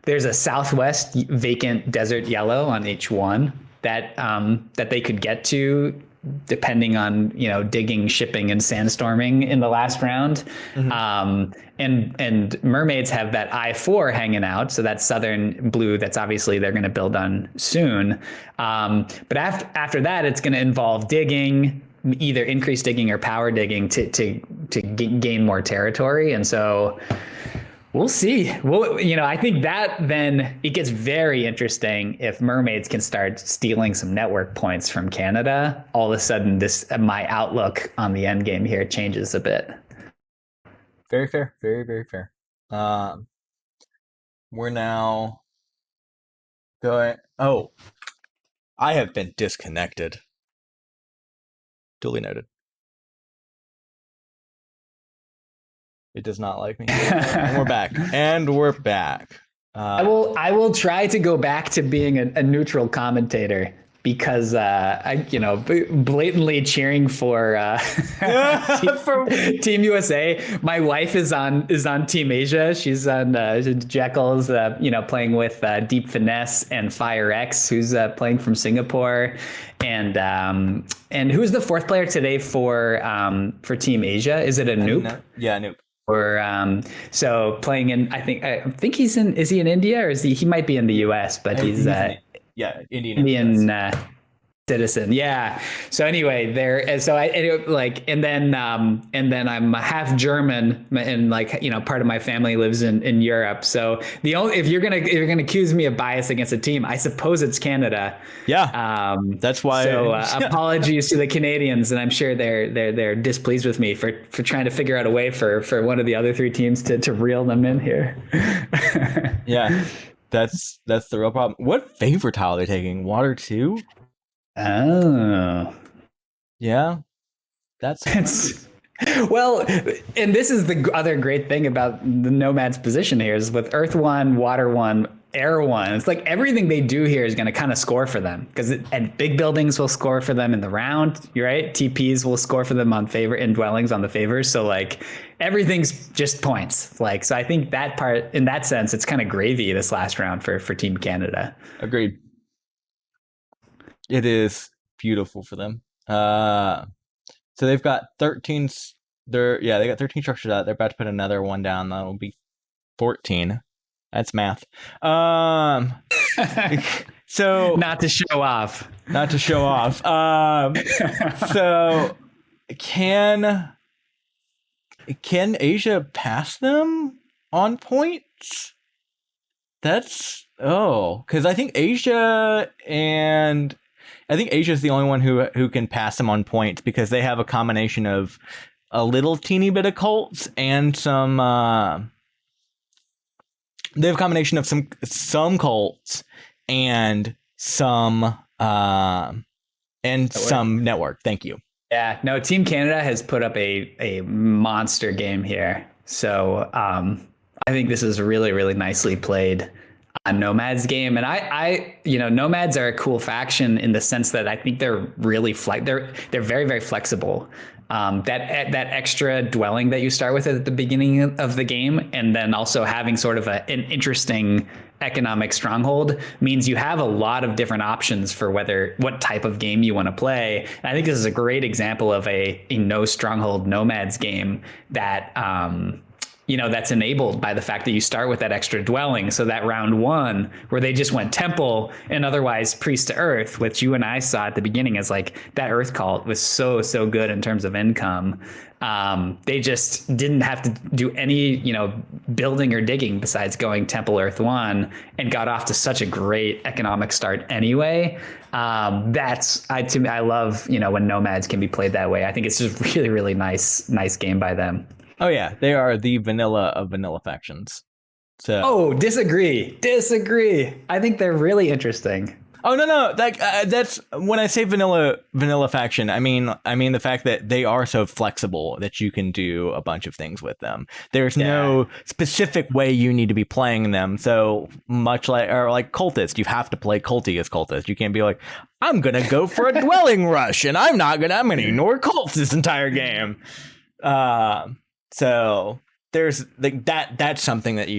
there's a southwest vacant desert yellow on each one that they could get to depending on digging, shipping, and sandstorming in the last round. And mermaids have that I-4 hanging out, so that's southern blue that's obviously they're going to build on soon. But after that, it's going to involve digging, either increased digging or power digging to gain more territory. And so we'll see. Well, I think that then it gets very interesting if mermaids can start stealing some network points from Canada. All of a sudden, my outlook on the end game here changes a bit. Very fair. Very, very fair. We're now going. Oh, I have been disconnected. Duly noted. It does not like me. And we're back. And we're back. I will try to go back to being a neutral commentator because I blatantly cheering for Team USA. My wife is on Team Asia. She's on Jekyll's playing with Deep Finesse and Fire X, who's playing from Singapore. And who's the fourth player today for Team Asia? Is it Anoop? Yeah, Anoop. Or so playing in I think is he in India or he might be in the US, but he's Indian citizen. Yeah. So anyway, and then I'm half German and part of my family lives in Europe. So if you're gonna accuse me of bias against a team, I suppose it's Canada. Yeah. That's why. So apologies to the Canadians, and I'm sure they're displeased with me for trying to figure out a way for one of the other three teams to reel them in here. Yeah. That's the real problem. What favorite tile are they taking? Water 2? Oh. Yeah. That's well, and this is the other great thing about the Nomad's position here is with Earth 1, Water 1, Air 1. It's like everything they do here is going to kind of score for them and big buildings will score for them in the round. You're right. TPs will score for them on favor and dwellings on the favors. So everything's just points. So I think that part, in that sense, it's kind of gravy this last round for Team Canada. Agreed. It is beautiful for them. So they've got 13. They got 13 structures out. They're about to put another one down. That'll be 14. That's math. So not to show off. So can Asia pass them on points? Because I think Asia is the only one who can pass them on points because they have a combination of a little teeny bit of cults and some. They have a combination of some cults and some network. Thank you. Yeah, no, Team Canada has put up a monster game here. So I think this is really, really nicely played on Nomad's game. And I Nomads are a cool faction in the sense that I think they're really they're very, very flexible. That extra dwelling that you start with at the beginning of the game, and then also having sort of an interesting economic stronghold means you have a lot of different options for what type of game you want to play. And I think this is a great example of a no stronghold Nomads game that that's enabled by the fact that you start with that extra dwelling. So that round 1 where they just went temple and otherwise priest to earth, which you and I saw at the beginning as that earth cult was so good in terms of income. They just didn't have to do any, building or digging besides going temple earth 1 and got off to such a great economic start anyway. I love, when Nomads can be played that way. I think it's just really, really nice game by them. Oh yeah, they are the vanilla of vanilla factions. So disagree. I think they're really interesting. Oh no, that's when I say vanilla faction. I mean the fact that they are so flexible that you can do a bunch of things with them. There's no specific way you need to be playing them. So much like cultist, you have to play culty as cultist. You can't be like, I'm gonna go for a dwelling rush, and I'm gonna ignore cults this entire game. So there's like that. That's something that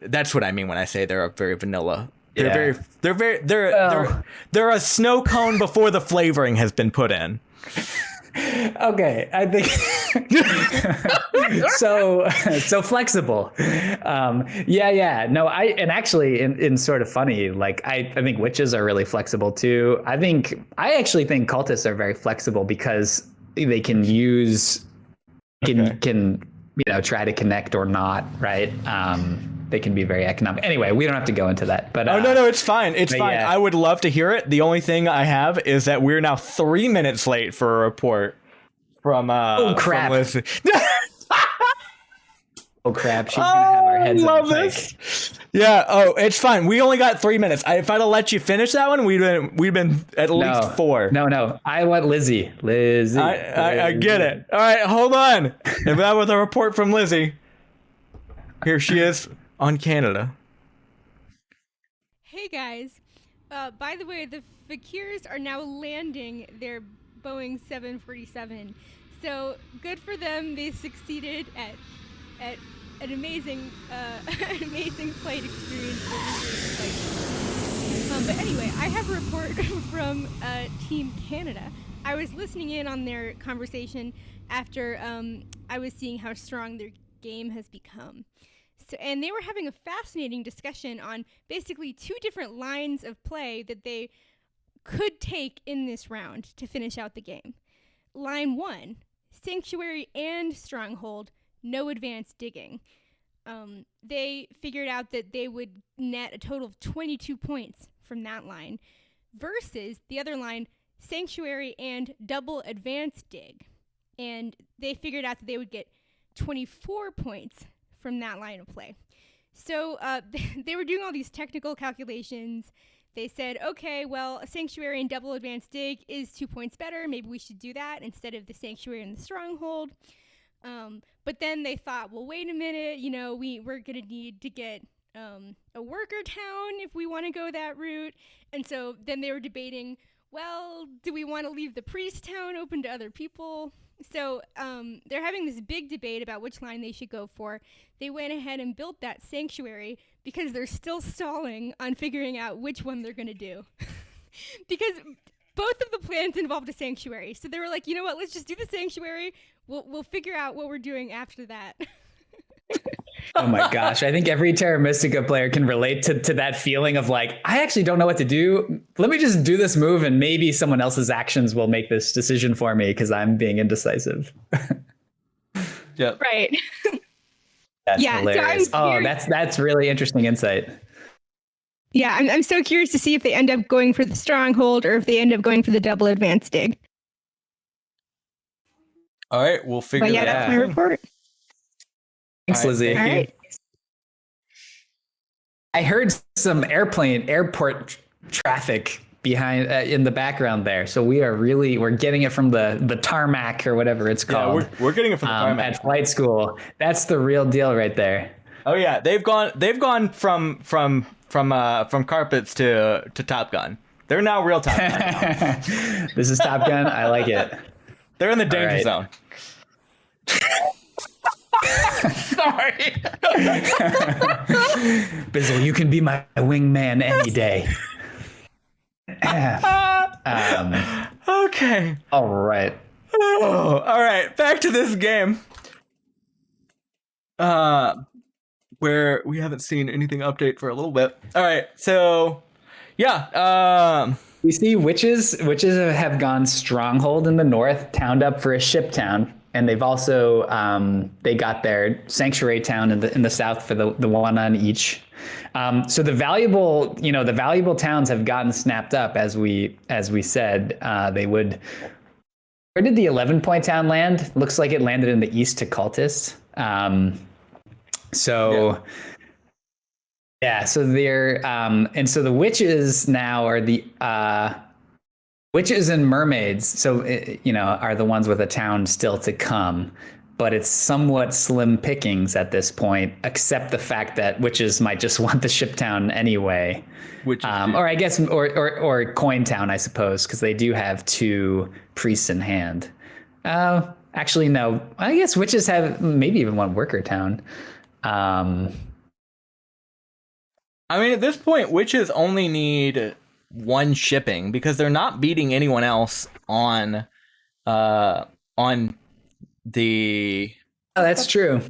that's what I mean when I say they're very vanilla. They're they're a snow cone before the flavoring has been put in. Okay, I think so flexible. No, actually in sort of funny, like I think witches are really flexible too. I actually think cultists are very flexible because they can try to connect or not, right? They can be very economic. Anyway, we don't have to go into that. But no, it's fine. It's fine. Yeah. I would love to hear it. The only thing I have is that we're now 3 minutes late for a report from oh crap! From Lizzy. Oh crap! She's gonna have our heads. Love this. Yeah. Oh, it's fine. We only got 3 minutes. If I'd have let you finish that one, we'd been at least 4. No. I want Lizzy. I get it. All right, hold on. If that was a report from Lizzy, here she is on Canada. Hey guys. By the way, the Fakirs are now landing their Boeing 747. So good for them. They succeeded at an amazing flight experience. But anyway, I have a report from Team Canada. I was listening in on their conversation after I was seeing how strong their game has become. So, and they were having a fascinating discussion on basically 2 different lines of play that they could take in this round to finish out the game. Line 1, Sanctuary and Stronghold, no advanced digging. They figured out that they would net a total of 22 points from that line versus the other line, Sanctuary and double advanced dig. And they figured out that they would get 24 points from that line of play. So they were doing all these technical calculations. They said, okay, well, a Sanctuary and double advanced dig is 2 points better. Maybe we should do that instead of the Sanctuary and the Stronghold. But then they thought, well, wait a minute, we're going to need to get a worker town if we want to go that route. And so then they were debating, well, do we want to leave the priest town open to other people? So they're having this big debate about which line they should go for. They went ahead and built that Sanctuary because they're still stalling on figuring out which one they're going to do. Because both of the plans involved a Sanctuary. So they were like, you know what, let's just do the Sanctuary. We'll figure out what we're doing after that. Oh my gosh. I think every Terra Mystica player can relate to that feeling of like, I actually don't know what to do. Let me just do this move and maybe someone else's actions will make this decision for me because I'm being indecisive. Yep. Right. That's yeah, hilarious. So that's really interesting insight. Yeah, I'm so curious to see if they end up going for the Stronghold or if they end up going for the double advanced dig. All right, we'll figure that out. That's my report. Thanks, Lizzy. All right. I heard some airport traffic behind in the background there. So we're getting it from the tarmac or whatever it's called. Yeah, we're getting it from the tarmac at flight school. That's the real deal right there. Oh yeah, they've gone from carpets to Top Gun. They're now real Top Gun. This is Top Gun. I like it. They're in the danger zone. Sorry. Bizzell, you can be my wingman any day. Okay. All right. Oh, all right. Back to this game. Where we haven't seen anything update for a little bit. All right. So, yeah. We see witches have gone stronghold in the north, towned up for a ship town. And they've also they got their sanctuary town in the south for the one on each. So the valuable towns have gotten snapped up as we said they would. Where did the 11-point town land? Looks like it landed in the east to cultists. Yeah, so they're and so the witches now are the witches and mermaids. So are the ones with a town still to come, but it's somewhat slim pickings at this point, except the fact that witches might just want the ship town anyway. Or I guess or coin town, I suppose, because they do have 2 priests in hand. Actually, no. I guess witches have maybe even 1 worker town. I mean, at this point, witches only need 1 shipping because they're not beating anyone else on the. Oh, that's true.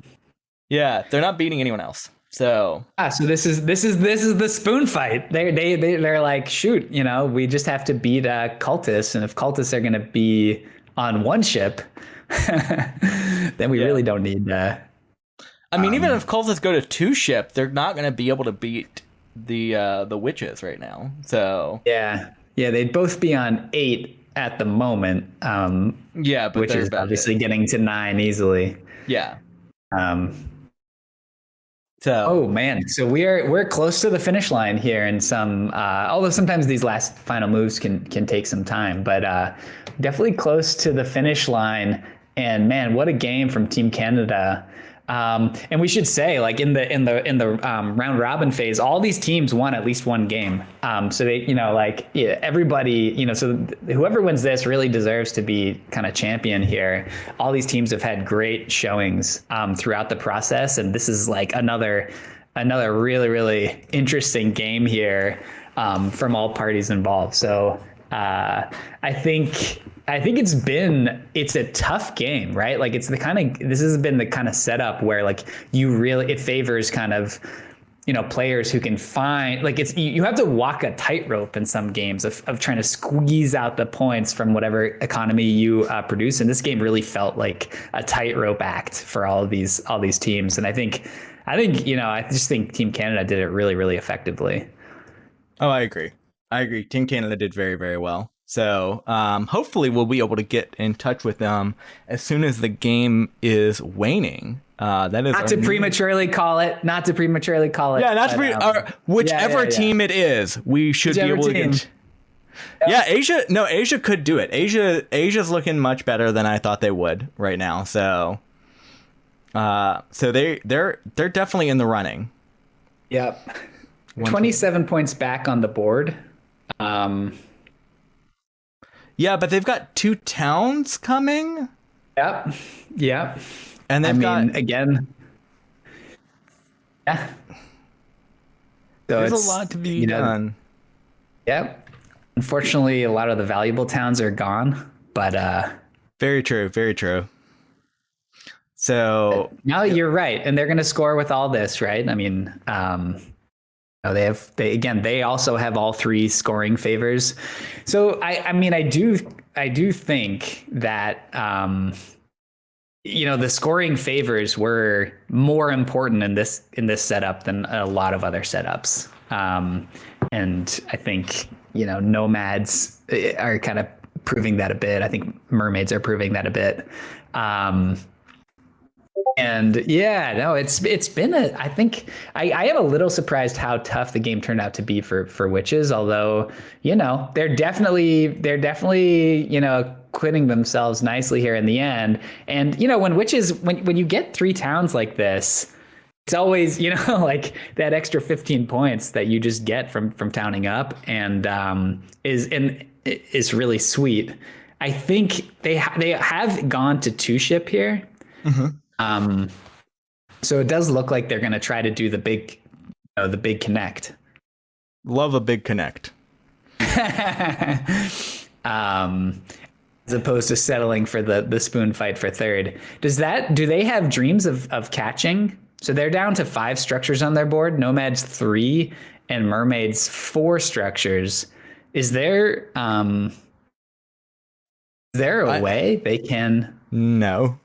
Yeah, they're not beating anyone else. So so this is the spoon fight. They're like, shoot, we just have to beat cultists, and if cultists are going to be on 1 ship, then we really don't need. I mean, even if cultists go to 2 ship, they're not going to be able to beat the witches right now. So yeah, they'd both be on 8 at the moment. But which is obviously getting to 9 easily. Yeah. Oh man, so we're close to the finish line here, and although sometimes these last final moves can take some time, but definitely close to the finish line. And man, what a game from Team Canada! And we should say, like in the round robin phase, all these teams won at least 1 game. So they, everybody, so whoever wins this really deserves to be kind of champion here. All these teams have had great showings throughout the process, and this is like another really, really interesting game here from all parties involved. So I think it's a tough game, right? Like this has been the kind of setup where like it favors kind of, players who can find, like you have to walk a tightrope in some games of trying to squeeze out the points from whatever economy you produce. And this game really felt like a tightrope act for all these teams. And I just think Team Canada did it really, really effectively. Oh, I agree. Team Canada did very, very well. So hopefully we'll be able to get in touch with them as soon as the game is waning. That is not to prematurely call it. Yeah, not to whichever team it is, we should be able to get. Yeah, Asia could do it. Asia's looking much better than I thought they would right now. So they're definitely in the running. Yep. 27 points back on the board. Yeah, but they've got 2 towns coming. Yep. And again. Yeah. So there's a lot to be done. Yep. Unfortunately, a lot of the valuable towns are gone, but very true, very true. So now you're right, and they're going to score with all this, right? I mean, they also have all 3 scoring favors. So I do think that the scoring favors were more important in this setup than a lot of other setups. And I think nomads are kind of proving that a bit. I think mermaids are proving that a bit. And yeah, no, it's been I think I am a little surprised how tough the game turned out to be for witches, although, they're definitely, quitting themselves nicely here in the end. And, when witches, when you get 3 towns like this, it's always, like that extra 15 points that you just get from towning up and is really sweet. I think they have gone to 2 ship here. Mm-hmm. So it does look like they're going to try to do the big connect. Love a big connect. As opposed to settling for the spoon fight for 3rd. Do they have dreams of catching? So they're down to 5 structures on their board, nomads 3 and mermaids 4 structures. Is there a way they can? No.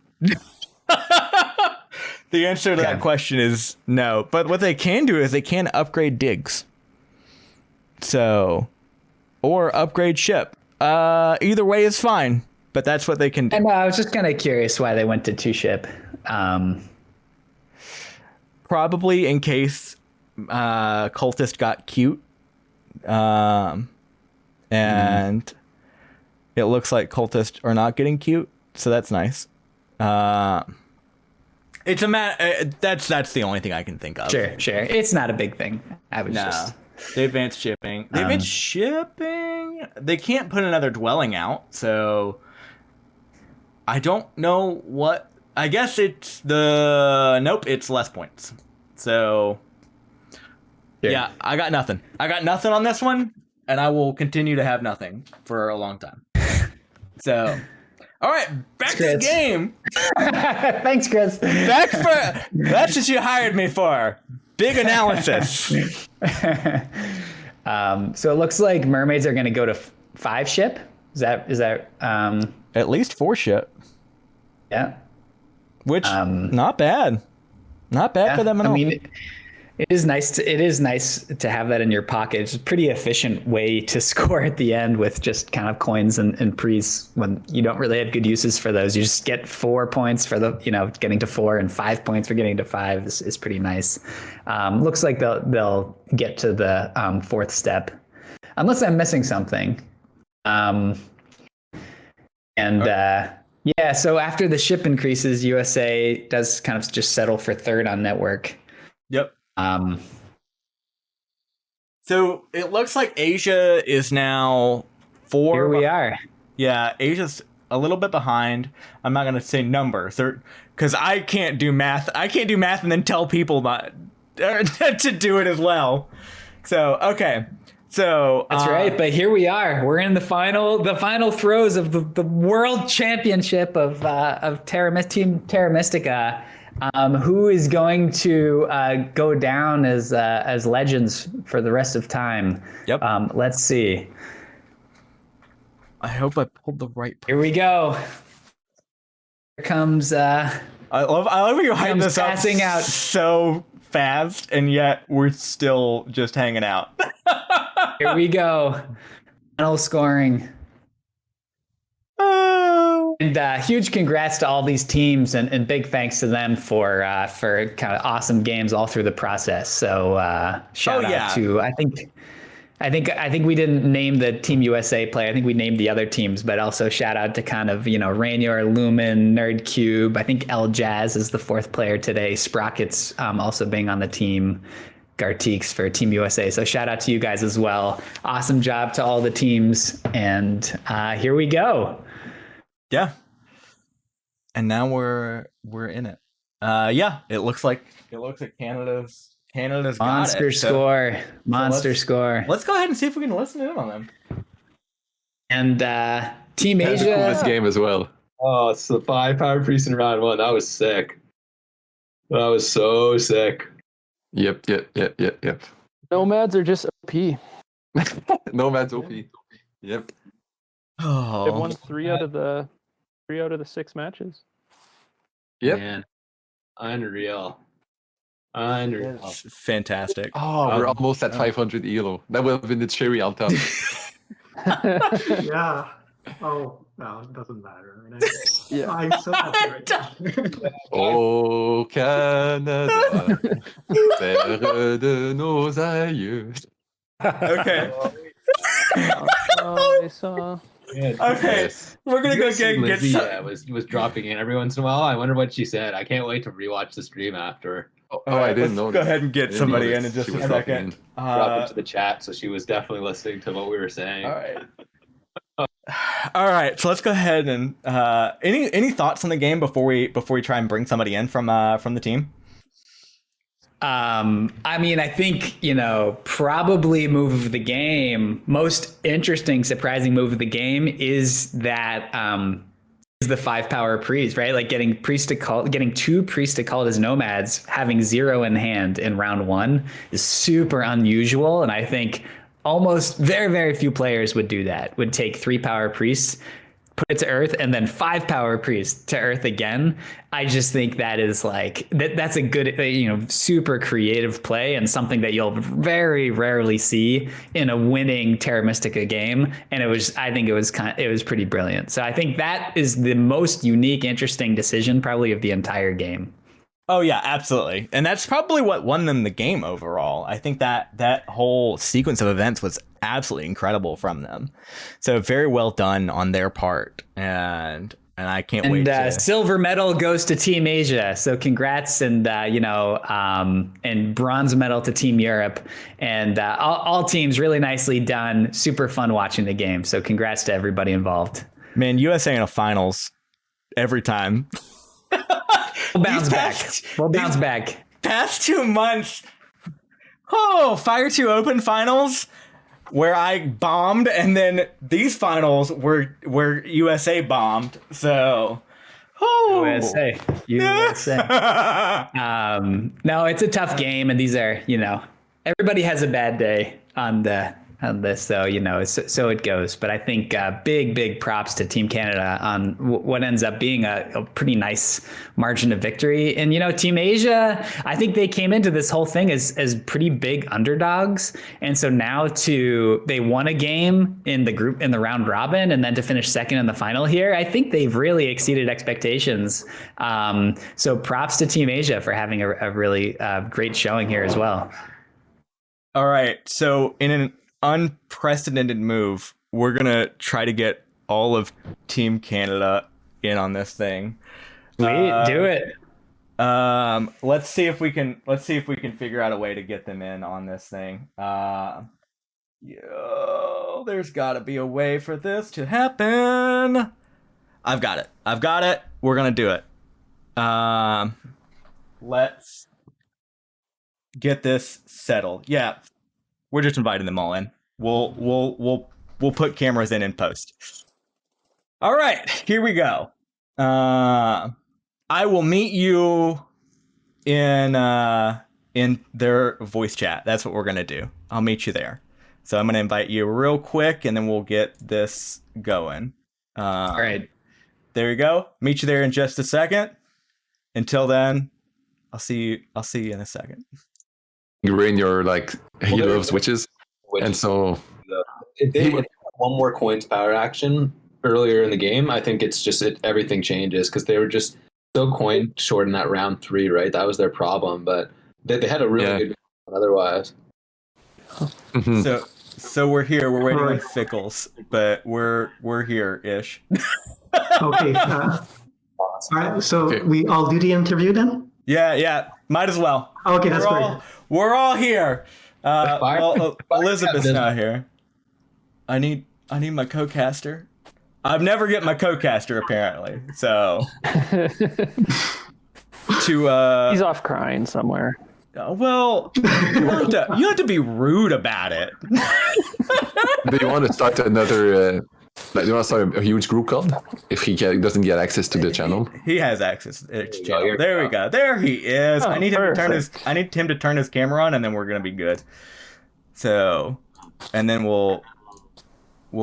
The answer to that question is no. But what they can do is they can upgrade digs. So, or upgrade ship. Either way is fine, but that's what they can do. And I was just kind of curious why they went to 2 ship. Probably in case Cultist got cute. And it looks like Cultist are not getting cute, so that's nice. It's a that's the only thing I can think of. Sure. It's not a big thing. I was They advanced shipping. They can't put another dwelling out, so I don't know what. I guess it's it's less points. So yeah, I got nothing. On this one, and I will continue to have nothing for a long time. So. All right, back to the game. Thanks, Chris. That's what you hired me for. Big analysis. So it looks like mermaids are going to go to 5 ship. Is that at least 4 ship? Yeah. Which not bad. Not bad for them at all. I mean, it is nice to have that in your pocket. It's a pretty efficient way to score at the end with just kind of coins and pre's when you don't really have good uses for those. You just get 4 points for getting to 4 and 5 points for getting to 5 is pretty nice. Looks like they'll get to the 4th step, unless I'm missing something. So after the ship increases, USA does kind of just settle for 3rd on network. Yep. So it looks like Asia is now 4. Here we are. Yeah, Asia's a little bit behind. I'm not going to say number, because I can't do math. I can't do math and then tell people to do it as well. So, okay. So that's right. But here we are. We're in the final throes of the world championship of Team Terra Mystica. Who is going to go down as legends for the rest of time? Yep. Let's see. I hope I pulled the right. Here we go. Here comes. I love how you hype this up passing out so fast, and yet we're still just hanging out. Here we go. Final scoring. And huge congrats to all these teams, and big thanks to them for kind of awesome games all through the process. So shout out to I think we didn't name the Team USA play. I think we named the other teams, but also shout out to kind of Rainier, Lumen, Nerdcube. I think L Jazz is the 4th player today. Sprockets also being on the team. Gartix for Team USA. So shout out to you guys as well. Awesome job to all the teams, and here we go. Yeah. And now we're in it. It looks like Canada's monster score. Score. Let's go ahead and see if we can listen in on them. And Team Asia. The coolest game as well. Oh, it's the 5 power priest in round 1. That was sick. That was so sick. Yep. Nomads are just OP. Nomads OP. Yep. Oh, They've won 3 out of the 6 matches. Yep. Man, unreal. Fantastic. Oh, we're almost at 500 ELO. That will have been the cherry on top. Yeah. Oh, no, it doesn't matter. Yeah. I'm so happy right now. Au Canada, terre de nos aïeux. Okay. I saw. Okay. Yes. We're gonna go get Lizzy, some. Was dropping in every once in a while. I wonder what she said. I can't wait to rewatch the stream after. Oh, I didn't know. Go ahead and get somebody in just a second. Drop into the chat, so she was definitely listening to what we were saying. All right. All right, so let's go ahead and any thoughts on the game before we try and bring somebody in from the team? I mean, I think, probably move of the game, most interesting, surprising move of the game is that is the 5 power priest, right? Like getting 2 priest to cult as nomads, having 0 in hand in round 1 is super unusual, and I think almost very, very few players would do that, would take 3 power priests, put it to earth, and then 5 power priests to earth again. I just think that is that's a good, super creative play, and something that you'll very rarely see in a winning Terra Mystica game. And it was pretty brilliant. So I think that is the most unique, interesting decision probably of the entire game. Oh yeah, absolutely. And that's probably what won them the game overall. I think that whole sequence of events was absolutely incredible from them. So very well done on their part. And I can't wait to... silver medal goes to Team Asia. So congrats, and and bronze medal to Team Europe, and all teams really nicely done. Super fun watching the game. So congrats to everybody involved. Man, USA in a finals every time. We'll bounce back. Past 2 months. Oh, Fire 2 Open finals where I bombed, and then these finals where USA bombed. So, USA. No, it's a tough game, and these are, everybody has a bad day on this, so so it goes. But I think big props to Team Canada on what ends up being a pretty nice margin of victory. And Team Asia, I think they came into this whole thing as pretty big underdogs, and so now they won a game in the round robin, and then to finish second in the final here, I think they've really exceeded expectations. So props to Team Asia for having a really great showing here as well. All right, so in an unprecedented move, we're gonna try to get all of Team Canada in on this thing. Sweet, do it. Let's see if we can figure out a way to get them in on this thing. There's got to be a way for this to happen. I've got it. We're gonna do it. Let's get this settled. Yeah. We're just inviting them all in. We'll put cameras in post. All right, here we go. I will meet you in their voice chat. That's what we're gonna do. I'll meet you there. So I'm gonna invite you real quick, and then we'll get this going. All right. There you go. Meet you there in just a second. Until then, I'll see you in a second. You're in your hero of switches, and so if they would have one more coins power action earlier in the game, I think everything changes, because they were just so coin short in that round 3, right? That was their problem, but they had a really good game otherwise. So we're here. We're waiting on Fickles, but we're here ish. Okay. All right. So we all do the interview then? Yeah. Might as well. Okay, that's great. We're all here. Elizabeth's not here. I need my co-caster. I've never get my co-caster apparently. So he's off crying somewhere. Well, you have to be rude about it. do you want to start another? Do you want to start a huge group call if he doesn't get access to the channel? He has access to the channel. There we go. There he is. I need him to turn his camera on, and then we're gonna be good. So, and then we'll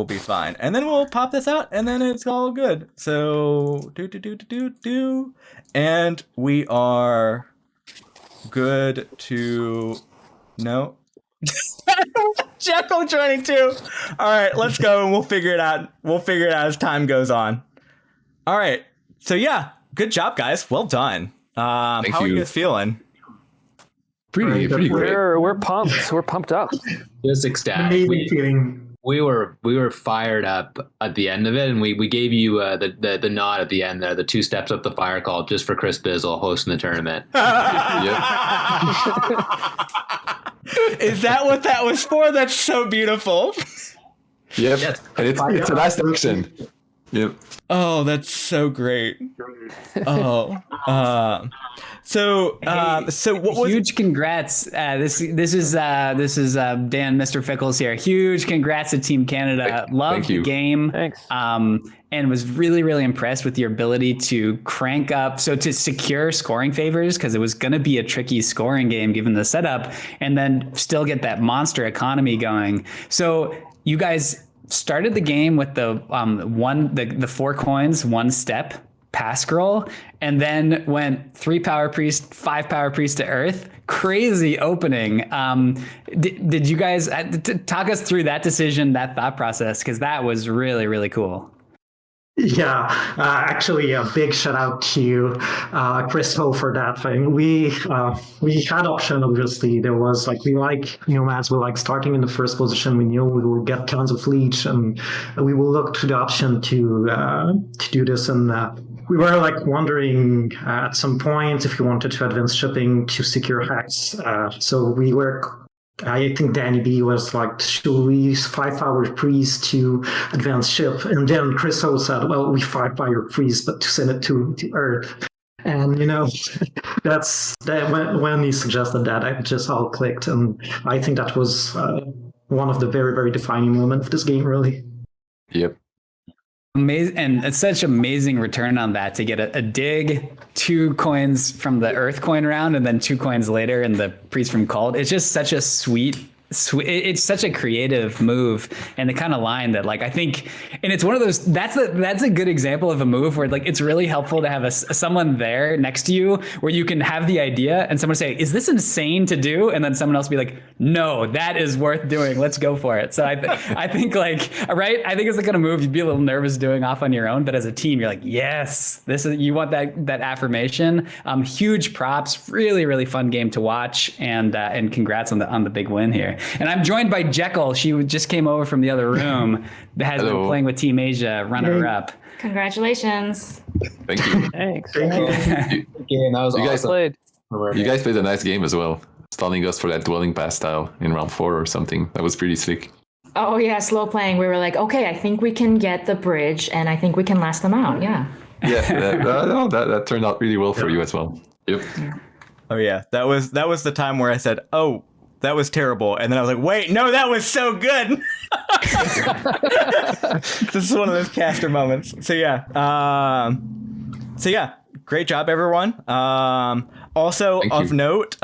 be fine. And then we'll pop this out, and then it's all good. So and we are good to no. Jekyll joining too. All right, let's go, and we'll figure it out. As time goes on. All right. So yeah, good job, guys. Well done. How are you guys feeling? Pretty great. We're pumped. We're pumped up. Just ecstatic. We were fired up at the end of it, and we gave you the nod at the end there, the 2 steps up the fire call, just for Chris Bizzell hosting the tournament. Is that what that was for? That's so beautiful. Yep. Yes. And it's a nice action. Yep. Oh, that's so great. Oh. So what was huge congrats. This is Dan, MrFickles here. Huge congrats to Team Canada. Loved the game. Thanks. And was really, really impressed with your ability to crank up, to secure scoring favors, because it was going to be a tricky scoring game given the setup, and then still get that monster economy going. So you guys started the game with the 4 coins, 1 step pass scroll, and then went 3 power priest, 5 power priest to earth. Crazy opening. Did you guys talk us through that decision, that thought process? Because that was really, really cool. Yeah, actually, a big shout out to Chris Ho for that. I mean, we had option. Obviously, there was like we like nomads. We like starting in the first position. We knew we will get tons of leech, and we will look to the option to do this. And we were like wondering at some point if we wanted to advance shipping to secure hacks. So we were. I think Danny B was like, should we use 5 hour freeze to advance ship? And then Chris O said, well, we 5 hour freeze, but to send it to Earth. And, that's that when he suggested that, it just all clicked. And I think that was one of the very, very defining moments of this game, really. Yep. Amazing, and it's such amazing return on that to get a dig, 2 coins from the Earth coin round, and then 2 coins later in the Priest from Cult. It's just such a sweet. It's such a creative move and the kind of line that like I think, and it's one of those that's a good example of a move where like it's really helpful to have someone there next to you where you can have the idea and someone say, is this insane to do? And then someone else be like, no, that is worth doing. Let's go for it. So I think like, right. I think it's the kind of move you'd be a little nervous doing off on your own, but as a team, you're like, yes, this is, you want that affirmation. Huge props, really, really fun game to watch, and congrats on the big win here. And I'm joined by Jekyll. She just came over from the other room that has been playing with Team Asia, runner-up. Congratulations. Thank you. Thanks. Game. That was You guys awesome. Played. You guys played a nice game as well, stalling us for that dwelling pass style in round 4 or something. That was pretty slick. Oh yeah, slow playing. We were like, okay, I think we can get the bridge, and I think we can last them out. Yeah. Yeah, that turned out really well for you as well. Yep. Oh yeah, that was the time where I said, "Oh, that was terrible," and then I was like, "Wait, no, that was so good." This is one of those caster moments. So yeah, great job, everyone. Also of note,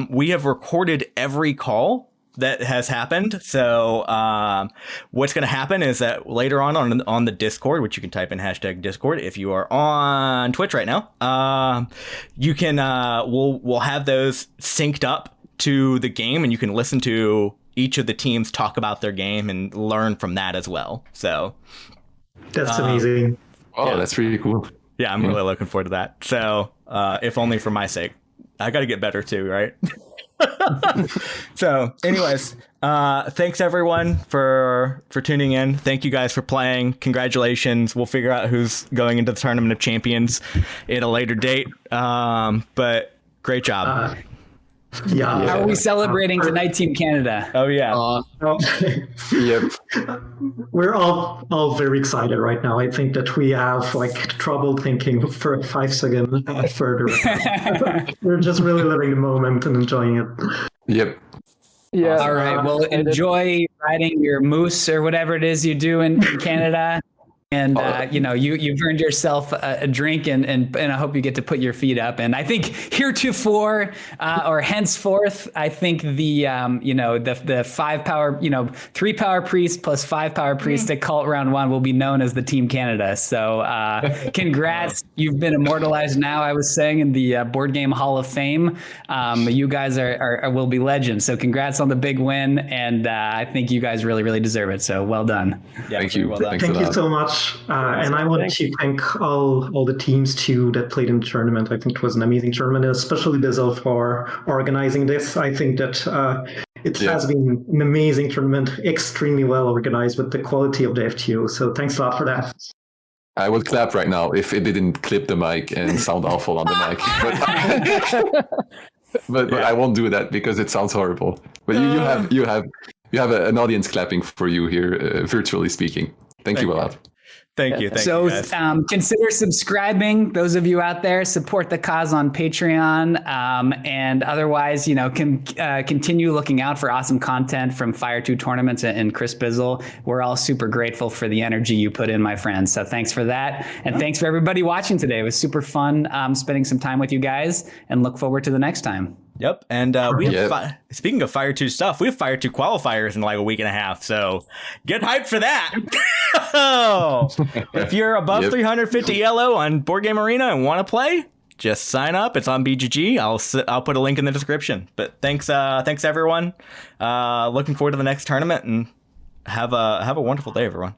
we have recorded every call that has happened. So what's going to happen is that later on the Discord, which you can type in #Discord if you are on Twitch right now, you can we'll have those synced up to the game, and you can listen to each of the teams talk about their game and learn from that as well. So That's amazing. Oh, Yeah. that's really cool. yeah, I'm really looking forward to that. So if only for my sake, I got to get better too, right? So anyways, thanks everyone for tuning in. Thank you guys for playing. Congratulations. We'll figure out who's going into the Tournament of Champions at a later date. But great job. Yeah. How are we celebrating tonight, Team Canada? Oh yeah. Yep. We're all very excited right now. I think that we have like trouble thinking for 5 seconds further. We're just really living the moment and enjoying it. Yep. Yeah. All right. Well, enjoy riding your moose or whatever it is you do in Canada. And, you've earned yourself a drink and I hope you get to put your feet up. And I think heretofore or henceforth, I think the 5 power, 3 power priest plus 5 power priest at Cult Round 1 will be known as the Team Canada. So congrats. You've been immortalized now, I was saying, in the Board Game Hall of Fame. You guys will be legends. So congrats on the big win. And I think you guys really, really deserve it. So well done. Yeah, Thank you. well done. Thanks a Thank you lot. so much. And I want to thank all the teams too that played in the tournament. I think it was an amazing tournament, especially Bizzell for organizing this. I think that it has been an amazing tournament, extremely well organized with the quality of the FTO. So thanks a lot for that. I would clap right now if it didn't clip the mic and sound awful on the mic. But I won't do that because it sounds horrible. But you have an audience clapping for you here, virtually speaking. Thank you a lot. Thank you. Thank So you guys. consider subscribing. Those of you out there, support the cause on Patreon, and otherwise, continue looking out for awesome content from Fire 2 Tournaments and Chris Bizzell. We're all super grateful for the energy you put in, my friends. So thanks for that, and thanks for everybody watching today. It was super fun spending some time with you guys, and look forward to the next time. Yep. And we have, speaking of Fire 2 stuff, we have Fire 2 qualifiers in like a week and a half. So get hyped for that. If you're above 350 yellow on Board Game Arena and want to play, just sign up. It's on BGG. I'll put a link in the description. But thanks everyone. Looking forward to the next tournament, and have a wonderful day, everyone.